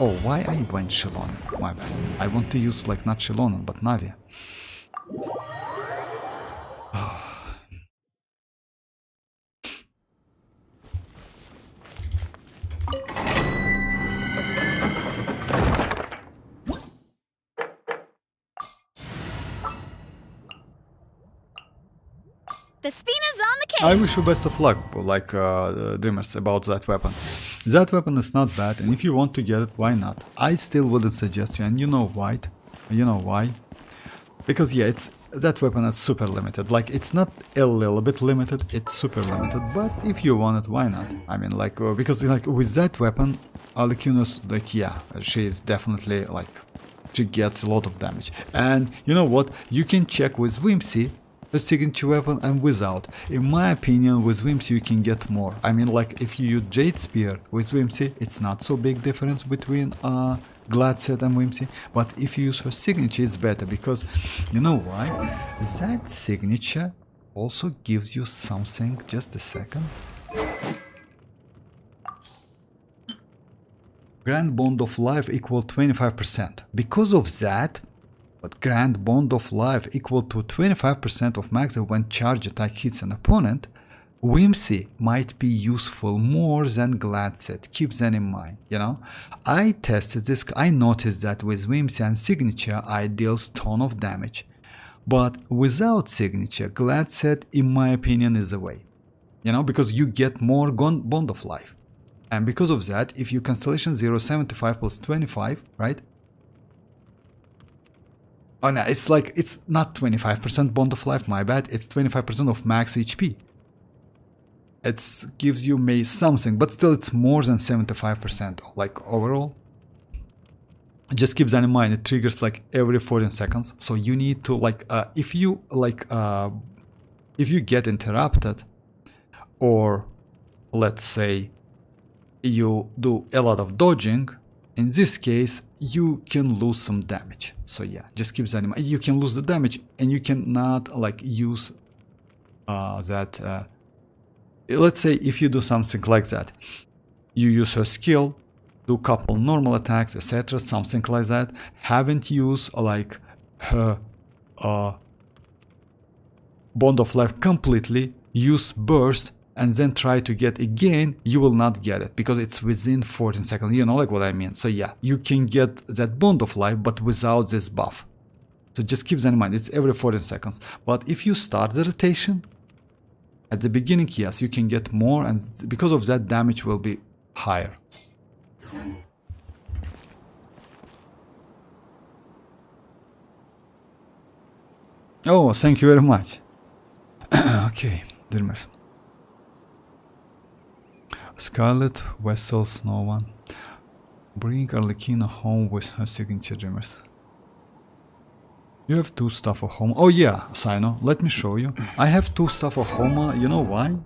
Oh, why I went Xilonen? My bad. I want to use like not Xilonen, but Navi. The spina's on the case. I wish you best of luck, like dreamers, about that weapon. That weapon is not bad, and if you want to get it, why not? I still wouldn't suggest you, and you know why? You know why? Because yeah, that weapon is super limited. Like it's not a little bit limited, it's super limited. But if you want it, why not? I mean, like because like with that weapon, Arlecchino's like yeah, she is definitely like she gets a lot of damage. And you know what? You can check with Whimsy. The signature weapon and without. In my opinion, with Whimsy you can get more. I mean, like if you use Jade Spear with Whimsy, it's not so big difference between Gladset and Whimsy. But if you use her signature, it's better because you know why? That signature also gives you something. Just a second. Grand Bond of Life equal 25%. Because of that. But Grand Bond of Life equal to 25% of max when charge attack hits an opponent, Whimsy might be useful more than Gladset. Keep that in mind, you know. I tested this, I noticed that with Whimsy and Signature I deals ton of damage. But without Signature, Gladset in my opinion is the way. You know, because you get more Bond of Life. And because of that, if you Constellation 075 plus 25, right? Oh no, it's like, it's not 25% Bond of Life, my bad, it's 25% of max HP. It gives you maybe something, but still it's more than 75%, like overall. Just keep that in mind, it triggers like every 14 seconds, so you need to like, if you get interrupted, or let's say you do a lot of dodging, in this case, you can lose some damage. So yeah, just keep that in mind. You can lose the damage and you cannot like use that. Let's say if you do something like that, you use her skill, do couple normal attacks, etc. Something like that. Haven't used like her Bond of Life completely, use burst, and then try to get again, you will not get it because it's within 14 seconds, you know like what I mean. So yeah, you can get that Bond of Life but without this buff. So just keep that in mind, it's every 14 seconds. But if you start the rotation, at the beginning, yes, you can get more, and because of that damage will be higher. Oh, thank you very much. Okay, dreamers. Scarlet Vessels, no one. Bring Arlecchino home with her signature, dreamers. You have 2 stuff of Homa. Oh yeah, Sino, let me show you. I have 2 stuff of Homa. You know why?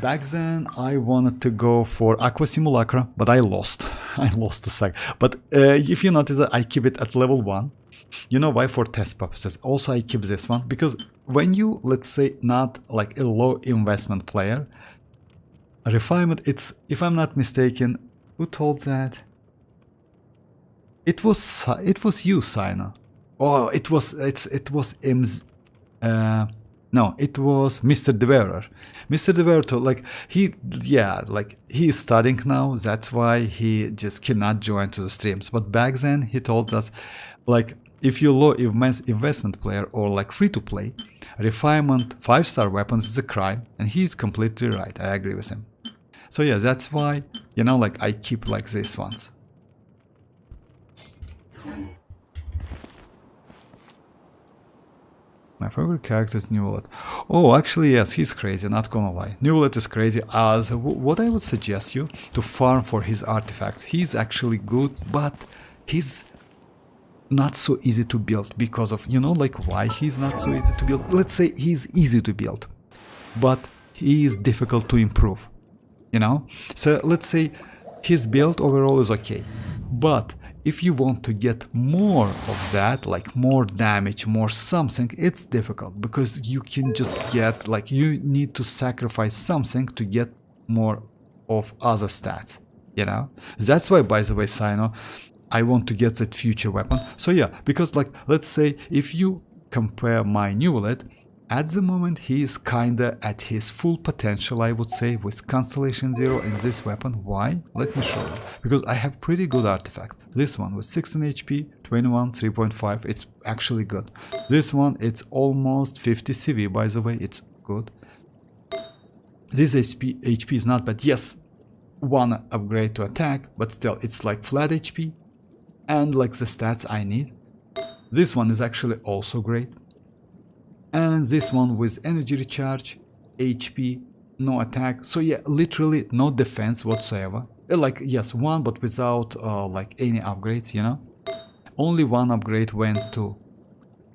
Back then I wanted to go for Aqua Simulacra, but I lost. I lost the sack. But if you notice that I keep it at level 1. You know why? For test purposes. Also I keep this one because when you, let's say, not like a low investment player, refinement. It's, if I'm not mistaken, who told that? It was you, Sino. Oh, it was M's. No, it was Mr. Devourer. Mr. Devourer told, like, he is studying now. That's why he just cannot join to the streams. But back then he told us, like, if you're low investment player or like free to play, refinement 5-star weapons is a crime, and he's completely right. I agree with him. So yeah, that's why, you know, like, I keep like these ones. My favorite character is Neuvillette. Oh, actually, yes, he's crazy, not gonna lie. Neuvillette is crazy. As what I would suggest you to farm for his artifacts. He's actually good, but he's not so easy to build because of, you know, like, why he's not so easy to build. Let's say he's easy to build, but he is difficult to improve, you know. So let's say his build overall is okay, but if you want to get more of that, like more damage, more something, it's difficult because you can just get, like, you need to sacrifice something to get more of other stats, you know. That's why, by the way, Sino, I want to get that future weapon. So yeah, because, like, let's say if you compare my Neuvillette, at the moment he is kinda at his full potential, I would say, with Constellation 0 and this weapon. Why? Let me show you. Because I have pretty good artifact. This one with 16 HP, 21, 3.5, it's actually good. This one, it's almost 50 CV, by the way, it's good. This HP is not bad. Yes, one upgrade to attack, but still, it's like flat HP and like the stats I need. This one is actually also great. And this one with energy recharge, HP, no attack. So yeah, literally no defense whatsoever. Like, yes, one, but without like any upgrades, you know. Only one upgrade went to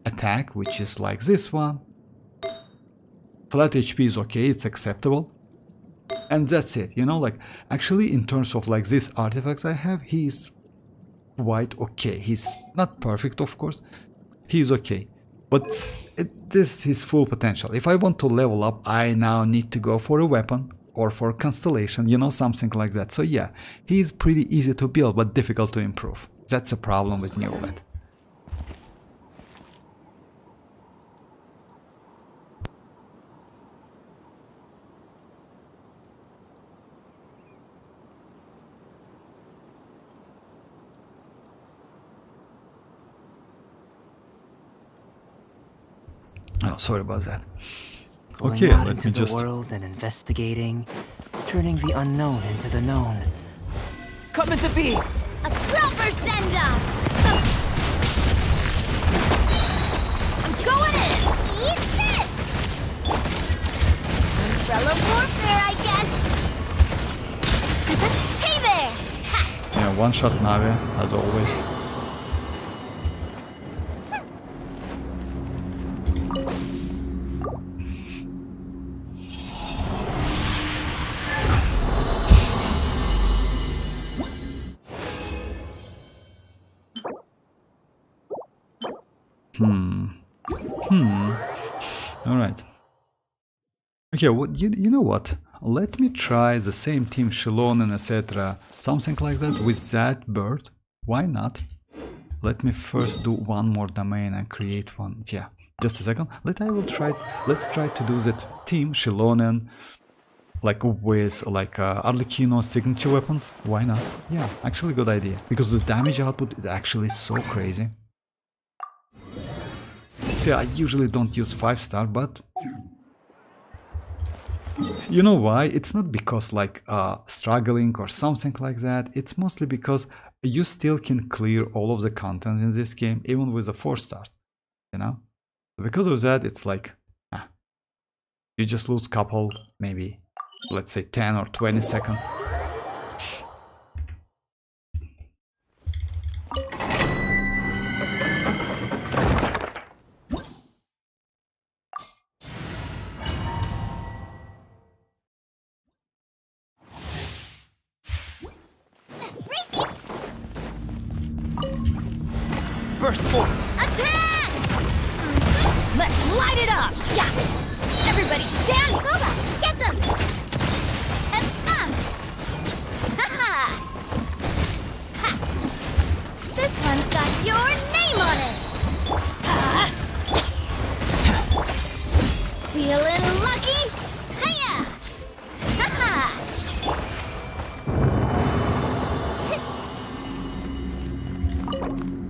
attack, which is like this one. Flat HP is okay, it's acceptable. And that's it, you know, like, actually in terms of like these artifacts I have, he's quite okay. He's not perfect, of course. He's okay. But this is his full potential. If I want to level up, I now need to go for a weapon or for constellation, you know, something like that. So yeah, he's pretty easy to build, but difficult to improve. That's a problem with Neuvillette. Oh, sorry about that. Going Okay, out let into me the just... world and investigating, turning the unknown into the known. Coming to be! A proper send-up! I'm going in! Eat this! Umbrella warfare, I guess! Hey there! Ha! Yeah, one-shot Navi, as always. Alright. Okay, what you know what? Let me try the same team, Xilonen, etc. Something like that with that bird. Why not? Let me first do one more domain and create one. Yeah, just a second. Let's try to do that team, Xilonen, like with like arlecchino signature weapons. Why not? Yeah, actually good idea. Because the damage output is actually so crazy. Yeah, I usually don't use 5-star, but you know why? It's not because like struggling or something like that. It's mostly because you still can clear all of the content in this game, even with a 4-star, you know? Because of that, it's like, you just lose couple, maybe, let's say 10 or 20 seconds. Burst forth! Attack! Let's light it up! Yeah! Everybody stand! Booba! Get them! And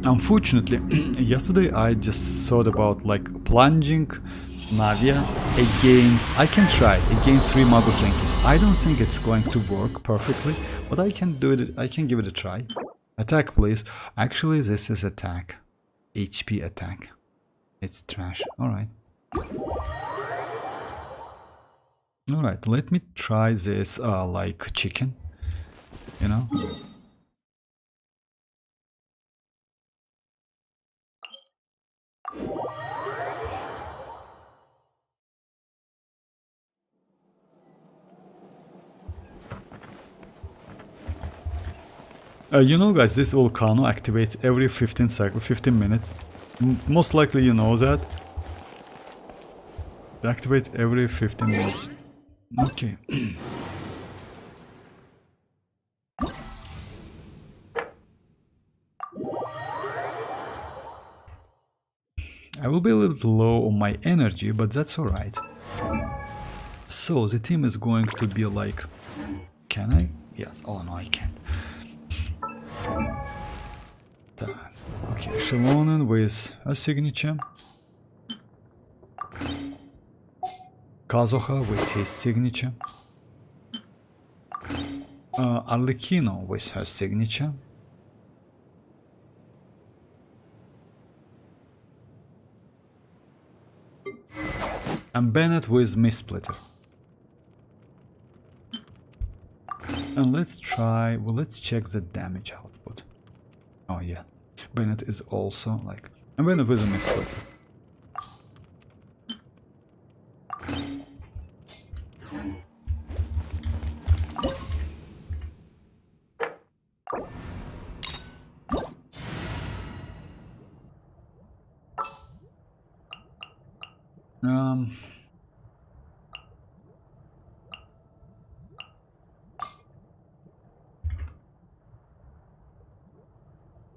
Unfortunately, yesterday I just thought about like plunging Navia against, I can try it against 3 Mago Kenkis. I don't think it's going to work perfectly, but I can do it, I can give it a try. Attack please. Actually this is attack. HP attack. It's trash. Alright. Alright, let me try this like chicken. You know? You know guys, this volcano activates every 15 minutes. Most likely you know that. It activates every 15 minutes. Okay. I will be a little low on my energy, but that's alright. So the team is going to be like... Can I? Yes. Oh no, I can't. Okay, Xilonen with a signature. Kazuha with his signature. Arlecchino with her signature. And Bennett with Mistsplitter. And let's try, well, let's check the damage output. Oh yeah, Bennett is also like, and Bennett with a Mistsplitter.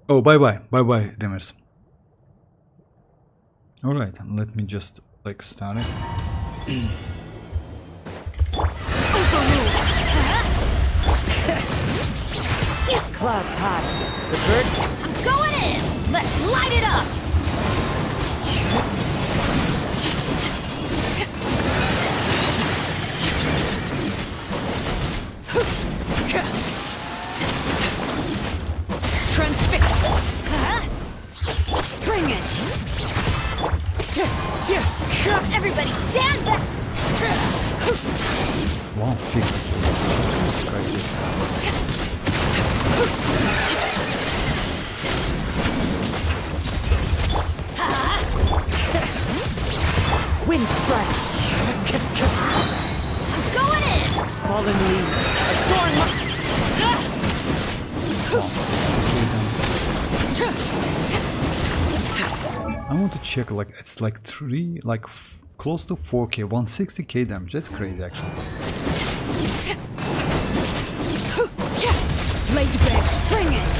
Oh, bye-bye, Demers. Alright, let me just, like, start it. Clouds high. The birds... I'm going in! Let's light it up! Transfixed. Bring it. Everybody stand back! 150 kills. That's Wind strike. I'm going in! Fallen leaves. Adorn my... 160k damage. I want to check, like, it's like 3, like close to 4k, 160k damage. That's crazy, actually. Late bed. Bring it.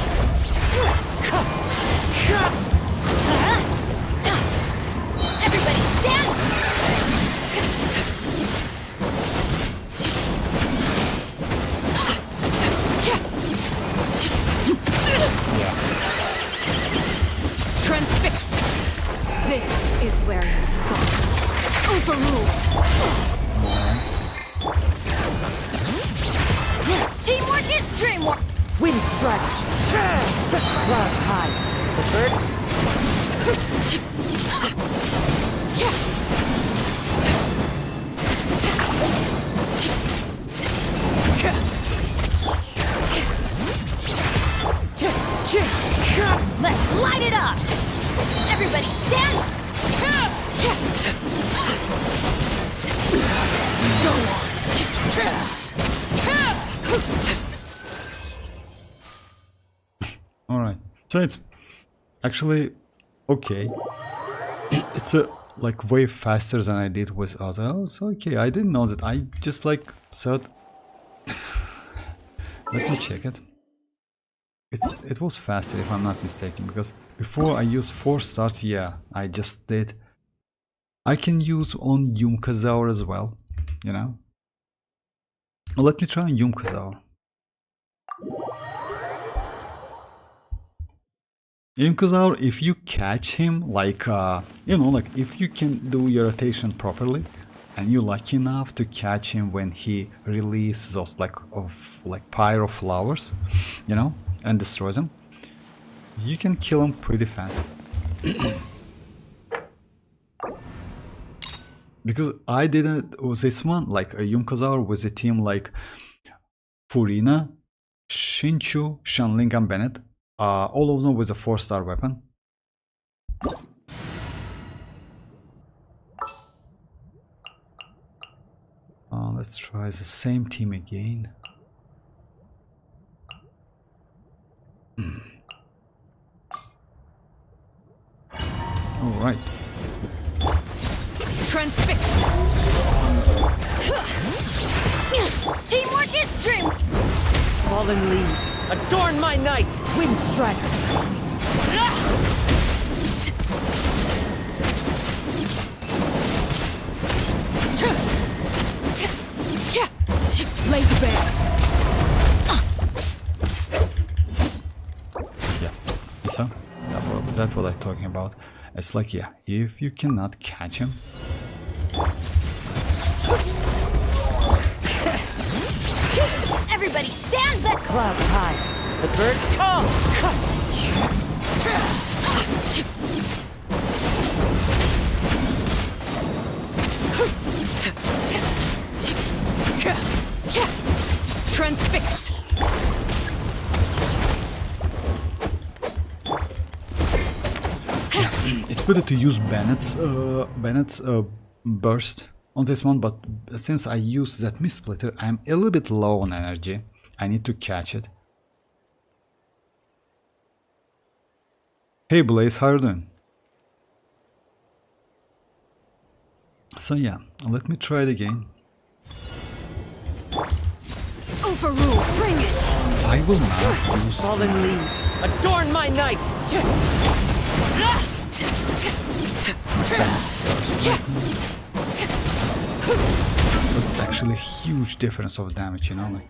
Everybody stand! Transfixed. This is where you fall. Overruled. Teamwork is dreamwork! Wind strike. The clouds high. The birds... Let's light it up! Everybody stand! Go on. Alright, so it's actually okay. It's a like way faster than I did with other. Oh, it's okay. I didn't know that. I just like thought. Let me check it. It was faster if I'm not mistaken, because before I used 4 stars. Yeah, I just did. I can use on Yumkazaur as well, you know. Let me try on Yumkazaur. Yunkazaur, if you catch him, like, you know, like if you can do your rotation properly, and you're lucky enough to catch him when he releases those like pyro flowers, you know, and destroys them, you can kill him pretty fast. Because I didn't was this one like a Yunkazaur with a team like Furina, Shinchu, Shanling, and Bennett. All of them with a 4-star weapon. Let's try the same team again. All right. Transfixed. Teamwork is dream. Fallen leaves, adorn my nights, wind strider. Lay to bear. Yeah. So that's what I'm talking about. It's like, yeah, if you cannot catch him. Everybody stand back. Clouds high, the birds call. Transfixed. It's better to use Bennett's burst on this one, but since I use that mist splitter, I'm a little bit low on energy. I need to catch it. Hey Blaze, how are you doing? So yeah, let me try it again. Overrule. Bring it. I will not use Fallen leaves, adorn my nights. Bennett's burst. But it's actually a huge difference of damage, you know? Like,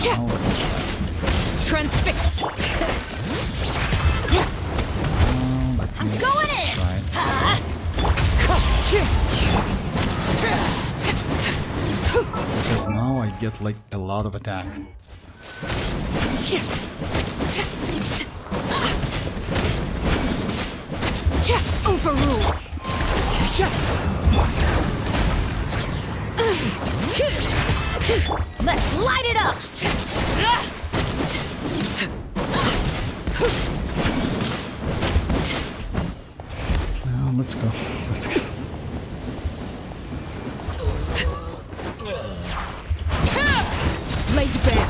now let me try. Transfixed. Let me Going in. try it. Because now I get like a lot of attack. Overrule. Let's light it up. Let's go. Let's go. Laid bare.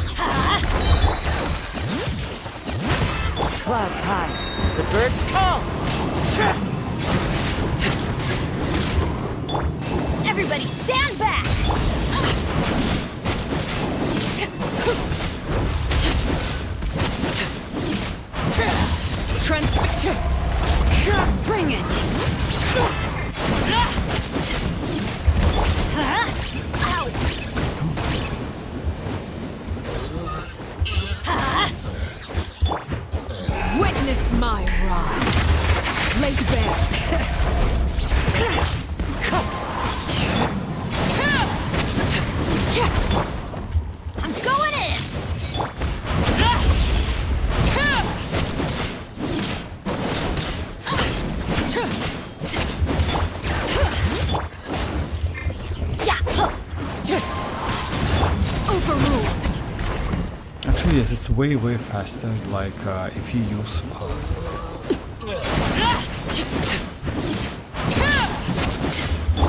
Clouds high, the birds call. Everybody stand back. Transfixed. Bring it. Witness my rise. Laid bare. I'm going in. Overruled. Actually, yes, it's way faster. Like if you use.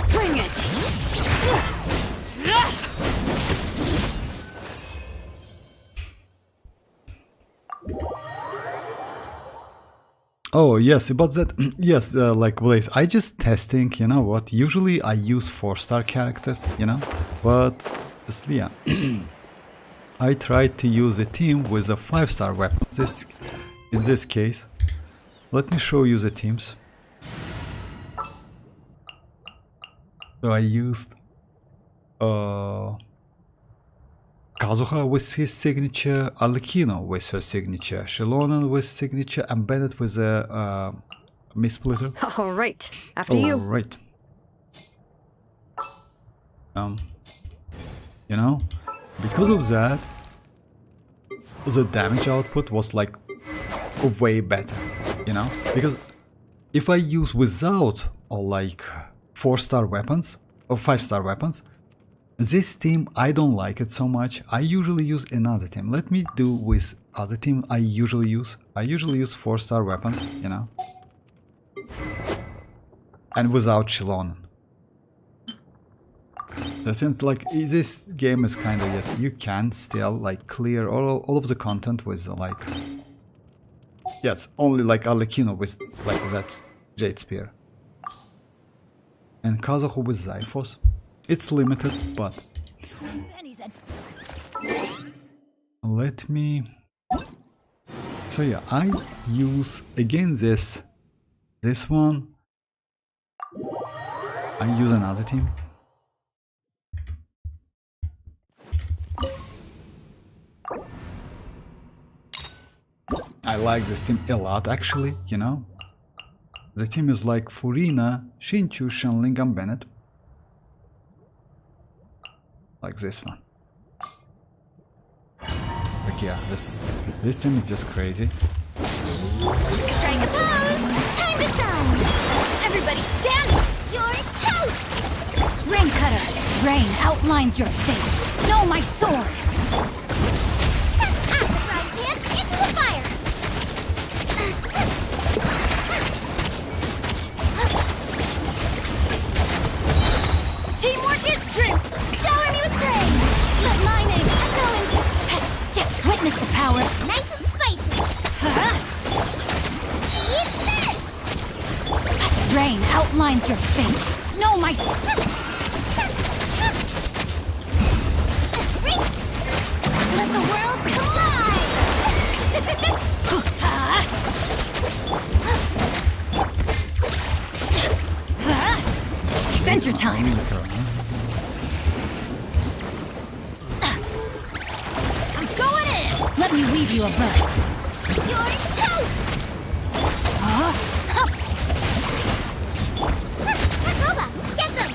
Bring it. Oh yes, about that. Yes, like Blaze. I just testing. You know what? Usually I use 4-star characters. You know, but just yeah. I tried to use a team with a 5-star weapon. In this case, let me show you the teams. So I used Kazuha with his signature, Arlecchino with her signature, Xilonen with signature, and Bennett with a mist-splitter. All right, after you. Alright. You know, because of that, the damage output was like way better, you know? Because if I use without or like 4-star weapons or 5-star weapons, this team I don't like it so much. I usually use another team. Let me do with other team I usually use 4-star weapons, you know? And without Xilonen. So since like this game is kinda, yes, you can still like clear all of the content with like, yes, only like Arlecchino with like that Jade Spear. And Kazuha with Xiphos. It's limited, but let me, so yeah, I use again this one. I use another team. I like this team a lot actually, you know. The team is like Furina, Shinchu, Shenling, and Bennett. Like this one. Like yeah, this team is just crazy. Strike a pose! Time to shine! Everybody stand! You're toast! Rain cutter! Rain outlines your fate! Know my sword! Out the frying pan, into the fire! Teamwork is true! Shower me with praise! Let my name echo in... Witness the power! Nice and spicy! Eat this! Rain outlines your fate! Know my... Let the world collide! Adventure time! I'm going in! Let me weave you a burst. You're toast! Goba, get them!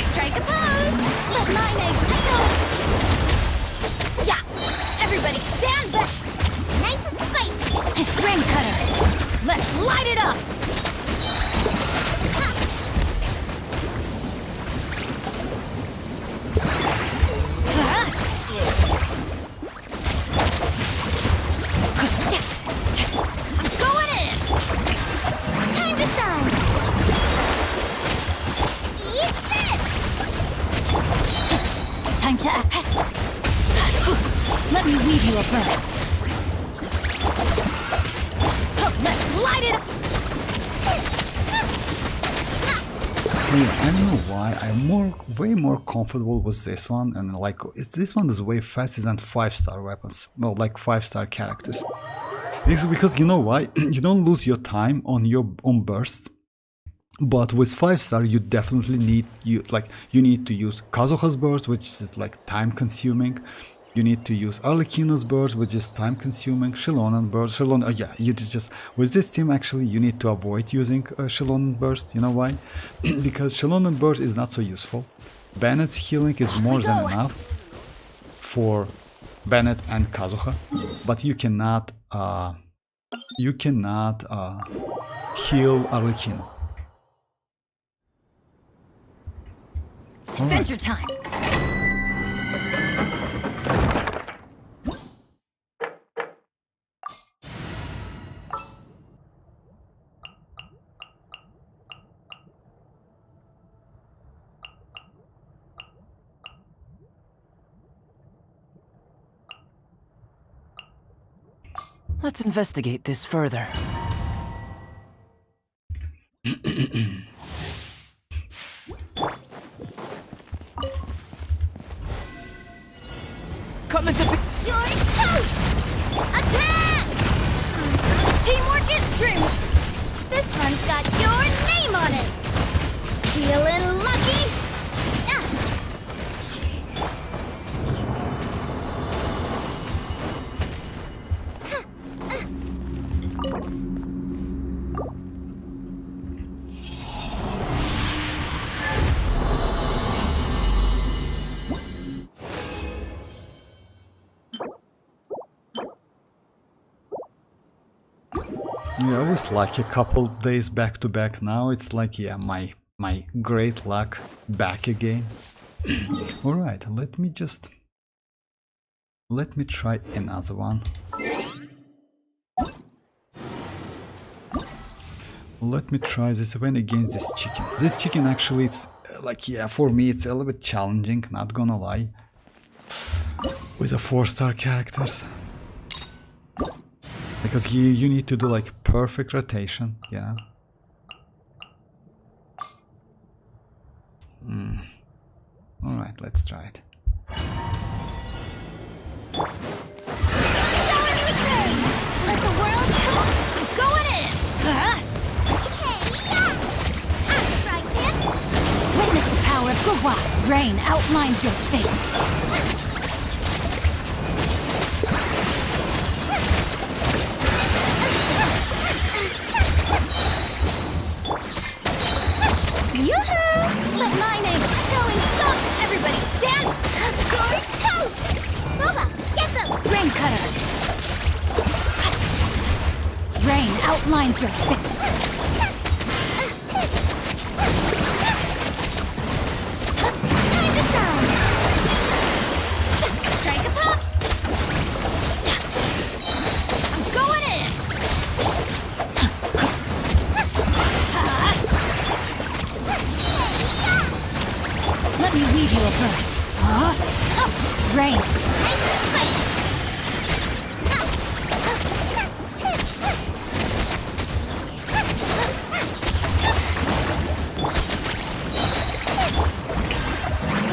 Strike a pose! Let my name echo! Yeah! Everybody stand back! Nice and spicy! Rain cutter! Let's light it up! I'm going in! Time to shine! Eat this! Time to... Let me weave you a bird. Let's light it up! So yeah, I don't know why I'm way more comfortable with this one, and like this one is way faster than 5-star weapons. Well, like 5-star characters. It's because you know why? You don't lose your time on your own bursts. But with 5-star, you definitely need you need to use Kazuha's burst, which is like time consuming. You need to use Arlecchino's burst, which is time consuming. Xilonen burst, yeah, you just with this team actually you need to avoid using Xilonen burst. You know why? Because Xilonen burst is not so useful. Bennett's healing is more than enough for Bennett and Kazuha, but you cannot heal Arlecchino. Adventure time! Let's investigate this further. Come into... You're toast! Attack! Teamwork is true! This one's got your name on it! Feeling lucky? Yeah, I was like a couple days back to back. Now it's like, yeah, my great luck back again. All right, let me try another one. Let me try this one against this chicken. This chicken actually, it's like, yeah, for me it's a little bit challenging, not gonna lie, with the 4-star characters. Because you need to do like perfect rotation, you know. Alright, let's try it. Let the world come. I'm going in. Witness the power of Gua. Rain outlines your fate. Yoo-hoo! Let my name going soft. Everybody stand. You're toast. Booba, get them. Rain cutter. Rain outlines your fate. Time to shine. Strike a pop. I'm going in. Let me weave you a verse. Rain. Nice and spicy.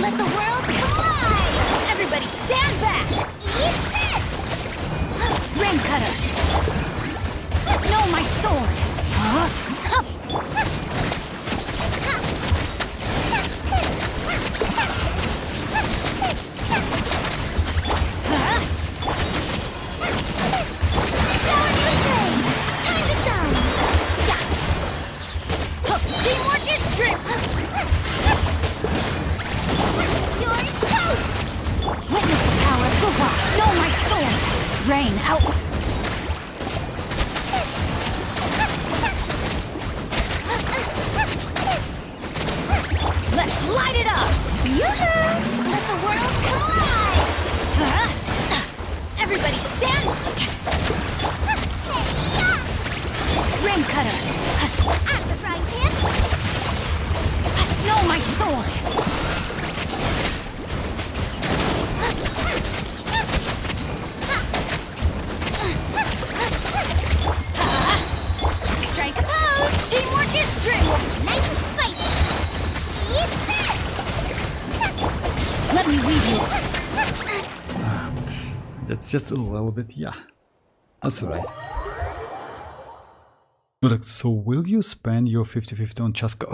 Let the world collide! Everybody stand back! Eat this! Rain cutter! No, my sword! Shower you things! Time to shine! Yeah. Teamwork is true! You're toast! Witness the power of Gua. Know my sword! Rain out. Let's light it up! Yoo-hoo! Let the world collide! Everybody stand! Rain cutter! At the frying pan! Know my sword! Strike a pose! Teamwork is true! Nice and spicy! Eat this! Let me weave you. That's just a little bit, yeah. That's alright. Look, so will you spend your 50-50 on chasca?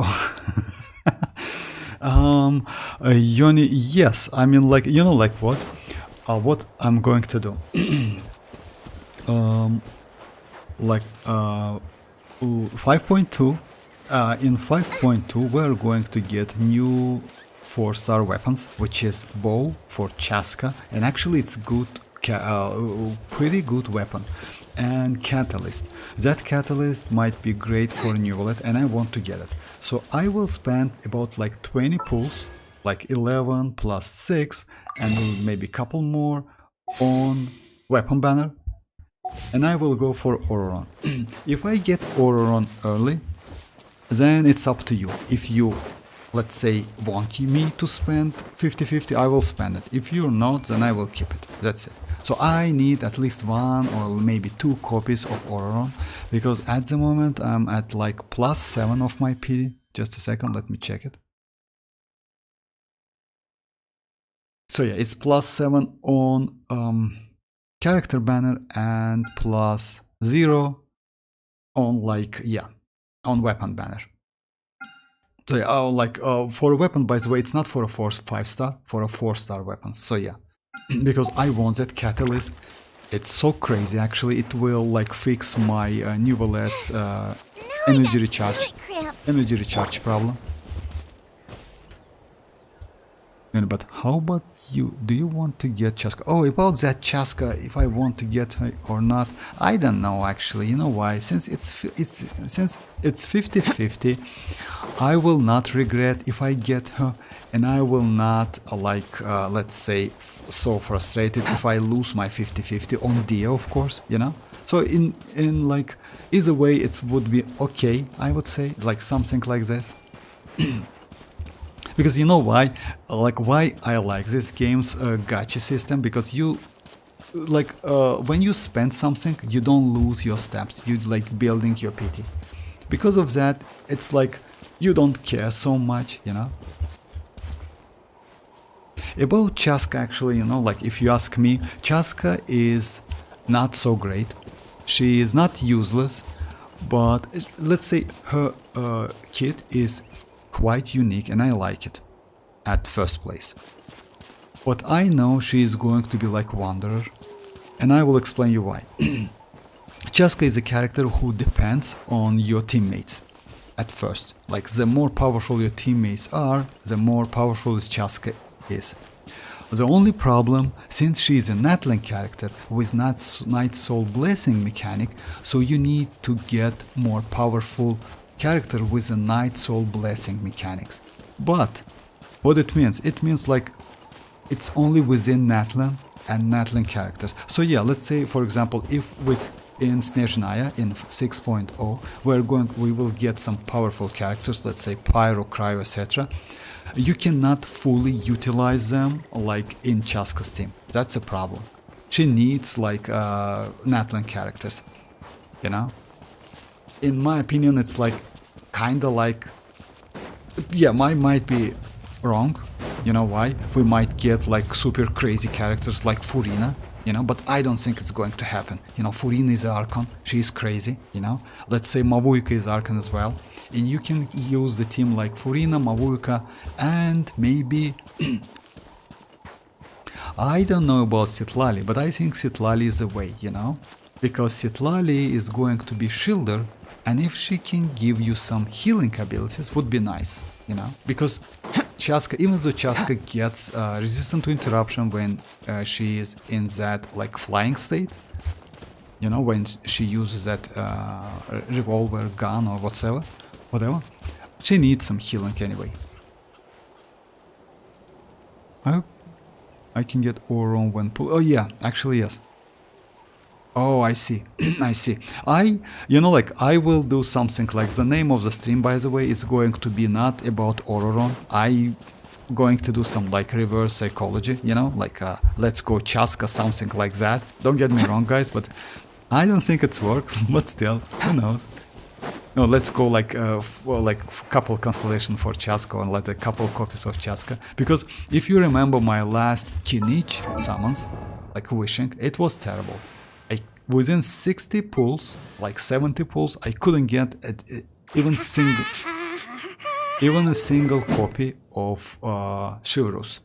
Yoni, yes. I mean, like, you know, like what? What I'm going to do. Like 5.2. In 5.2 we're going to get new 4-star weapons, which is bow for chasca, and actually it's good, pretty good weapon, and catalyst. That catalyst might be great for Neuvillette, and I want to get it. So I will spend about like 20 pulls, like 11 plus 6, and maybe a couple more on weapon banner, and I will go for Auroron. If I get Auroron early, then it's up to you. If you, let's say, want me to spend 50-50, I will spend it. If you're not, then I will keep it. That's it. So I need at least 1 or maybe 2 copies of Auroron, because at the moment I'm at like +7 of my PD. Just a second, let me check it. So yeah, it's +7 on character banner and +0 on, like, yeah, on weapon banner. So yeah, like for a weapon, by the way, it's not for a 5-star, for a 4-star weapon. So yeah, because I want that catalyst. It's so crazy, actually. It will like fix my Neuvillette's energy recharge problem. But how about you? Do you want to get Chasca? Oh, about that Chasca, if I want to get her or not, I don't know actually. You know why? Since it's 50-50, I will not regret if I get her, and I will not let's say so frustrated if I lose my 50-50 on Dia, of course. You know. So in like either way, it would be okay. I would say like something like this. Because you know why? Like why I like this game's gacha system, because you like when you spend something, you don't lose your steps. You like building your PT. Because of that, it's like you don't care so much, you know. About Chasca, actually, you know, like if you ask me, Chasca is not so great. She is not useless, but let's say her kit is quite unique and I like it at first place. But I know she is going to be like Wanderer, and I will explain you why. Chasca is a character who depends on your teammates at first. Like the more powerful your teammates are, the more powerful Chasca is. The only problem, since she is a natlan character with Night Soul Blessing mechanic, so you need to get more powerful character with a Night Soul Blessing mechanics. But what it means like it's only within natlan and natlan characters. So yeah, let's say for example, if in Snezhnaya in 6.0 we will get some powerful characters, let's say Pyro, Cryo, etc. You cannot fully utilize them like in Chasca's team. That's a problem. She needs like natlan characters, you know. In my opinion, it's like kinda like, yeah, might be wrong. You know why? We might get like super crazy characters like Furina, you know, but I don't think it's going to happen. You know, Furina is Archon, she's crazy, you know. Let's say mavuika is Archon as well, and you can use the team like Furina, mavuika, and maybe I don't know about Citlali, but I think Citlali is the way, you know, because Citlali is going to be shielder, and if she can give you some healing abilities, would be nice, you know, because Chasca, even though Chasca gets resistant to interruption when she is in that like flying state, you know, when she uses that revolver gun or whatever, she needs some healing anyway. I hope I can get Oron when pull. Oh yeah, actually yes. Oh, I see. I see. You know, like, I will do something like the name of the stream, by the way, is going to be not about Ororon. I going to do some, like, reverse psychology, you know, like, let's go Chasca, something like that. Don't get me wrong, guys, but I don't think it's work, but still, who knows. No, let's go, like, well, like, couple constellation for Chasca, and let a couple copies of Chasca. Because if you remember my last kinich summons, like, wishing, it was terrible. Within 60 pulls, like 70 pulls, I couldn't get even a single copy of Chivalrous.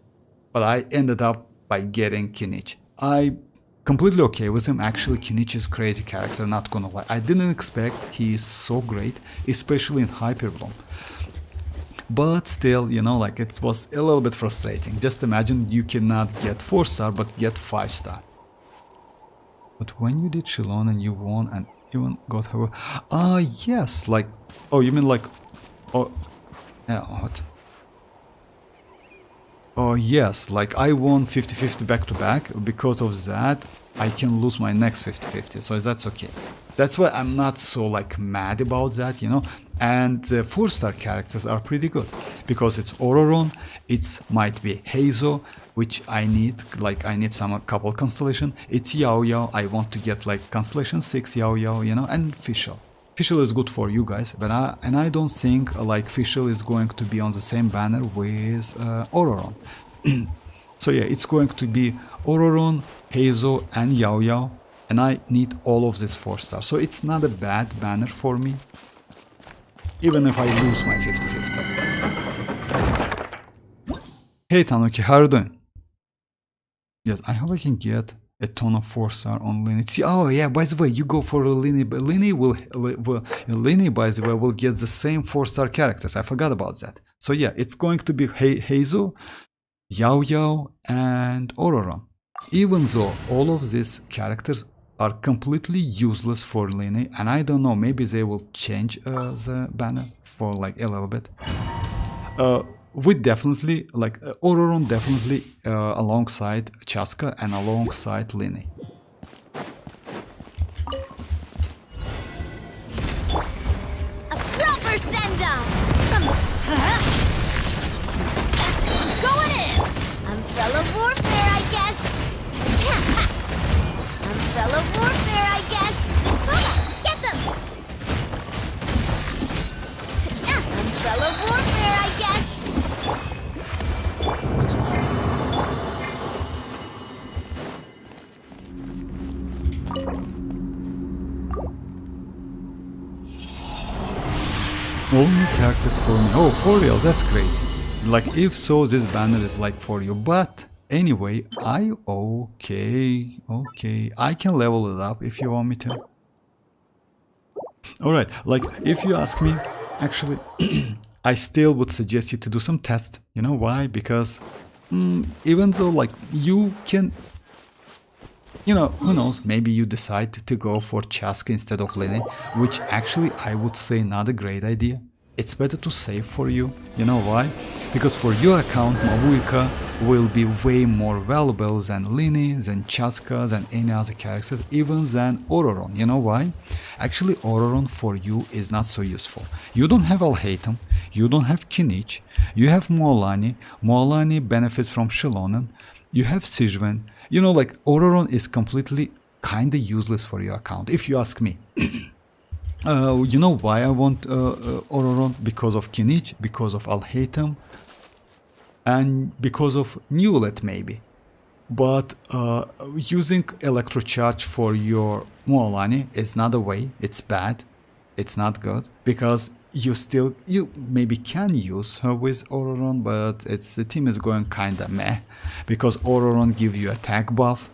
But I ended up by getting Kinich. I completely okay with him. Actually, Kinich is crazy character, not gonna lie. I didn't expect he is so great, especially in Hyperbloom. But still, you know, like, it was a little bit frustrating. Just imagine you cannot get 4-star but get 5-star. But when you did Xilonen, you won and even got her. Yes, like, oh, you mean like, oh, yeah, what? Oh, yes, like, I won 50-50 back to back. Because of that, I can lose my next 50-50, so that's okay. That's why I'm not so, like, mad about that, you know. And the 4-star characters are pretty good, because it's Ororon, it might be Heizo, which I need, like, I need some couple constellation. It's Yao Yao, I want to get like constellation 6 Yao Yao, you know, and Fischl. Fischl is good for you guys, but I don't think like Fischl is going to be on the same banner with Ororon. So yeah, it's going to be Ororon, Heizo, and Yao Yao, and I need all of this 4-star. So it's not a bad banner for me, even if I lose my 50-50. Hey Tanuki, how are you doing? Yes, I hope I can get a ton of 4-star on Lini. See, oh yeah, by the way, you go for Lini, but Lini, by the way, will get the same 4-star characters. I forgot about that. So yeah, it's going to be Heizo, Xiaoyao, and Ororon. Even though all of these characters are completely useless for Lini, and I don't know, maybe they will change the banner for like a little bit. We definitely, like Ororon definitely alongside Chasca and alongside Lini. A proper send-off! Going in! Umbrella warfare, I guess! Umbrella warfare, I guess! Get them! Umbrella warfare, I guess! All new characters for me. Oh, for real, that's crazy. Like, if so, this banner is like for you. But anyway, okay, I can level it up if you want me to. Alright, like, if you ask me, actually, I still would suggest you to do some tests. You know why? Because even though, like, you can, you know, who knows, maybe you decide to go for Chasca instead of Lini, which actually I would say not a great idea. It's better to save for you. You know why? Because for your account, mavuika will be way more valuable than Lini, than Chasca, than any other characters, even than Ororon. You know why? Actually, Ororon for you is not so useful. You don't have arlecchino, you don't have kinich, you have mualani. Mualani benefits from Xilonen, you have Xianyun. You know, like, Ororon is completely kinda useless for your account, if you ask me. You know why I want Ororon? Because of kinich, because of arlecchino, and because of Neuvillette maybe. But using electrocharge for your mualani is not a way. It's bad. It's not good, because you maybe can use her with Ororon, but the team is going kinda meh, because Ororon give you attack buff.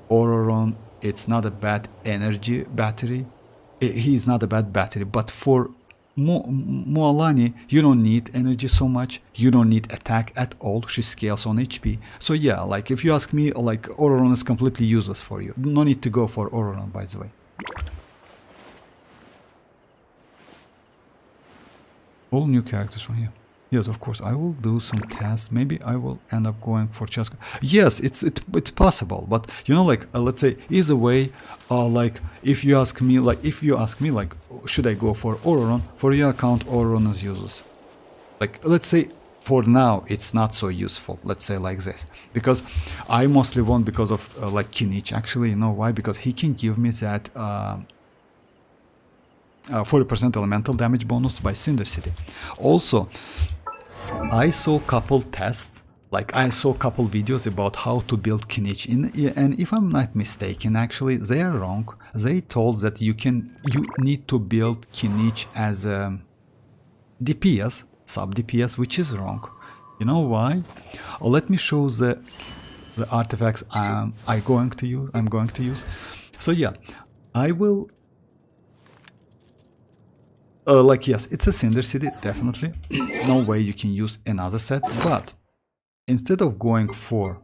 Ororon, it's not a bad energy battery. He's not a bad battery, but for mualani, you don't need energy so much, you don't need attack at all, she scales on HP. So yeah, like, if you ask me, like, Ororon is completely useless for you. No need to go for Ororon, by the way. All new characters from here. Yes, of course, I will do some tests. Maybe I will end up going for Chasca. Yes, it's possible, but you know, like, let's say, either way, like, if you ask me, like, should I go for Ororon? For your account, Ororon is useless. Like, let's say, for now, it's not so useful. Let's say like this, because I mostly want because of like kinich. Actually, you know why? Because he can give me that 40% elemental damage bonus by Cinder City. Also, I saw couple tests, like I saw couple videos about how to build kinich and if I'm not mistaken, actually they are wrong. They told that you need to build kinich as a DPS, sub DPS, which is wrong. You know why? Let me show the artifacts I'm going to use. So yeah, I will. Like, yes, it's a Cinder City, definitely. No way you can use another set, but instead of going for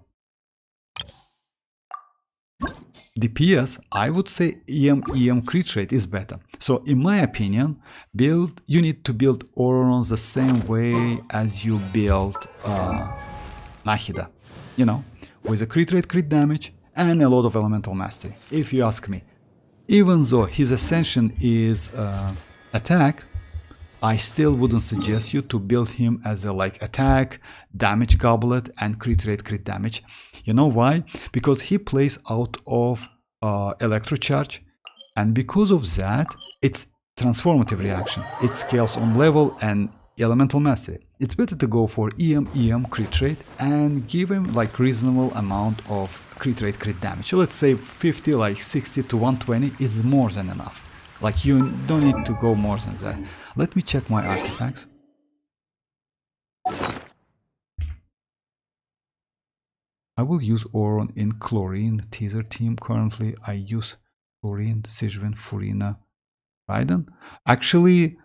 DPS, I would say EM crit rate is better. So in my opinion, you need to build Ororon the same way as you build Nahida, you know, with a crit rate, crit damage, and a lot of elemental mastery, if you ask me. Even though his ascension is attack, I still wouldn't suggest you to build him as a like attack, damage goblet, and crit rate, crit damage. You know why? Because he plays out of electrocharge, and because of that, it's transformative reaction. It scales on level and elemental mastery. It's better to go for EM crit rate and give him like reasonable amount of crit rate, crit damage. So let's say 50, like 60 to 120 is more than enough. Like, you don't need to go more than that. Let me check my artifacts. I will use Ororon in Chlorine teaser team. Currently, I use Chlorine, Xianyun, Furina, Raiden. Actually,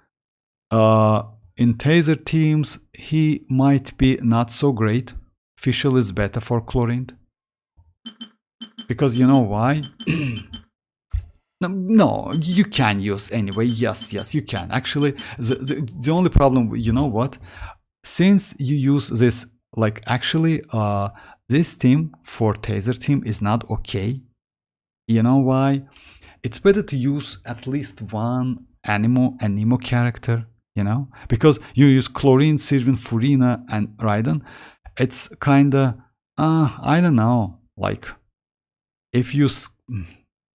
in taser teams, he might be not so great. Fischl is better for chlorine. Because you know why? No, you can use anyway. Yes, you can. Actually, the only problem, you know what? Since you use this, like actually, this team for Taser team is not okay. You know why? It's better to use at least one Anemo character, you know? Because you use Chlorine, Sirvin, Furina, and Raiden. It's kinda, I don't know, like, if you,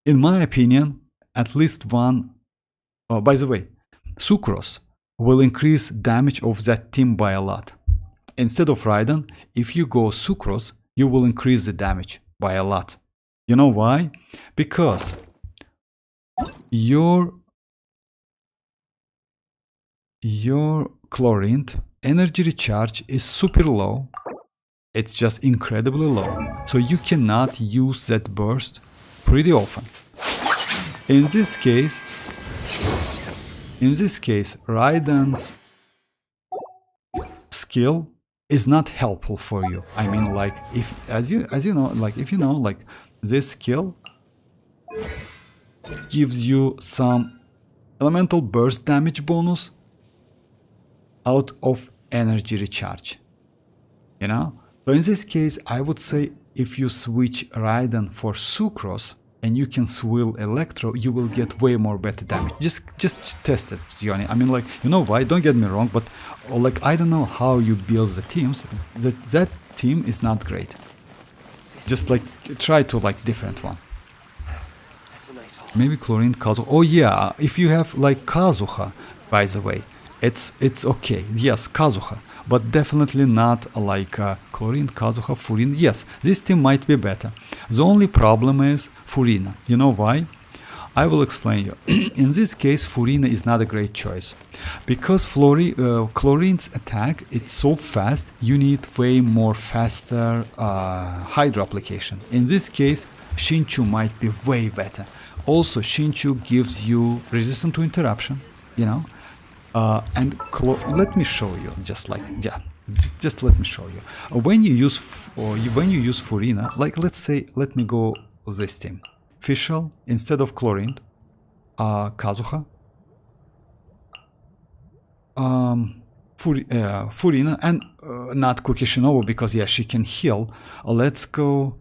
in my opinion, at least one, oh, by the way, Sucrose will increase damage of that team by a lot. Instead of Raiden, if you go Sucrose, you will increase the damage by a lot. You know why? Because your Chlorine energy recharge is super low. It's just incredibly low. So you cannot use that burst pretty often. In this case, Raiden's skill is not helpful for you. I mean, like, if as you know, like, if you know, like, this skill gives you some elemental burst damage bonus out of energy recharge, you know? So in this case, I would say if you switch Raiden for Sucrose and you can swill Electro, you will get way more better damage. Just test it, Johnny. I mean, like, you know why? Don't get me wrong, but like, I don't know how you build the teams. That team is not great. Just like try to like different one. Maybe Chlorine Kazuha. Oh yeah, if you have like Kazuha, by the way, it's okay. Yes, Kazuha, but definitely not like Chlorine, Kazuha, Furina. Yes, this team might be better. The only problem is Furina. You know why? I will explain you. In this case, Furina is not a great choice because Chlorine's attack, it's so fast. You need way more faster Hydro application. In this case, Shinchu might be way better. Also, Shinchu gives you resistance to interruption, you know. And let me show you, just like, yeah, just let me show you. When you use Furina, like, let's say, let me go with this team. Fischl instead of Chlorine, Kazuha, Furina, and not Kukishinobu because yeah, she can heal. Let's go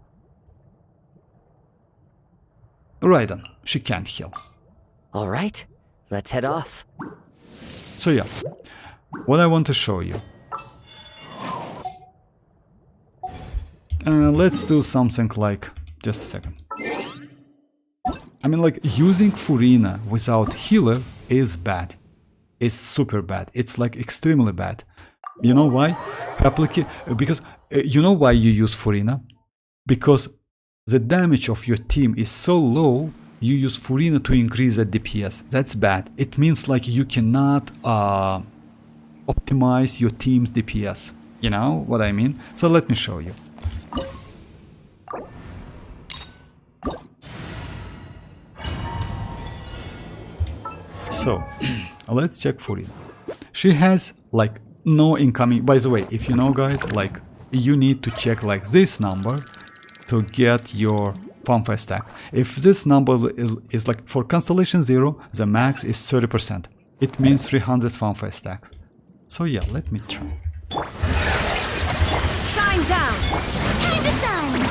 Raiden. She can't heal. All right, let's head off. So yeah, what I want to show you. Let's do something like, just a second. I mean, like, using Furina without healer is bad. It's super bad. It's like extremely bad. You know why? Because you know why you use Furina? Because the damage of your team is so low, you use Furina to increase the DPS. That's bad. It means like you cannot optimize your team's DPS. You know what I mean? So let me show you. So let's check Furina. She has like no incoming. By the way, if you know, guys, like, you need to check like this number to get your fanfare stack. If this number is like for Constellation 0, the max is 30%. It means 300 fanfare stacks. So yeah, let me try. Shine down! Time to shine!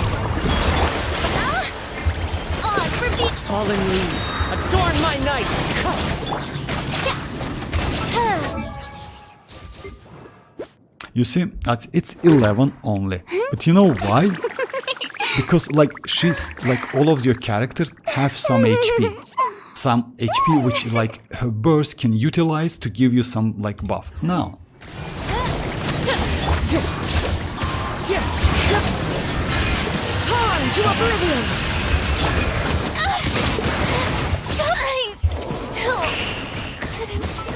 Fallen leaves, adorn my night! You see, it's 11 only. But you know why? Because like she's like all of your characters have some HP. Some HP which like her burst can utilize to give you some like buff. Now. Torn to oblivion! Still couldn't do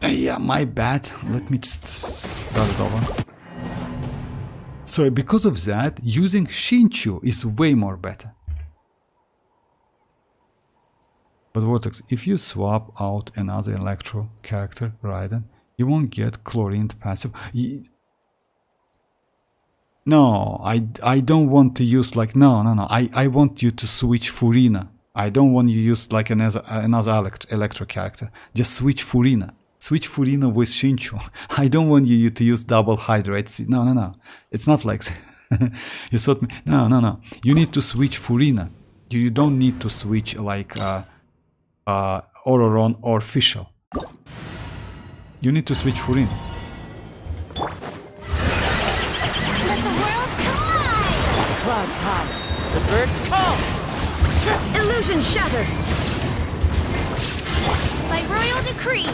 it. Yeah, my bad. Let me just start it over. So because of that, using Shinchu is way more better. But Vortex, if you swap out another Electro character, Raiden, you won't get Chlorine passive. No, I don't want to use like no. I want you to switch Furina. I don't want you to use like another electro character. Just switch Furina. Switch Furina with Shinchu. I don't want you to use double hydrate. No. It's not like you thought me. No. You need to switch Furina. You don't need to switch like Ororon or Fischl. You need to switch Furina. Let the world collide! The clouds high. The birds call. Illusion shattered. By royal decree.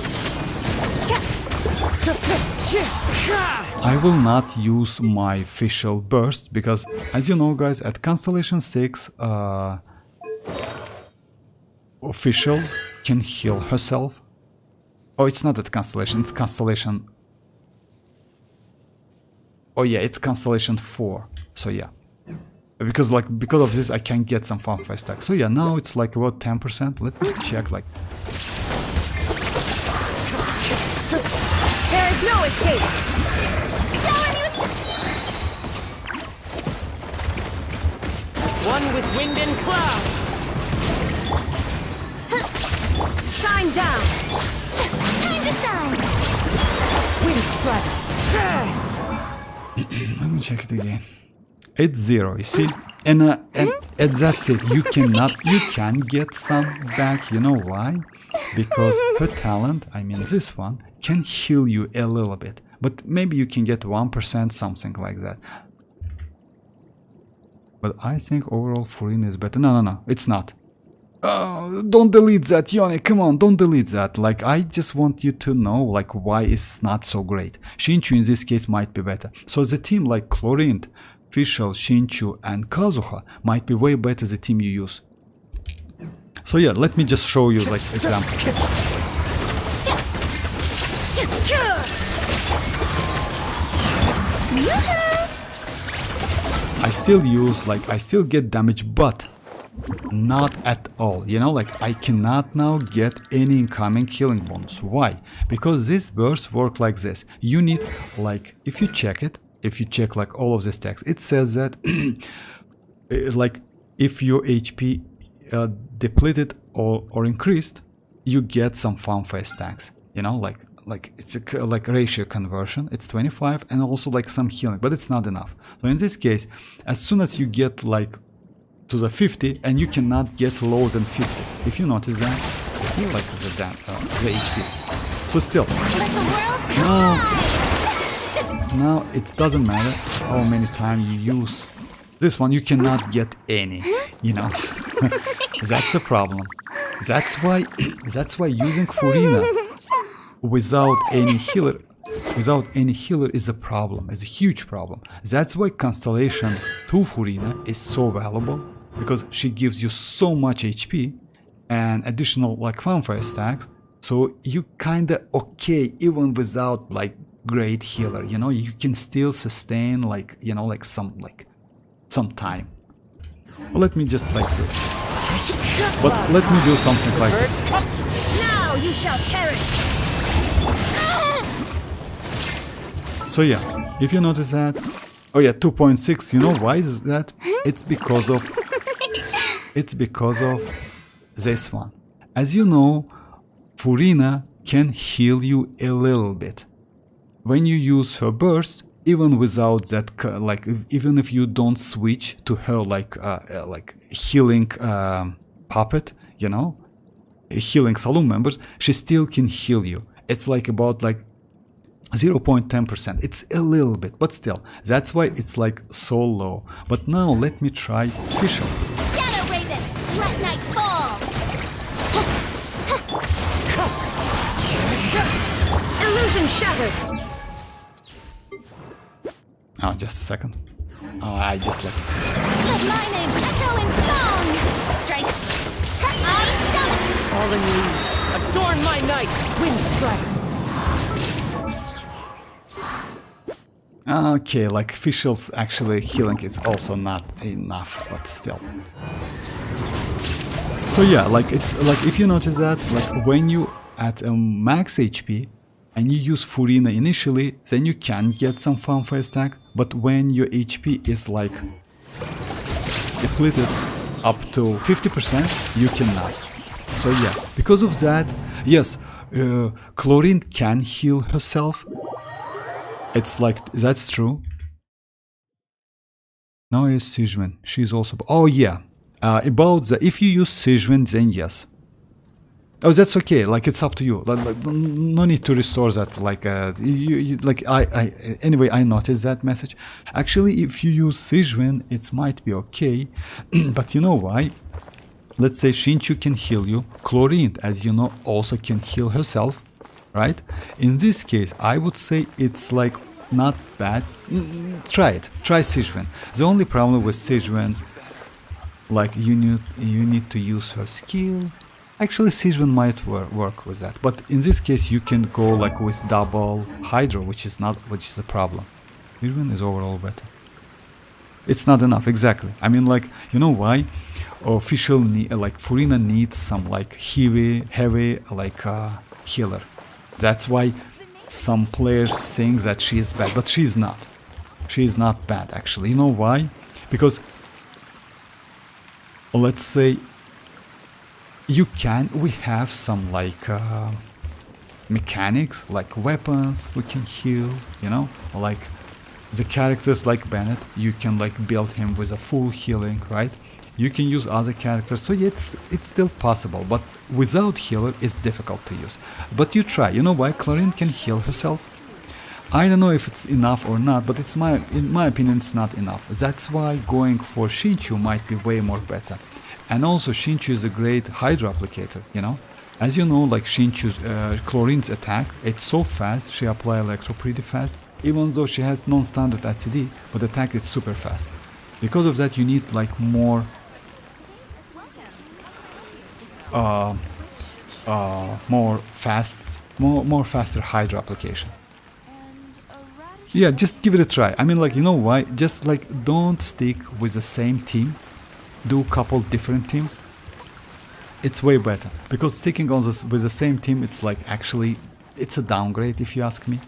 I will not use my Fischl burst because, as you know, guys, at Constellation 6, Fischl can heal herself. Oh, it's not at Constellation, it's Constellation. Oh yeah, it's Constellation 4. So yeah. Because of this I can get some farm fast stack. So yeah, now it's like about 10%. Let me check like. There is no escape. Shower me with... As one with wind and cloud. Shine down. Time to shine! Wind strike. Let me check it again. It's 0, you see? And that's it. You can get some back. You know why? Because her talent, I mean this one, can heal you a little bit. But maybe you can get 1%, something like that. But I think overall Furina is better. No, it's not. Oh, don't delete that, Yone. Come on, don't delete that. Like, I just want you to know, like, why it's not so great. Shinchu in this case might be better. So the team like Chlorinde, Fischl, Shinchu, and Kazuha might be way better the team you use. So yeah, let me just show you like example. I still get damage, but not at all. You know, like I cannot now get any incoming healing bonus. Why? Because this burst work like this. You need, like, if you check like all of the stacks, it says that like if your HP depleted or increased, you get some farm phase stacks. You know, like it's a like ratio conversion. It's 25 and also like some healing, but it's not enough. So in this case, as soon as you get like to the 50, and you cannot get lower than 50. If you notice that, you see like the HP. So still, now it doesn't matter how many times you use this one, you cannot get any, you know. That's a problem. That's why using Furina without any healer is a problem, is a huge problem. That's why Constellation 2 Furina is so valuable, because she gives you so much HP and additional like fanfare stacks, so you kinda okay even without like great healer, you know, you can still sustain like, you know, like some time. Well, let me just like do it. But let me do something like this. Now you shall perish. So yeah, if you notice that, oh yeah, 2.6, you know why is that? It's because of this one. As you know, Furina can heal you a little bit. When you use her burst, even without that, like even if you don't switch to her like healing puppet, you know, healing saloon members, she still can heal you. It's like about like 0.10%. It's a little bit, but still, that's why it's like so low. But now let me try Fischl. Shadow Raven, let night fall! Illusion shattered. Oh, just a second. Oh, I just like. Let my name echo in song! Strike! I summon! Fallen leaves, adorn my night, wind strike. Okay, like Fischl's actually healing is also not enough, but still. So yeah, like it's like if you notice that, like when you at max HP, and you use Furina initially, then you can get some fanfare stack, but when your HP is like depleted up to 50%, you cannot. So yeah, because of that, yes, Chlorine can heal herself. It's like, that's true. Now is Xianyun. She's also, oh yeah, about the, if you use Xianyun, then yes. Oh, that's okay. Like, it's up to you. Like, no need to restore that. Like, anyway, I noticed that message. Actually, if you use Xianyun, it might be okay. But you know why? Let's say Xinchu can heal you. Chlorine, as you know, also can heal herself, right? In this case, I would say it's like not bad. Try it. Try Xianyun. The only problem with Xianyun, like, you need to use her skill. Actually, Xianyun might work with that, but in this case, you can go like with double Hydro, which is the problem. Xianyun is overall better. It's not enough, exactly. I mean, like, you know why? Official like Furina needs some like heavy like healer. That's why some players think that she is bad, but she's not. She is not bad, actually. You know why? Because let's say we have some like mechanics, like weapons we can heal, you know, like the characters like Bennett, you can like build him with a full healing, right? You can use other characters, so yeah, it's still possible, but without healer it's difficult to use. But you try. You know why? Chlorine can heal herself. I don't know if it's enough or not, but in my opinion it's not enough. That's why going for Xinchu might be way more better. And also Xinchu is a great Hydro applicator, you know? As you know, like Xinchu's, Chlorine's attack, it's so fast, she applies Electro pretty fast, even though she has non-standard ACD, but attack is super fast. Because of that you need like more faster Hydro application. Yeah, just give it a try. I mean, like, you know why? Just like don't stick with the same team. Do a couple different teams. It's way better, because sticking on this with the same team, it's like actually it's a downgrade if you ask me.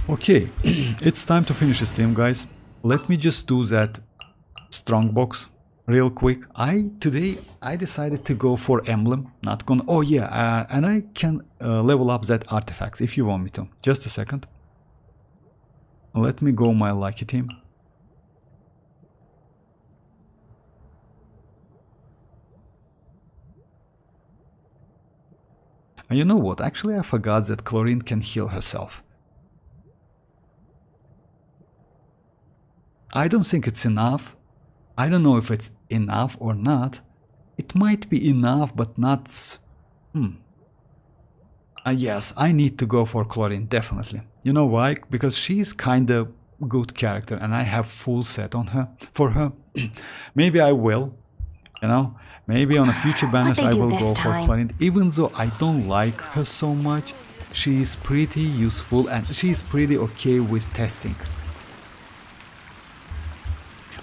Okay, it's time to finish this team, guys. Let me just do that strongbox real quick. Today I decided to go for emblem, not gonna. Oh yeah, and I can level up that artifacts if you want me to. Just a second. Let me go my lucky team. And you know what? Actually, I forgot that Chlorine can heal herself. I don't think it's enough. I don't know if it's enough or not. It might be enough, but not... yes, I need to go for Chlorine, definitely. You know why? Because she's kinda good character and I have full set on her. For her. Maybe I will, you know? Maybe on a future banners I will go for Chlorine. Even though I don't like her so much, she is pretty useful and she is pretty okay with testing.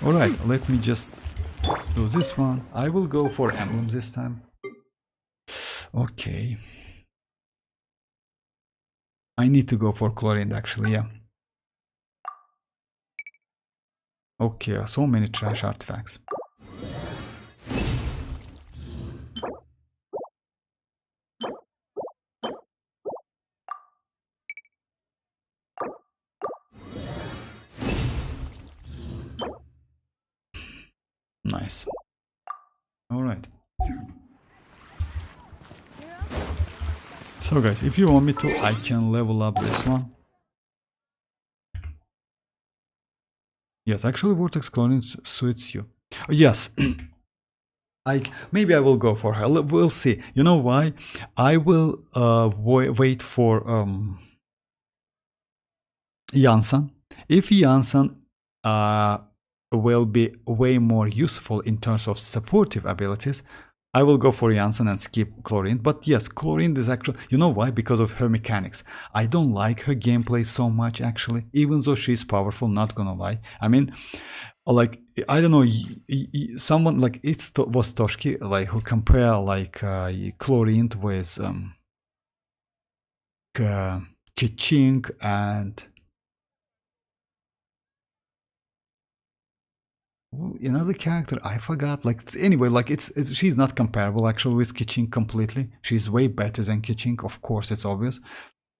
Alright, let me just do this one. I will go for emblem this time. Okay. I need to go for Chlorine actually, yeah. Okay, so many trash artifacts. Nice. Alright. So guys, if you want me to, I can level up this one. Yes, actually Vortex Cloning suits you. Oh, yes. Maybe I will go for her. We'll see. You know why? I will wait for Janssen. If Janssen will be way more useful in terms of supportive abilities, I will go for Janssen and skip Chlorine. But yes, Chlorine is actually, you know why? Because of her mechanics. I don't like her gameplay so much actually, even though she's powerful, not gonna lie. I mean, like, I don't know, someone like was Toshki, like, who compare like Chlorine with Kiching and another character I forgot. Like anyway, like it's she's not comparable actually with Kiching completely. She's way better than Kiching, of course, it's obvious.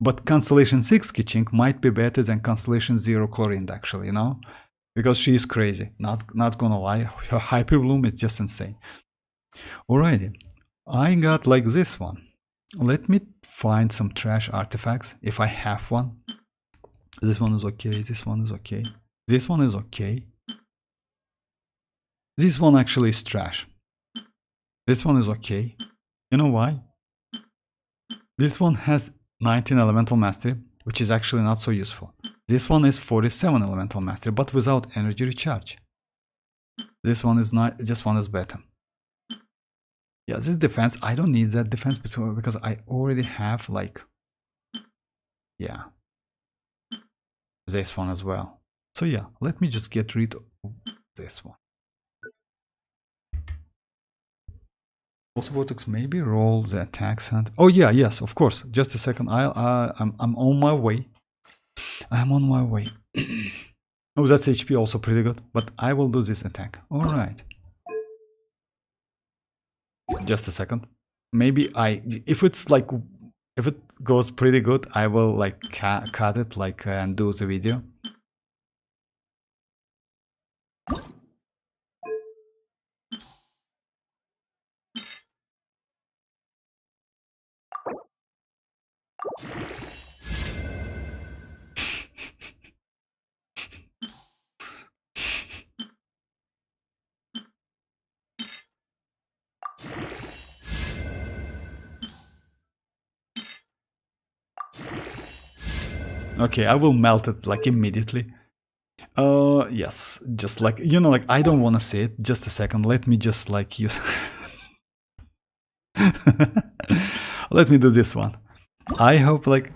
But Constellation 6 Kiching might be better than Constellation 0 Chlorinde actually, you know? Because she is crazy. Not gonna lie. Her Hyper Bloom is just insane. Alrighty. I got like this one. Let me find some trash artifacts if I have one. This one is okay. This one is okay. This one is okay. This one actually is trash. This one is okay. You know why? This one has 19 elemental mastery, which is actually not so useful. This one is 47 elemental mastery, but without energy recharge. This one is not. This one is better. Yeah, this defense. I don't need that defense because I already have like, yeah, this one as well. So yeah, let me just get rid of this one. Also, Vortex, maybe roll the attack sand. Oh yeah, yes, of course. Just a second. I'm on my way. I'm on my way. Oh, that's HP also pretty good. But I will do this attack. All right. Just a second. Maybe if it's like, if it goes pretty good, I will like cut it like and do the video. Okay, I will melt it like immediately. Yes, just like, you know, like I don't want to say it. Just a second. Let me just like use. Let me do this one. I hope like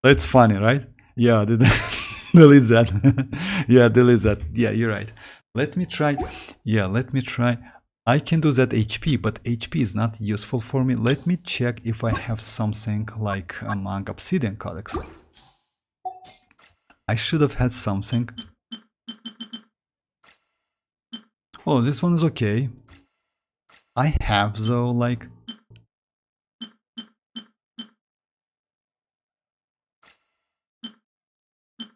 it's funny, right? Yeah, delete that. Yeah, delete that. Yeah, you're right. Let me try. Yeah, let me try. I can do that HP, but HP is not useful for me. Let me check if I have something like among Obsidian Codex. I should have had something. Oh, this one is okay. I have though, like...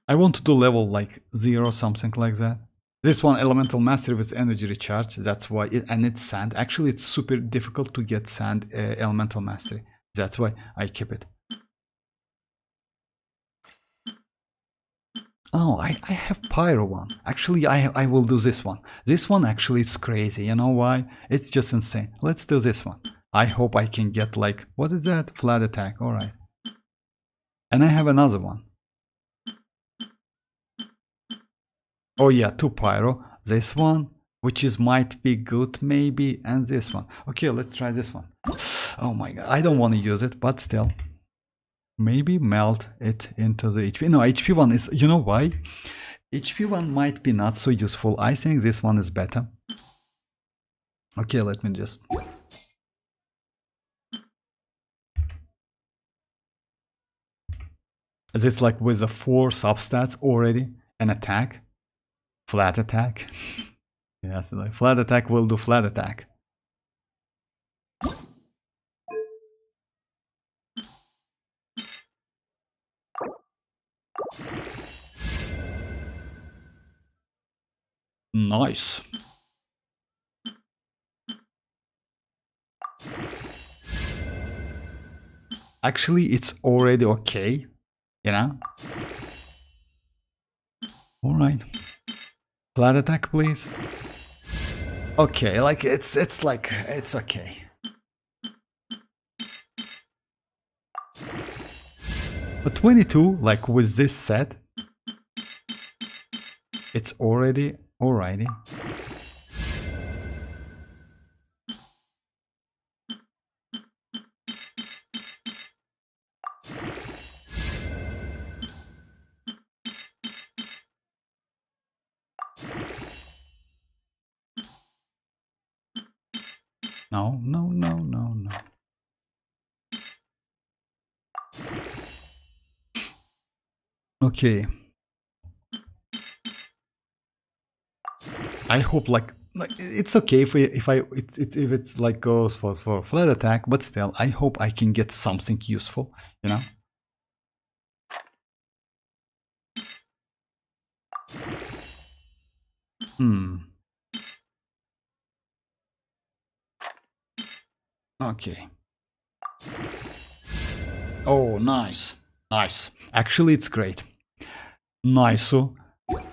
I want to do level like 0, something like that. This one, Elemental Mastery with Energy Recharge, that's why, and it's Sand. Actually, it's super difficult to get Sand Elemental Mastery. That's why I keep it. Oh, I have Pyro one. Actually, I will do this one. This one actually is crazy. You know why? It's just insane. Let's do this one. I hope I can get like, what is that? Flat attack. All right. And I have another one. Oh yeah, 2 Pyro. This one, which is might be good maybe, and this one. Okay, let's try this one. Oh my god, I don't want to use it, but still. Maybe melt it into the HP. No, HP one is, you know why? HP one might be not so useful. I think this one is better. Okay, let me just... Is this like with the 4 substats already? An attack? Flat attack? Yes, like flat attack will do flat attack. Nice. Actually, it's already okay, you know? Alright. Flat attack, please. Okay, like it's like, it's okay. But 22, like with this set, it's already alrighty. No, no, no, no, no. Okay. I hope like it's okay if it's like goes for flat attack, but still I hope I can get something useful, you know. Okay. Oh, nice. Nice. Actually, it's great. Nice. So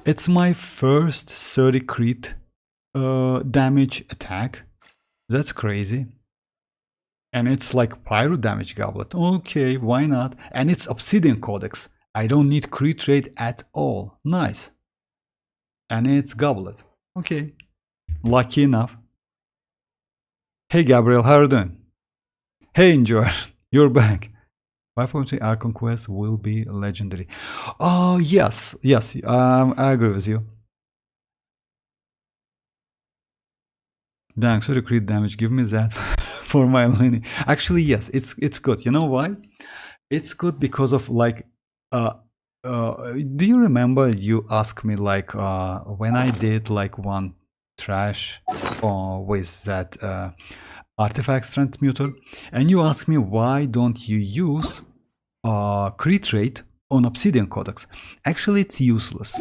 it's my first 30 crit damage attack. That's crazy. And it's like pyro damage goblet. Okay, why not? And it's obsidian codex. I don't need crit rate at all. Nice. And it's goblet. Okay. Lucky enough. Hey Gabriel, how are you doing? Hey Enjoy, you're back. 5.3 Archon quest will be legendary. Oh yes, yes, I agree with you. Thanks for the crit damage. Give me that for my lineage. Actually, yes, it's good. You know why? It's good because of like, do you remember you asked me like when I did like one trash with that artifact transmuter, and you asked me why don't you use crit rate on obsidian codex. Actually, it's useless,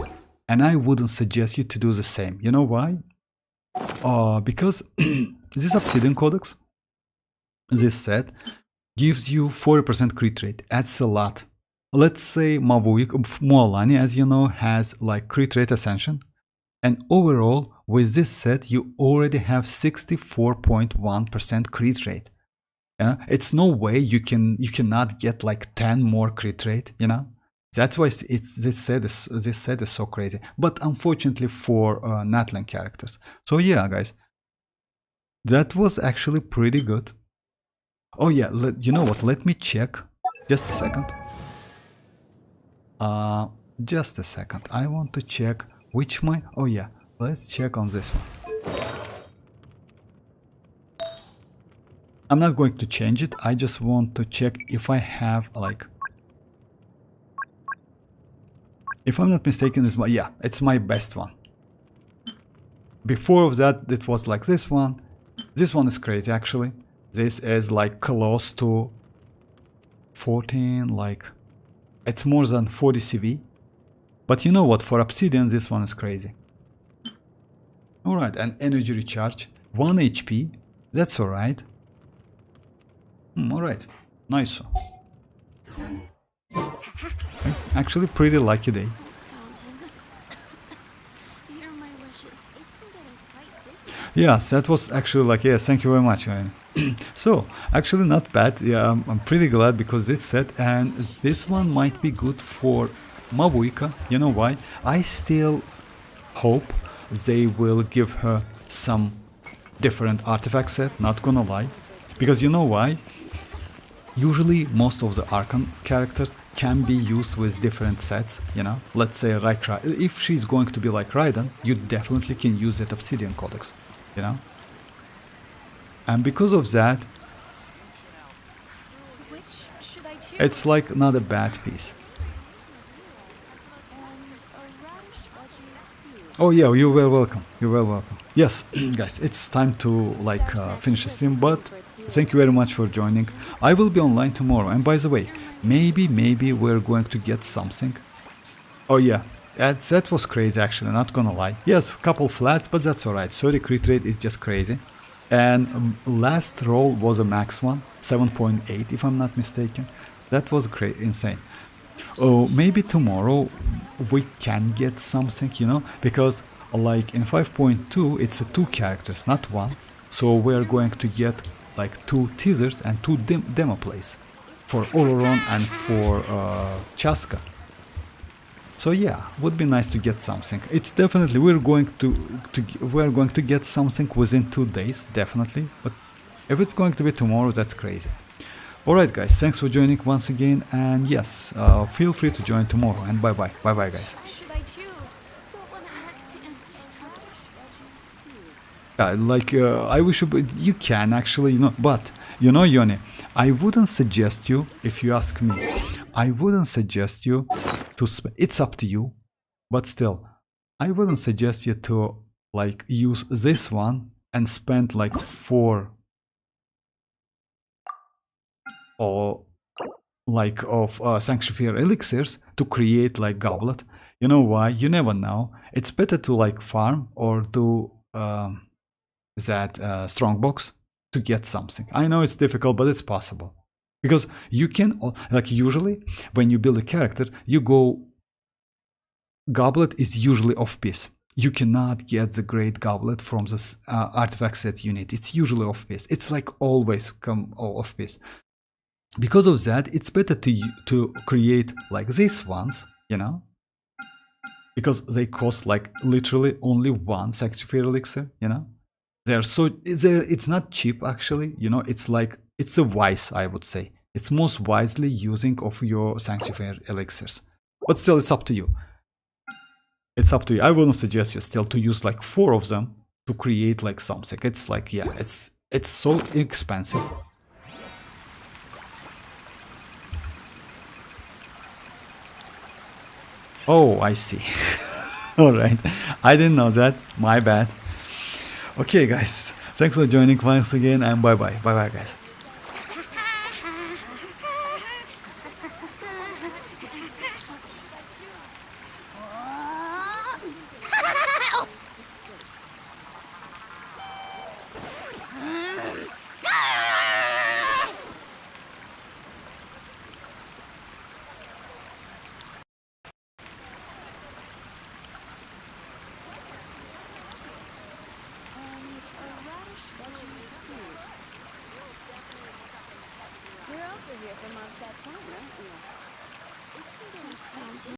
and I wouldn't suggest you to do the same. You know why? Because this obsidian codex, this set, gives you 40% crit rate. That's a lot. Let's say mavuika, mualani, as you know, has like crit rate ascension, and overall with this set you already have 64.1% crit rate. You know, it's no way you cannot get like 10 more crit rate. You know, that's why this set is so crazy. But unfortunately for natlan characters. So yeah, guys, that was actually pretty good. Oh yeah, you know what? Let me check. Just a second. Just a second. I want to check which my. Oh yeah, let's check on this one. I'm not going to change it. I just want to check if I have like. If I'm not mistaken, it's my, yeah, it's my best one. Before of that, it was like this one. This one is crazy actually. This is like close to 14, like it's more than 40 CV. But you know what, for obsidian this one is crazy. Alright, and energy recharge, 1 HP, that's alright. Alright, nice. Okay. Actually pretty lucky day. Yes, that was actually like, yes, thank you very much. So, actually not bad. Yeah, I'm pretty glad because this set, and this one might be good for mavuika. You know why? I still hope they will give her some different artifact set, not gonna lie. Because you know why? Usually most of the Archon characters can be used with different sets, you know? Let's say like, if she's going to be like Raiden, you definitely can use that Obsidian Codex, you know? And because of that, it's like not a bad piece. Oh yeah, you're well welcome. You're well welcome. Yes, guys, it's time to like finish the stream, but thank you very much for joining. I will be online tomorrow, and by the way, maybe we're going to get something. Oh yeah, that was crazy actually, not gonna lie. Yes, a couple flats, but that's alright. 30 crit rate is just crazy. And last roll was a max one, 7.8 if I'm not mistaken. That was great, insane. Oh, maybe tomorrow we can get something, you know, because like in 5.2 it's a 2 characters, not 1. So we're going to get like 2 teasers and 2 demo plays for Oloron and for Chasca. So yeah, would be nice to get something. It's definitely we're going to get something within 2 days, definitely. But if it's going to be tomorrow, that's crazy. Alright guys, thanks for joining once again, and yes, feel free to join tomorrow, and bye bye guys. I wish you can actually, you know, but you know, Yoni, I wouldn't suggest you, if you ask me, I wouldn't suggest you It's up to you, but still, I wouldn't suggest you to like use this one and spend like 4 or like of sanctifier elixirs to create like goblet. You know why? You never know. It's better to like farm or do that strongbox to get something. I know it's difficult, but it's possible. Because you can, like usually, when you build a character, you go, goblet is usually off-piece. You cannot get the great goblet from this artifact set unit. It's usually off-piece. It's like always come off-piece. Because of that, it's better to create like these ones, you know? Because they cost like literally only 1 sanctifier elixir, you know? It's not cheap actually, you know, it's like, it's a wise, I would say. It's most wisely using of your sanctifier elixirs. But still, it's up to you. It's up to you. I wouldn't suggest you still to use like 4 of them to create like something. It's like, yeah, it's so expensive. Oh, I see. Alright, I didn't know that. My bad. Okay, guys. Thanks for joining once again, and bye-bye. Bye-bye, guys. You're also here for Mondstadt's home, aren't you? It's been getting